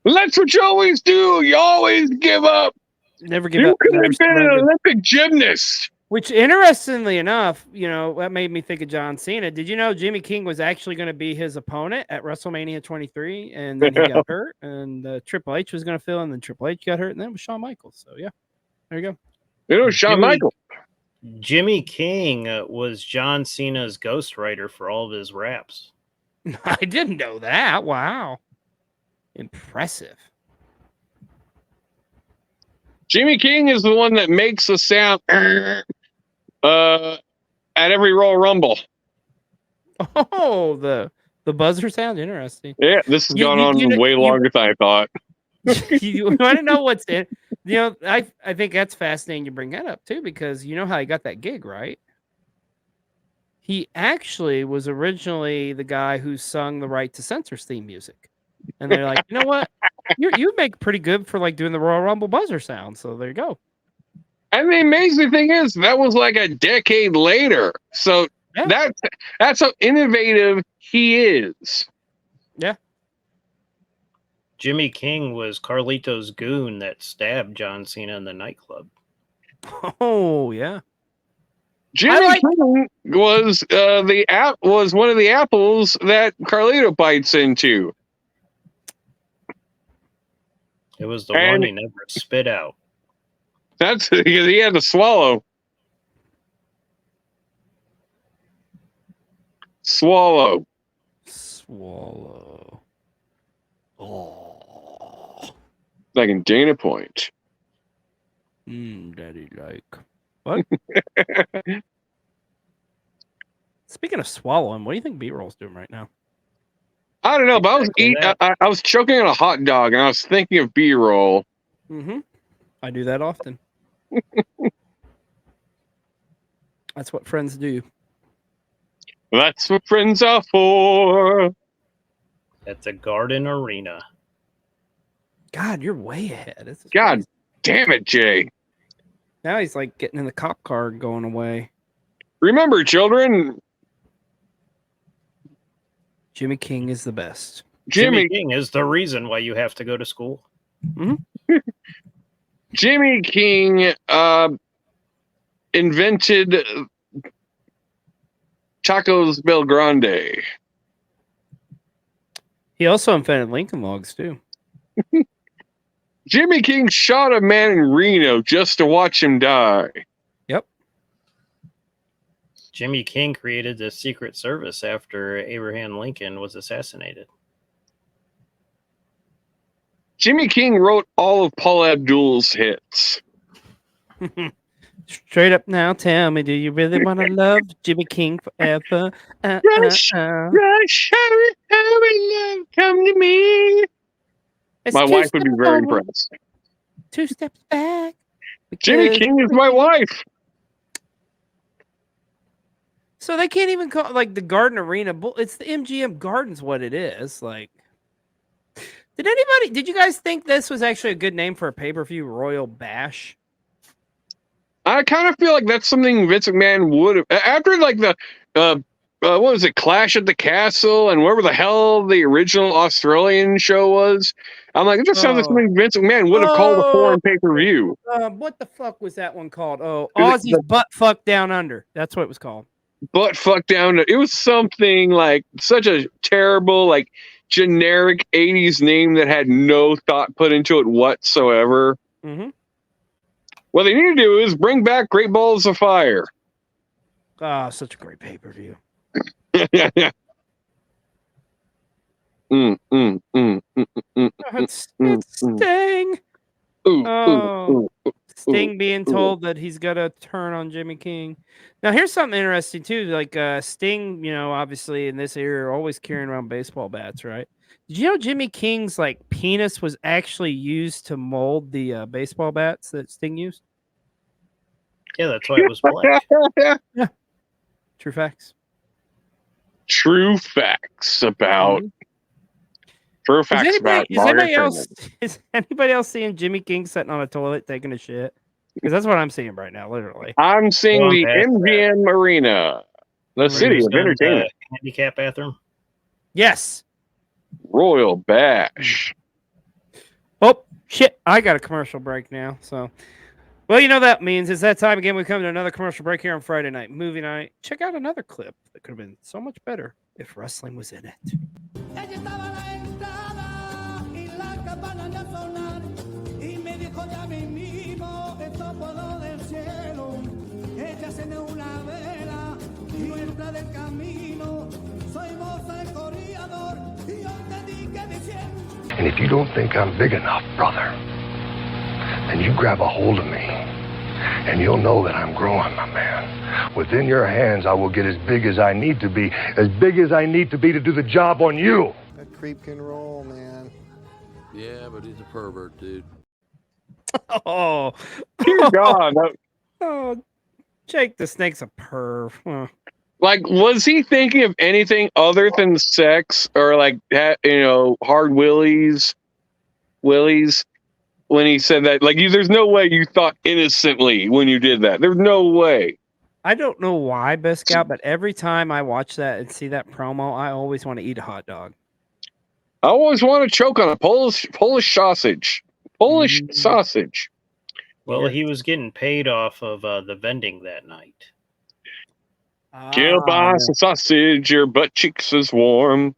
That's what you always do. You always give up. Never give You up. could Never have been an surrender. Olympic gymnast. Which, interestingly enough, that made me think of John Cena. Did you know Jimmy King was actually going to be his opponent at WrestleMania 23, and then he got hurt, and Triple H was going to fill, and then Triple H got hurt, and then it was Shawn Michaels. So yeah, there you go. It was Shawn Michaels. Jimmy King was John Cena's ghostwriter for all of his raps. I didn't know that. Wow, impressive. Jimmy King is the one that makes the sound at every Royal Rumble. Oh, the buzzer sound, interesting. Yeah, this has gone on way longer than I thought. You want to know what's in? I think that's fascinating you bring that up too, because you know how he got that gig, right? He actually was originally the guy who sung the Right to Censor's theme music, and they're like, you know what, you make pretty good for like doing the Royal Rumble buzzer sound. So there you go. And the amazing thing is that was like a decade later. So that's how innovative he is. Yeah. Jimmy King was Carlito's goon that stabbed John Cena in the nightclub. Oh yeah. Jimmy King was was one of the apples that Carlito bites into. It was the one he never spit out. That's because he had to swallow. Swallow. Oh. Like in Dana Point. Daddy like. What? Speaking of swallowing, what do you think B-roll's doing right now? I don't know, but I was I was choking on a hot dog and I was thinking of B-roll. Mm-hmm. I do that often. That's what friends do. That's what friends are for. At the Garden Arena. God, you're way ahead. God damn it, Jay. Now he's like getting in the cop car and going away. Remember, children. Jimmy King is the best. Jimmy King is the reason why you have to go to school. Mm-hmm. Jimmy King invented Tacos Bel Grande. He also invented Lincoln Logs too. Jimmy King shot a man in Reno just to watch him die. Yep. Jimmy King created the Secret Service after Abraham Lincoln was assassinated. Jimmy King wrote all of Paula Abdul's hits. Straight up now, tell me, do you really want to love Jimmy King forever? Rush, hurry, hurry, love, come to me. My wife would be very impressed. 2 steps back. Jimmy King is my wife. So they can't even call it like the Garden Arena. It's the MGM Gardens, what it is. Like, did you guys think this was actually a good name for a pay-per-view, Royal Bash? I kind of feel like that's something Vince McMahon would have after like the what was it, Clash at the Castle and wherever the hell the original Australian show was. I'm like, it just sounds like something Vince McMahon would have called a foreign pay-per-view. What the fuck was that one called? Oh, Aussie's Butt Fuck Down Under. That's what it was called. Butt Fuck Down. It was something like such a terrible, like generic 80s name that had no thought put into it whatsoever. Mm-hmm. What they need to do is bring back Great Balls of Fire. Ah, such a great pay-per-view. It's Sting. Sting being told that he's got to turn on Jimmy King. Now, here's something interesting too. Like Sting, obviously in this era, always carrying around baseball bats, right? Did you know Jimmy King's like penis was actually used to mold the baseball bats that Sting used? Yeah, that's why it was black. Yeah, true facts. True facts about. True facts about. Is anybody else seeing Jimmy King sitting on a toilet taking a shit? Because that's what I'm seeing right now, literally. I'm seeing the MGM Arena, the city of entertainment. Handicap bathroom. Yes. Royal Bash. Oh shit! I got a commercial break now. So, Well, you know that means it's that time again. We come to another commercial break here on Friday Night Movie Night. Check out another clip that could have been so much better if wrestling was in it. Ella estaba a la entrada y la campana ya sonar y me dijo ya mismo esto puedo del cielo. Ella se me una vela y no entra del camino. Soy moza el corredor y yo te dije diciendo. And if you don't think I'm big enough, brother, then you grab a hold of me, and you'll know that I'm growing, my man. Within your hands, I will get as big as I need to be to do the job on you. That creep can roll, man. Yeah, but he's a pervert, dude. Oh, Dear God. Oh, Jake the Snake's a perv. Huh. Like, was he thinking of anything other than sex or like, hard willies when he said that? Like, there's no way you thought innocently when you did that. There's no way. I don't know why, Best Scout, but every time I watch that and see that promo, I always want to eat a hot dog. I always want to choke on a Polish sausage. Polish sausage. Well, he was getting paid off of the vending that night. Kielbasa sausage, your butt cheeks is warm.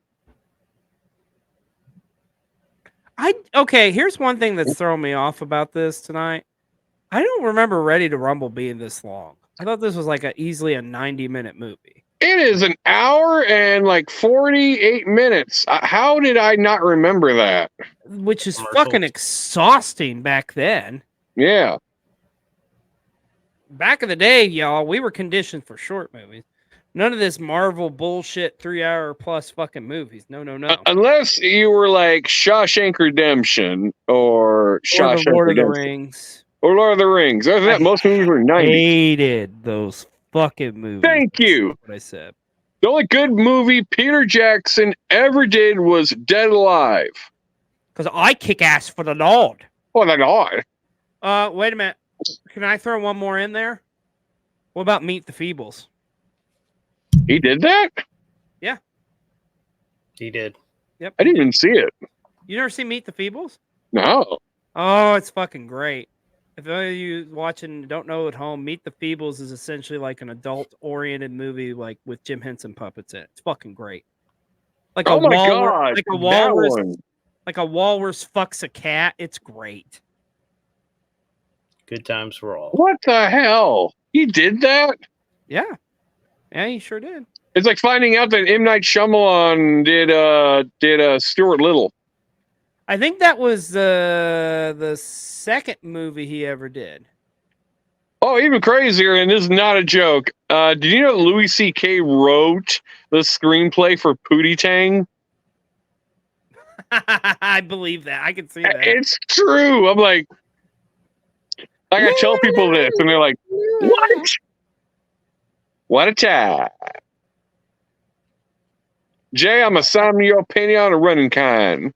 Okay, here's one thing that's throwing me off about this tonight. I don't remember Ready to Rumble being this long. I thought this was like easily a 90-minute movie. It is an hour and like 48 minutes. How did I not remember that? Which is fucking exhausting back then. Yeah. Back in the day, y'all, we were conditioned for short movies. None of this Marvel bullshit 3-hour plus fucking movies. No. Unless you were like Shawshank Redemption or Shawshank Lord of the Redemption. Rings. Or Lord of the Rings. Other than that, most movies were 90. Hated those fucking movies. Thank you. That's what I said. The only good movie Peter Jackson ever did was Dead Alive. Because I kick ass for the Lord. For the Lord. Wait a minute. Can I throw one more in there? What about Meet the Feebles? He did that? Yeah. He did. Yep. I didn't even see it. You never seen Meet the Feebles? No. Oh, it's fucking great. If any of you watching don't know at home, Meet the Feebles is essentially like an adult-oriented movie, like with Jim Henson puppets in it. It's fucking great. Like Oh my God, like a that walrus, one. like a walrus fucks a cat. It's great. Good times for all. What the hell? He did that? Yeah. Yeah, he sure did. It's like finding out that M. Night Shyamalan did Stuart Little. I think that was the second movie he ever did. Oh, even crazier, and this is not a joke. Did you know Louis C.K. wrote the screenplay for Pootie Tang? I believe that. I can see that. It's true. I'm like, I tell people this, and they're like, what? What a time. Jay, I'm assigning your opinion on a running kind.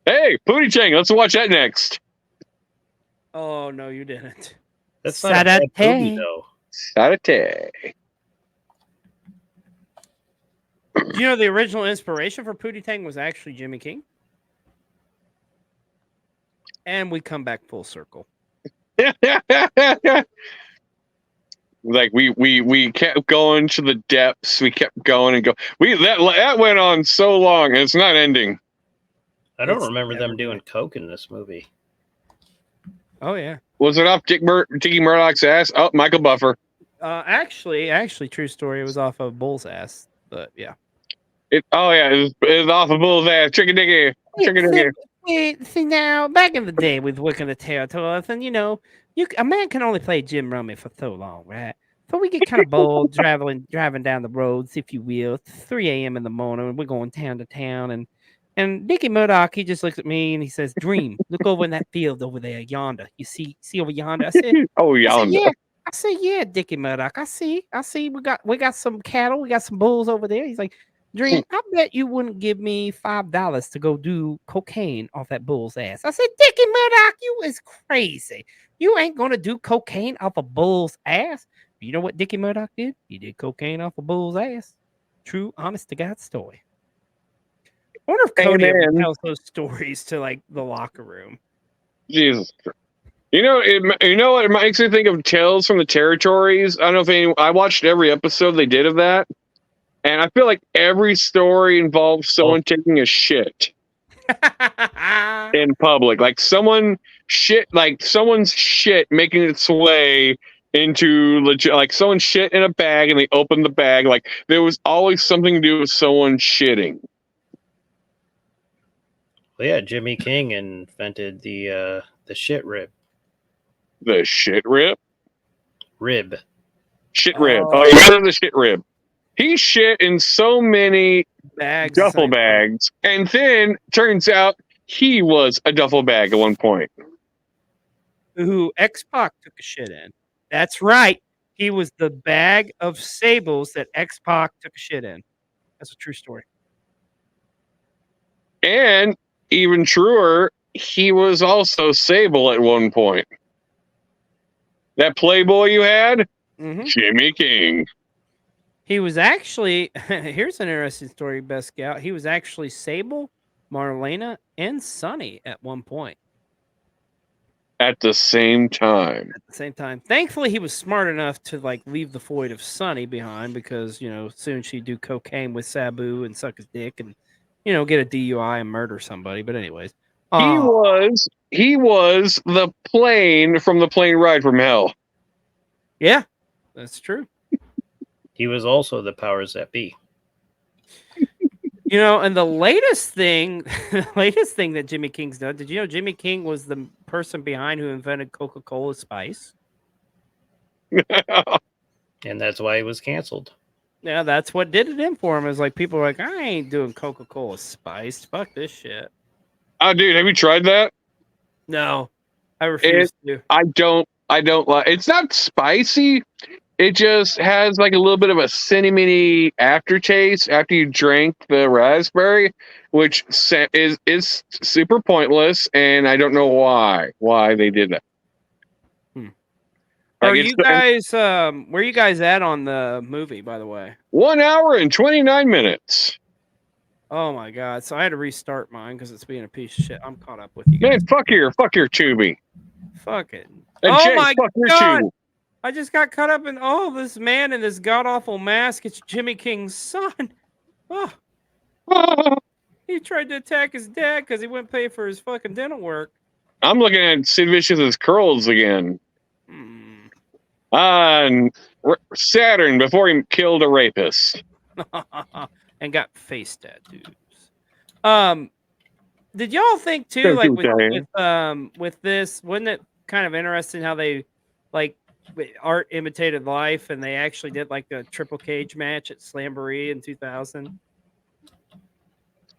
Hey, Pootie Tang, let's watch that next. Oh, no, you didn't. That's not a bad movie, though. Saturday. You know, the original inspiration for Pootie Tang was actually Jimmy King. And we come back full circle. Like we kept going to the depths. We kept going and go. That went on so long, and it's not ending. I don't remember them doing coke in this movie. Oh yeah. Was it off Dickie Murdoch's ass? Oh, Michael Buffer. Actually, true story. It was off of Bull's ass, but yeah. It was off of Bull's ass. Tricky Dicky. See now, back in the day with Wick and the Territories, and a man can only play Jim Rummy for so long, right? So we get kind of bold driving down the roads, if you will. It's 3 a.m. in the morning, and we're going town to town, and Dickie Murdoch, he just looks at me and he says, "Dream, look over in that field over there, yonder. You see over yonder?" I said, "Oh, yonder." I said, "Yeah, Dickie Murdoch. I see. We got some cattle. We got some bulls over there." He's like, "Dream, I bet you wouldn't give me $5 to go do cocaine off that bull's ass." I said, "Dickie Murdoch, you is crazy. You ain't gonna do cocaine off a bull's ass." You know what Dickie Murdoch did? He did cocaine off a bull's ass. True, honest to God story. I wonder if Cody ever tells those stories to like the locker room. Jesus. You know, you know what? It makes me think of Tales from the Territories. I don't know if I watched every episode they did of that, and I feel like every story involves someone taking a shit in public, like someone's shit making its way into legit, like someone shit in a bag and they open the bag. Like there was always something to do with someone shitting. Well, yeah, Jimmy King invented the shit rib. The shit rib? Rib. Shit rib. Oh, yeah, the shit rib. He shit in so many duffel bags, and then turns out he was a duffel bag at one point. Who X-Pac took a shit in. That's right. He was the bag of sables that X-Pac took a shit in. That's a true story. And even truer, he was also Sable at one point. That Playboy you had? Mm-hmm. Jimmy King. He was actually, here's an interesting story, Best Scout. He was actually Sable, Marlena, and Sonny at one point. At the same time. At the same time. Thankfully, he was smart enough to like leave the void of Sonny behind because, you know, soon she'd do cocaine with Sabu and suck his dick and, you know, get a DUI and murder somebody. But anyways. He was the plane from the plane ride from hell. Yeah, that's true. He was also the powers that be. You know, and the latest thing that Jimmy King's done, did you know Jimmy King was the person behind who invented Coca-Cola Spice? And that's why he was canceled. Yeah, that's what did it in for him. Is like people were like, I ain't doing Coca-Cola Spice. Fuck this shit. Oh, dude, have you tried that? No, I refuse to. I don't like. It's not spicy. It just has like a little bit of a cinnamony aftertaste after you drank the raspberry, which is super pointless, and I don't know why they did that. Are you guys where are you guys at on the movie, by the way? 1 hour and 29 minutes. Oh my god! So I had to restart mine because it's being a piece of shit. I'm caught up with you guys. Man, fuck your Tubi. Fuck it. And oh Jay, my fuck your god! Tubi. I just got caught up in this man in this god awful mask. It's Jimmy King's son. Oh. He tried to attack his dad because he wouldn't pay for his fucking dental work. I'm looking at Sid Vicious's curls again. On Saturn before he killed a rapist. And got face tattoos. Did y'all think too, like with this, wasn't it kind of interesting how they like art imitated life and they actually did like a triple cage match at Slamboree in 2000?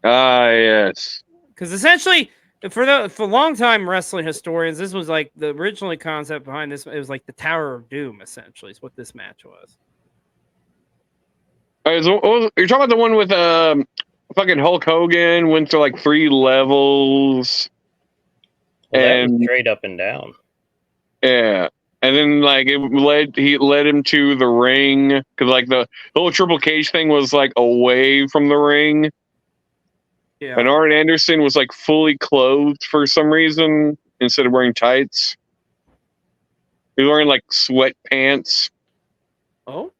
Yes. Because essentially, for long-time wrestling historians, this was like the original concept behind this. It was like the Tower of Doom, essentially, is what this match was. You're talking about the one with fucking Hulk Hogan went through like 3 levels, and straight up and down. Yeah, and then like he led him to the ring because like the whole triple cage thing was like away from the ring. Yeah. And Arn Anderson was like fully clothed for some reason instead of wearing tights. He was wearing like sweatpants. Oh.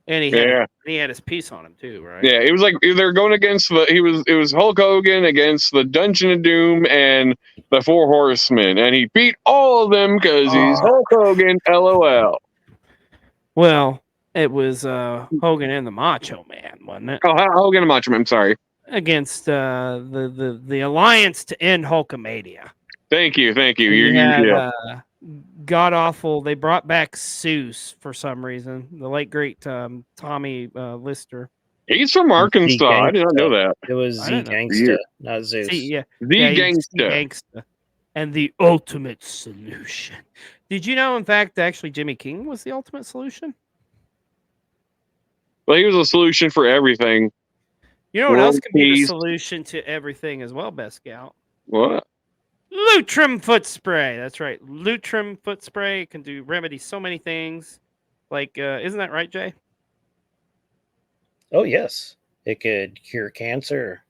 And he had his piece on him too, right? Yeah, it was like they're going against it was Hulk Hogan against the Dungeon of Doom and the 4 Horsemen, and he beat all of them because he's Hulk Hogan, LOL. Well, it was Hogan and the Macho Man, wasn't it? Oh, Hogan and Macho Man, I'm sorry. Against the alliance to end Hulkamania. Thank you. God awful. They brought back Seuss for some reason. The late great Tommy Lister. He's from Arkansas. I did not know that. It was Z Gangsta, not Zeus. Z Gangsta. And the ultimate solution. Did you know, in fact, actually Jimmy King was the ultimate solution? Well, he was a solution for everything. You know what else can be the solution to everything as well, Best Scout? What? Lutrum foot spray. That's right. Lutrum foot spray can remedy so many things. Like, isn't that right, Jay? Oh, yes. It could cure cancer,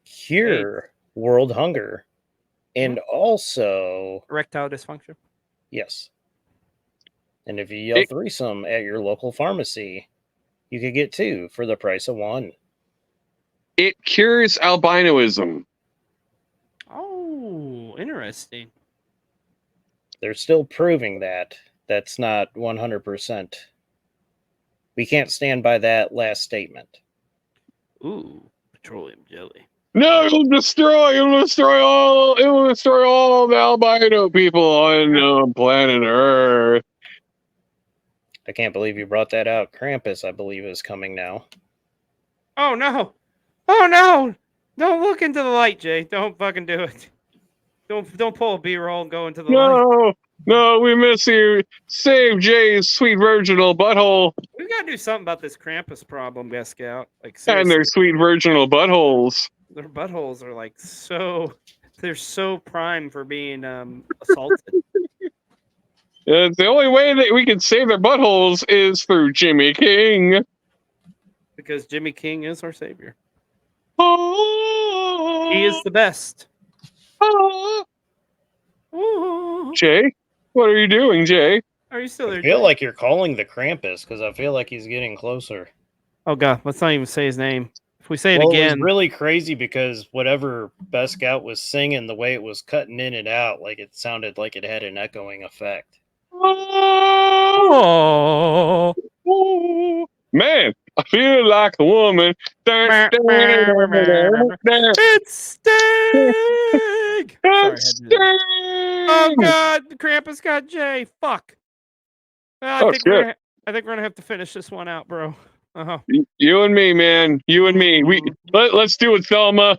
cure world hunger, and also erectile dysfunction. Yes. And if you yell threesome at your local pharmacy, you could get 2 for the price of 1. It cures albinoism. Oh, interesting. They're still proving that. That's not 100%. We can't stand by that last statement. Ooh, petroleum jelly. No, it will destroy all the albino people on planet Earth. I can't believe you brought that out. Krampus, I believe, is coming now. Oh no! Oh no! Don't look into the light, Jay. Don't fucking do it. Don't pull a B-roll and go into the light. No, we miss you. Save Jay's sweet virginal butthole. We gotta do something about this Krampus problem, Guest Scout. Like And seriously, their sweet virginal buttholes. their buttholes are like they're so prime for being assaulted. The only way that we can save their buttholes is through Jimmy King. Because Jimmy King is our savior. Oh. He is the best. Oh. Jay, what are you doing, Jay? Are you still there? I feel like you're calling the Krampus because I feel like he's getting closer. Oh god, let's not even say his name. If we say it It again, was really crazy because whatever Best Scout was singing, the way it was cutting in and out, like it sounded like it had an echoing effect. Oh, man, I feel like a woman. It's Stig. Oh god, Krampus got Jay. Fuck. I think we're gonna have to finish this one out, bro. You and me, man. You and me. Let's do it, Thelma.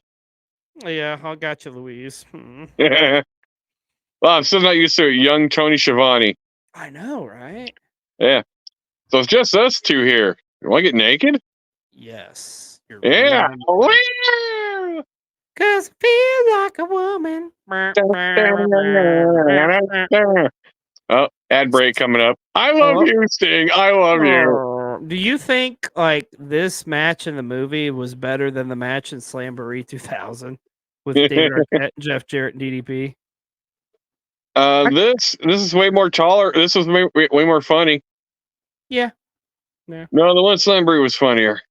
Yeah, I got you, Louise. Well, I'm still not used to it. Young Tony Schiavone. I know, right? Yeah. So it's just us two here. You want to get naked? Yes. Yeah. Cause I feel like a woman. Oh, ad break coming up. I love you, Sting. I love you. Do you think like this match in the movie was better than the match in Slamboree 2000 with David Arquette, Jeff Jarrett, and DDP? This is way more taller. This was way more funny. Yeah. Yeah. No, the one Slamboree was funnier.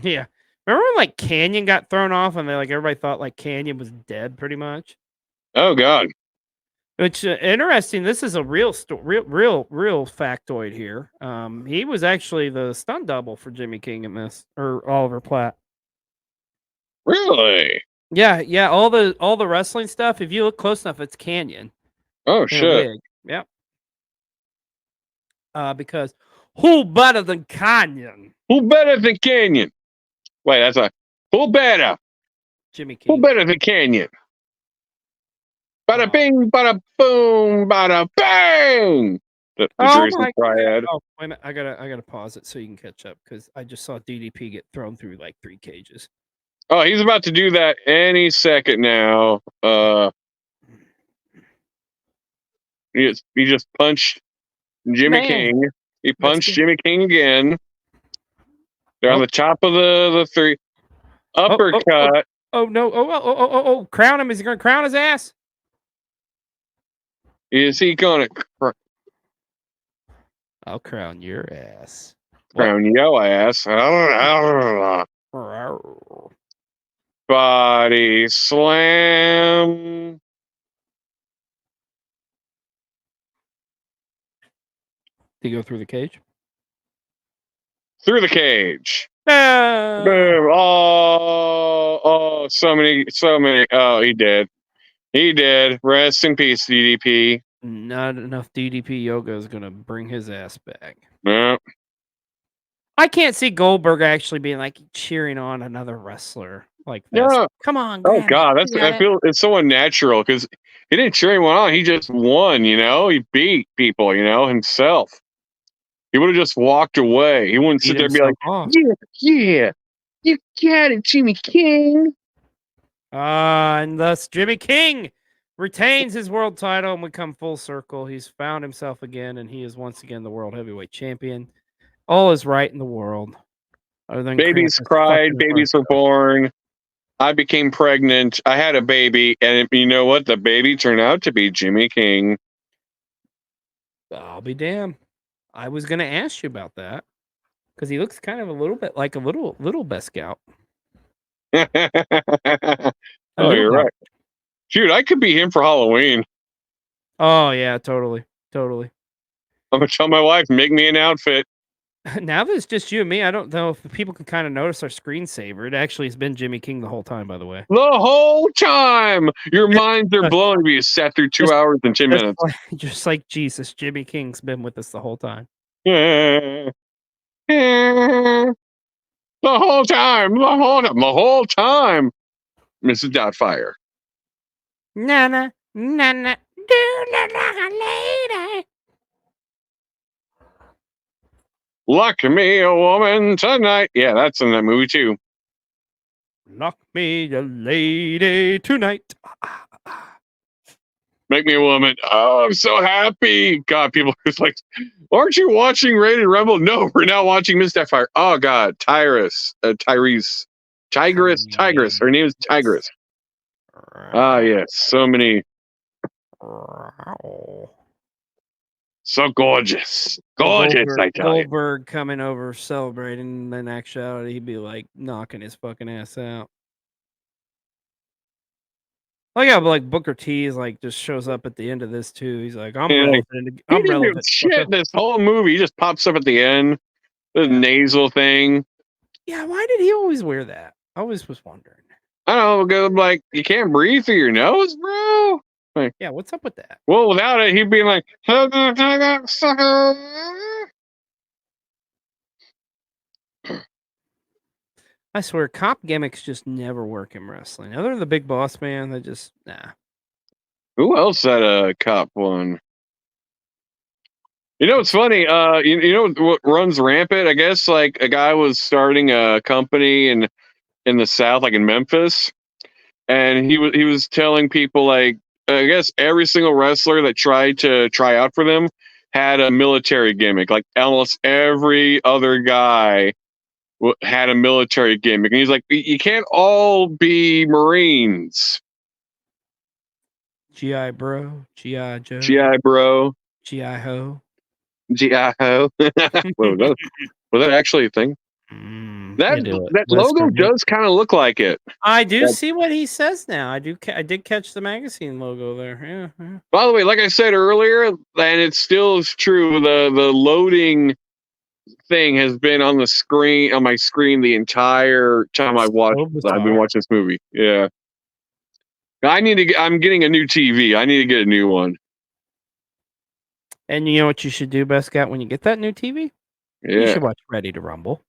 Yeah. Remember when like Canyon got thrown off and everybody thought like Canyon was dead pretty much? Oh God. Which interesting. This is a real real factoid here. He was actually the stunt double for Jimmy King in this, or Oliver Platt. Really? Yeah. All the wrestling stuff. If you look close enough, it's Canyon. Oh shit. Yep. Because who better than Canyon? Who better than Canyon? Wait, that's who better? Jimmy King. Who better than Canyon? Bada bing, bada boom, bada bang. The Jersey Triad. Oh, wait a minute. I gotta pause it so you can catch up because I just saw DDP get thrown through like 3 cages. Oh, he's about to do that any second now. He just punched Jimmy King. He punched Jimmy King again. They're on the top of the 3. Uppercut. Oh no! Oh! Crown him! Is he gonna crown his ass? Is he gonna? I'll crown your ass. Crown your ass. Body slam. Did he go through the cage? Through the cage. No. Boom. Oh, so many. Oh, he did. He did. Rest in peace, DDP. Not enough DDP yoga is going to bring his ass back. Yeah. I can't see Goldberg actually being like cheering on another wrestler like this. Yeah. Come on. Oh God, I feel it's so unnatural because he didn't cheer anyone on. He just won. He beat people. Himself. He would have just walked away. He wouldn't sit there and be like, "Yeah, you got it, Jimmy King." And thus Jimmy King retains his world title, and we come full circle. He's found himself again, and he is once again the world heavyweight champion. All is right in the world. Other than babies cried, babies were born. I became pregnant. I had a baby, and you know what? The baby turned out to be Jimmy King. I'll be damned. I was gonna ask you about that because he looks kind of a little bit like a little best scout. Oh, you're right. Shoot, I could be him for Halloween. Oh yeah, totally. I'm gonna tell my wife, make me an outfit. Now that it's just you and me, I don't know if people can kind of notice our screensaver. It actually has been Jimmy King the whole time, by the way. The whole time, your minds are blown. You sat through 2 hours and 10 minutes. Just like Jesus, Jimmy King's been with us the whole time. The whole time, the whole time, Mrs. Doubtfire. Nana, do look like a lady. Luck me a woman tonight. Yeah, that's in that movie too. Knock me a lady tonight. Make me a woman. Oh, I'm so happy. God, people are like, aren't you watching Rated Rebel? No, we're now watching Miss Doubtfire. Oh God, Tigress. Her name is Tigress. Ah, yes, so many. So gorgeous. Gorgeous, I tell you. Goldberg coming over celebrating, in actuality, he'd be like knocking his fucking ass out. Oh yeah, but like Booker T is like just shows up at the end of this too. He's like, I'm relevant. I'm relevant. Shit, this whole movie he just pops up at the end. The nasal thing. Yeah, why did he always wear that? I always was wondering. I don't know, like you can't breathe through your nose, bro. Like, yeah, what's up with that? Well, without it, he'd be like, I swear, cop gimmicks just never work in wrestling. Other than the Big Boss Man, they just nah. Who else had a cop one? You know, it's funny. You know what runs rampant? I guess like a guy was starting a company in the South, like in Memphis, and he was telling people like, I guess every single wrestler that tried to try out for them had a military gimmick. Like almost every other guy had a military gimmick, and he's like, you can't all be Marines. GI Bro, GI Joe, GI Bro, GI Ho, GI Ho. Was that actually a thing? That logo does kind of look like it. I do see what he says now. I did catch the magazine logo there. Yeah. By the way, like I said earlier, and it still is true, the loading thing has been on my screen the entire time I've been watching this movie. Yeah. I'm getting a new TV. I need to get a new one. And you know what you should do, Best Scout, when you get that new TV? Yeah. You should watch Ready to Rumble.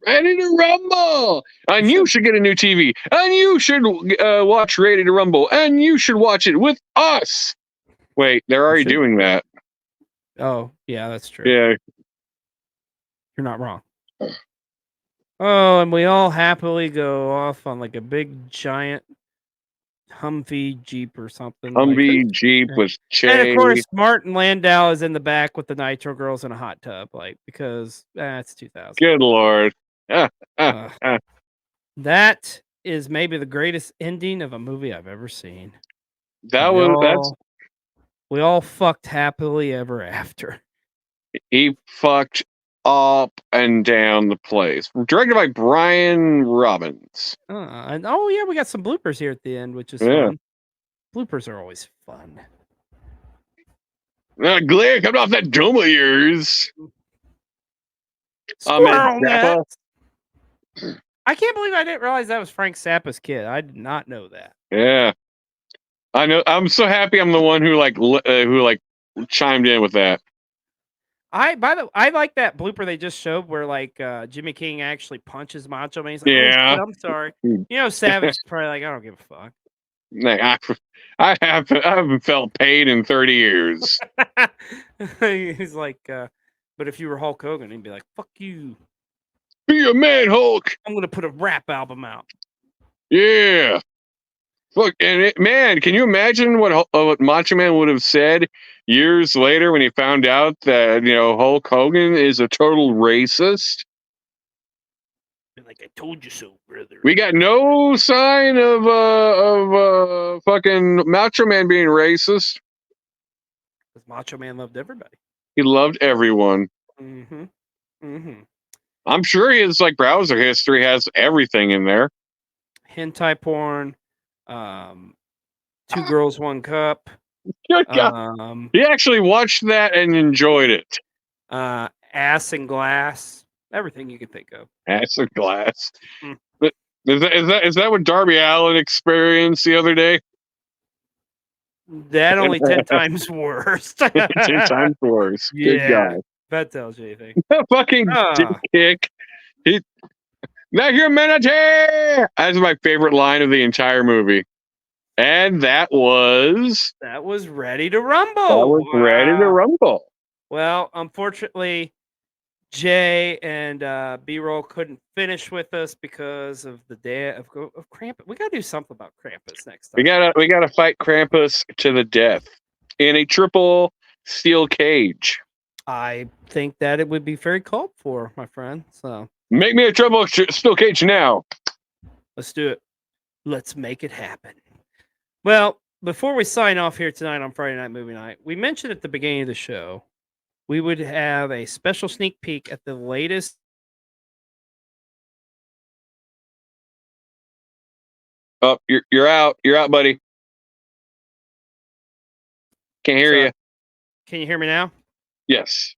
Ready to Rumble! And you should get a new TV. And you should watch Ready to Rumble. And you should watch it with us. Wait, they're already doing that. Oh, yeah, that's true. Yeah. You're not wrong. Oh, and we all happily go off on like a big giant Humvee Jeep or something. Humvee Jeep with Che. And of course, Martin Landau is in the back with the Nitro Girls in a hot tub, like, because it's 2000. Good Lord. That is maybe the greatest ending of a movie I've ever seen. We all fucked happily ever after. He fucked up and down the place. Directed by Brian Robbins. And yeah, we got some bloopers here at the end, which is fun. Bloopers are always fun. Glare coming off that dome of yours. Squirrel nuts. I can't believe I didn't realize that was Frank Zappa's kid. I did not know that. Yeah, I know. I'm so happy I'm the one who chimed in with that. I like that blooper they just showed where like Jimmy King actually punches Macho Man. He's like, yeah, oh, shit, I'm sorry. You know, Savage is probably like, I don't give a fuck. I haven't felt pain in 30 years. He's like, but if you were Hulk Hogan, he'd be like, fuck you. Be a man, Hulk. I'm gonna put a rap album out. Yeah. Look, man, can you imagine what Macho Man would have said years later when he found out that Hulk Hogan is a total racist? Like, I told you so, brother. We got no sign of fucking Macho Man being racist. Macho Man loved everybody. He loved everyone. Mm-hmm. Mm-hmm. I'm sure his like browser history has everything in there. Hentai porn, 2 Girls, 1 Cup. Good God. He actually watched that and enjoyed it. Ass and Glass, everything you can think of. Ass and Glass. But is that what Darby Allin experienced the other day? That only 10 times worse. 10 times worse. Yeah, Good God. that tells you anything. Fucking dick kick. Now humanity. That's my favorite line of the entire movie. And that was Ready to Rumble. That was Ready to Rumble. Well, unfortunately, Jay and B-Roll couldn't finish with us because of the day of Krampus. We gotta do something about Krampus next time. We gotta fight Krampus to the death in a triple steel cage. I think that it would be very called for, my friend. So make me a triple steel cage now. Let's do it. Let's make it happen. Well, before we sign off here tonight on Friday Night Movie Night, we mentioned at the beginning of the show we would have a special sneak peek at the latest. Oh, you're out. You're out, buddy. Can't hear you. Can you hear me now? Yes.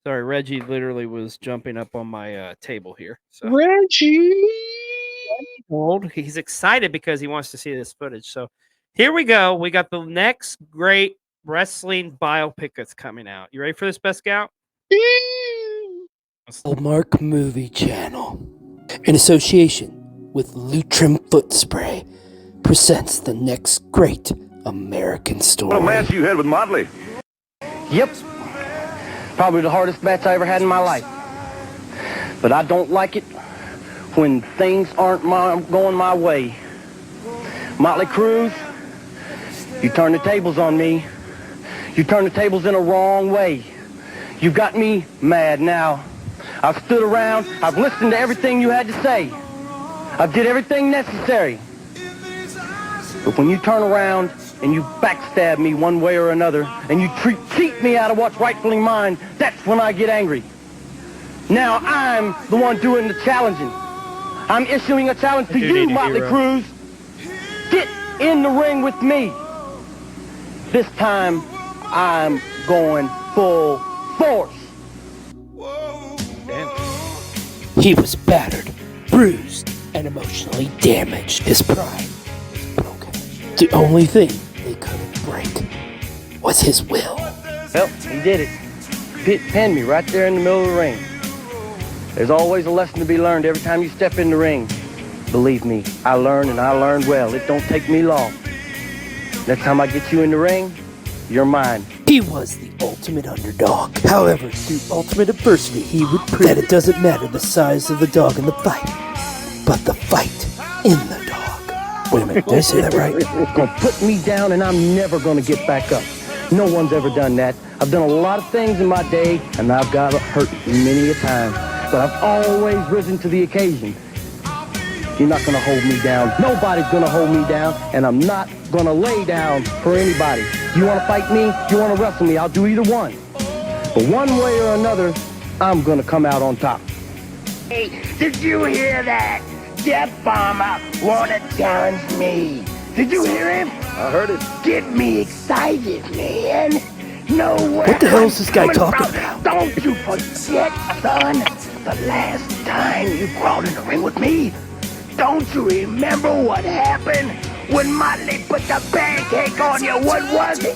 Sorry, Reggie literally was jumping up on my table here. So. Reggie! He's excited because he wants to see this footage. So here we go. We got the next great wrestling biopic that's coming out. You ready for this, Best Scout? Hallmark Movie Channel, in association with Lutrim Foot Spray, presents the next great American story. What a match you had with Motley. Yep. Probably the hardest match I ever had in my life. But I don't like it when things aren't going my way. Motley Cruz, you turn the tables on me. You turn the tables in a wrong way. You got me mad now. I've stood around. I've listened to everything you had to say. I did everything necessary. But when you turn around and you backstab me one way or another, and you cheat me out of what's rightfully mine, that's when I get angry. Now I'm the one doing the challenging. I'm issuing a challenge to you, Motley Cruz. Get in the ring with me. This time, I'm going full force. He was battered, bruised, and emotionally damaged. His pride was broken. The only thing they couldn't break was his will. Well, he did it. Pinned me right there in the middle of the ring. There's always a lesson to be learned every time you step in the ring. Believe me, I learned, and I learned well. It don't take me long. Next time I get you in the ring, you're mine. He was the ultimate underdog. However, through ultimate adversity, he would prove that it doesn't matter the size of the dog in the fight, but the fight in the dog. Wait a minute, did I say that right? Gonna put me down and I'm never gonna get back up. No one's ever done that. I've done a lot of things in my day, and I've got hurt many a time. But I've always risen to the occasion. You're not gonna hold me down. Nobody's gonna hold me down, and I'm not gonna lay down for anybody. You wanna fight me? You wanna wrestle me? I'll do either one. But one way or another, I'm gonna come out on top. Hey, did you hear that? Jeff Bomber wanna challenge me. Did you hear him? I heard it. Get me excited, man. No way. What the hell is this guy talking about? Don't you forget, son, the last time you crawled in the ring with me. Don't you remember what happened when Motley put the pancake on you? What was it?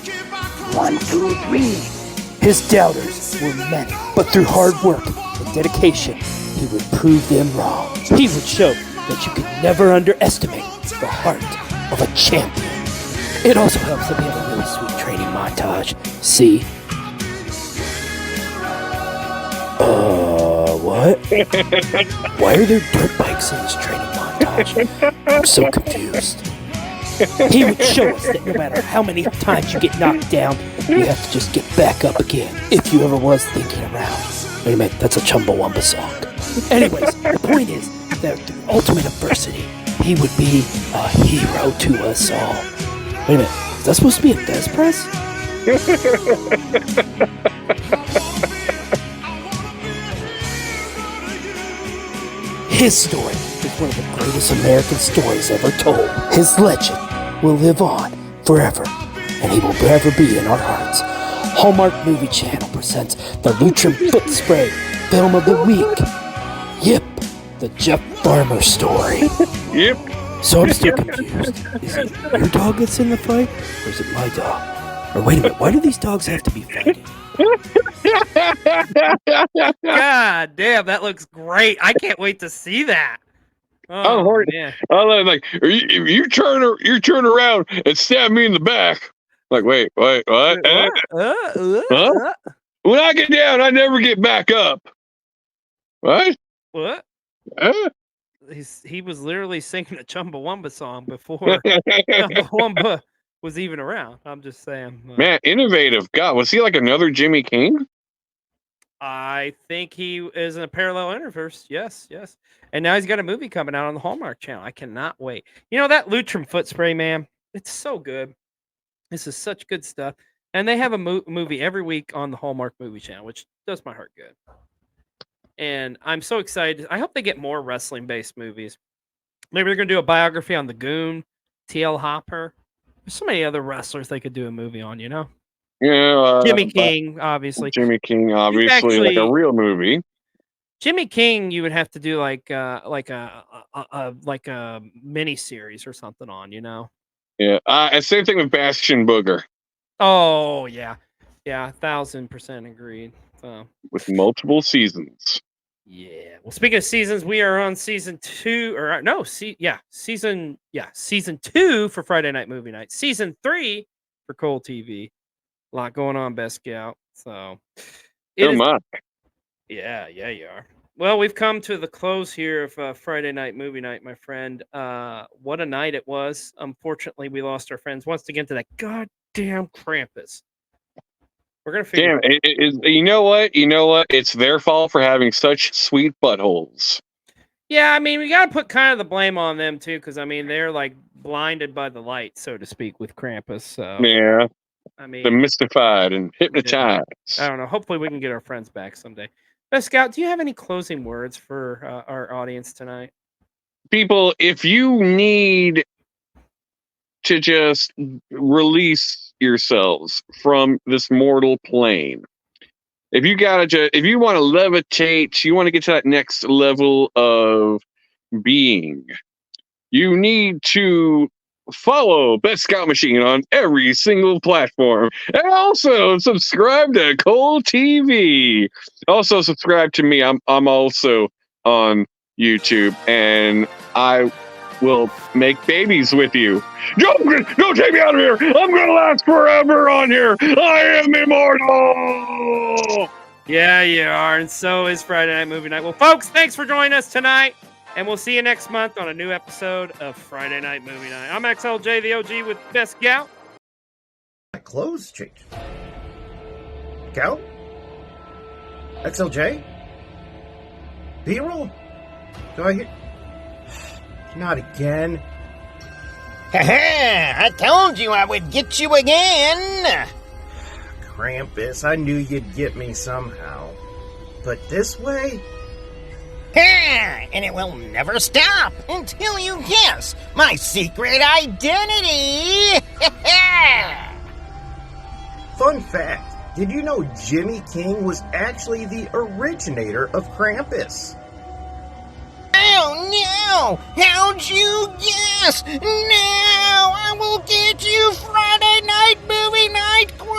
1, 2, 3. His doubters were many, but through hard work and dedication, he would prove them wrong. He would show that you can never underestimate the heart of a champion. It also helps that we have a really sweet training montage. See? What? Why are there dirt bikes in this training montage? I'm so confused. He would show us that no matter how many times you get knocked down, you have to just get back up again, if you ever was thinking around. Wait a minute, that's a Chumbawamba song. Anyways, the point is that through ultimate adversity, he would be a hero to us all. Wait a minute, is that supposed to be a desk press? His story is one of the greatest American stories ever told. His legend will live on forever, and he will forever be in our hearts. Hallmark Movie Channel presents the Lutrum Foot Spray Film of the Week. Yep, the Jeff Farmer story. Yep. So I'm still confused. Is it your dog that's in the fight, or is it my dog? Or wait a minute, why do these dogs have to be fighting? God damn, that looks great. I can't wait to see that. Oh, man. I love like you turn around and stab me in the back. Like, wait, what? Huh? When I get down, I never get back up. What? What? He was literally singing a Chumbawamba song before Chumbawamba was even around. I'm just saying. Man, innovative. God, was he like another Jimmy King? I think he is in a parallel universe. Yes. And now he's got a movie coming out on the Hallmark Channel. I cannot wait. You know, that Lutrum Foot Spray, man, it's so good. This is such good stuff. And they have a movie every week on the Hallmark Movie Channel, which does my heart good. And I'm so excited. I hope they get more wrestling-based movies. Maybe they're going to do a biography on the Goon, T.L. Hopper. There's so many other wrestlers they could do a movie on, you know? Yeah. Jimmy King, obviously. Jimmy King, obviously, actually, like a real movie. Jimmy King, you would have to do like a mini series or something on, you know? Yeah. Same thing with Bastion Booger. Oh yeah, 1,000% agreed. So. With multiple seasons. Yeah. Well, speaking of seasons, we are on season 2, or no, season 2 for Friday Night Movie Night. Season 3 for Cole TV. A lot going on, Best Scout. So. My. Yeah, you are. Well, we've come to the close here of Friday Night Movie Night, my friend. What a night it was. Unfortunately, we lost our friends once again to that goddamn Krampus. We're gonna figure. Damn, you know what? It's their fault for having such sweet buttholes. Yeah, I mean, we gotta put kind of the blame on them too, because I mean, they're like blinded by the light, so to speak, with Krampus. So yeah, I mean, they're mystified and hypnotized. I don't know. Hopefully, we can get our friends back someday. Best Scout, do you have any closing words for our audience tonight? People, if you need to just release yourselves from this mortal plane, if you want to levitate, you want to get to that next level of being, you need to follow Best Gout Machine on every single platform, and also subscribe to Cole TV. Also subscribe to me. I'm also on YouTube, and I will make babies with you. Don't take me out of here. I'm gonna last forever on here. I am immortal. Yeah, you are, and so is Friday Night Movie Night. Well, folks, thanks for joining us tonight. And we'll see you next month on a new episode of Friday Night Movie Night. I'm Xlj the Og with Best Gout. My clothes changed. Gout? XLJ? B-roll? Do I hear? Not again. Ha-ha! I told you I would get you again! Krampus, I knew you'd get me somehow. But this way? And it will never stop until you guess my secret identity! Fun fact, did you know Jimmy King was actually the originator of Krampus? Oh no! How'd you guess? No! I will get you, Friday Night Movie Night Queen!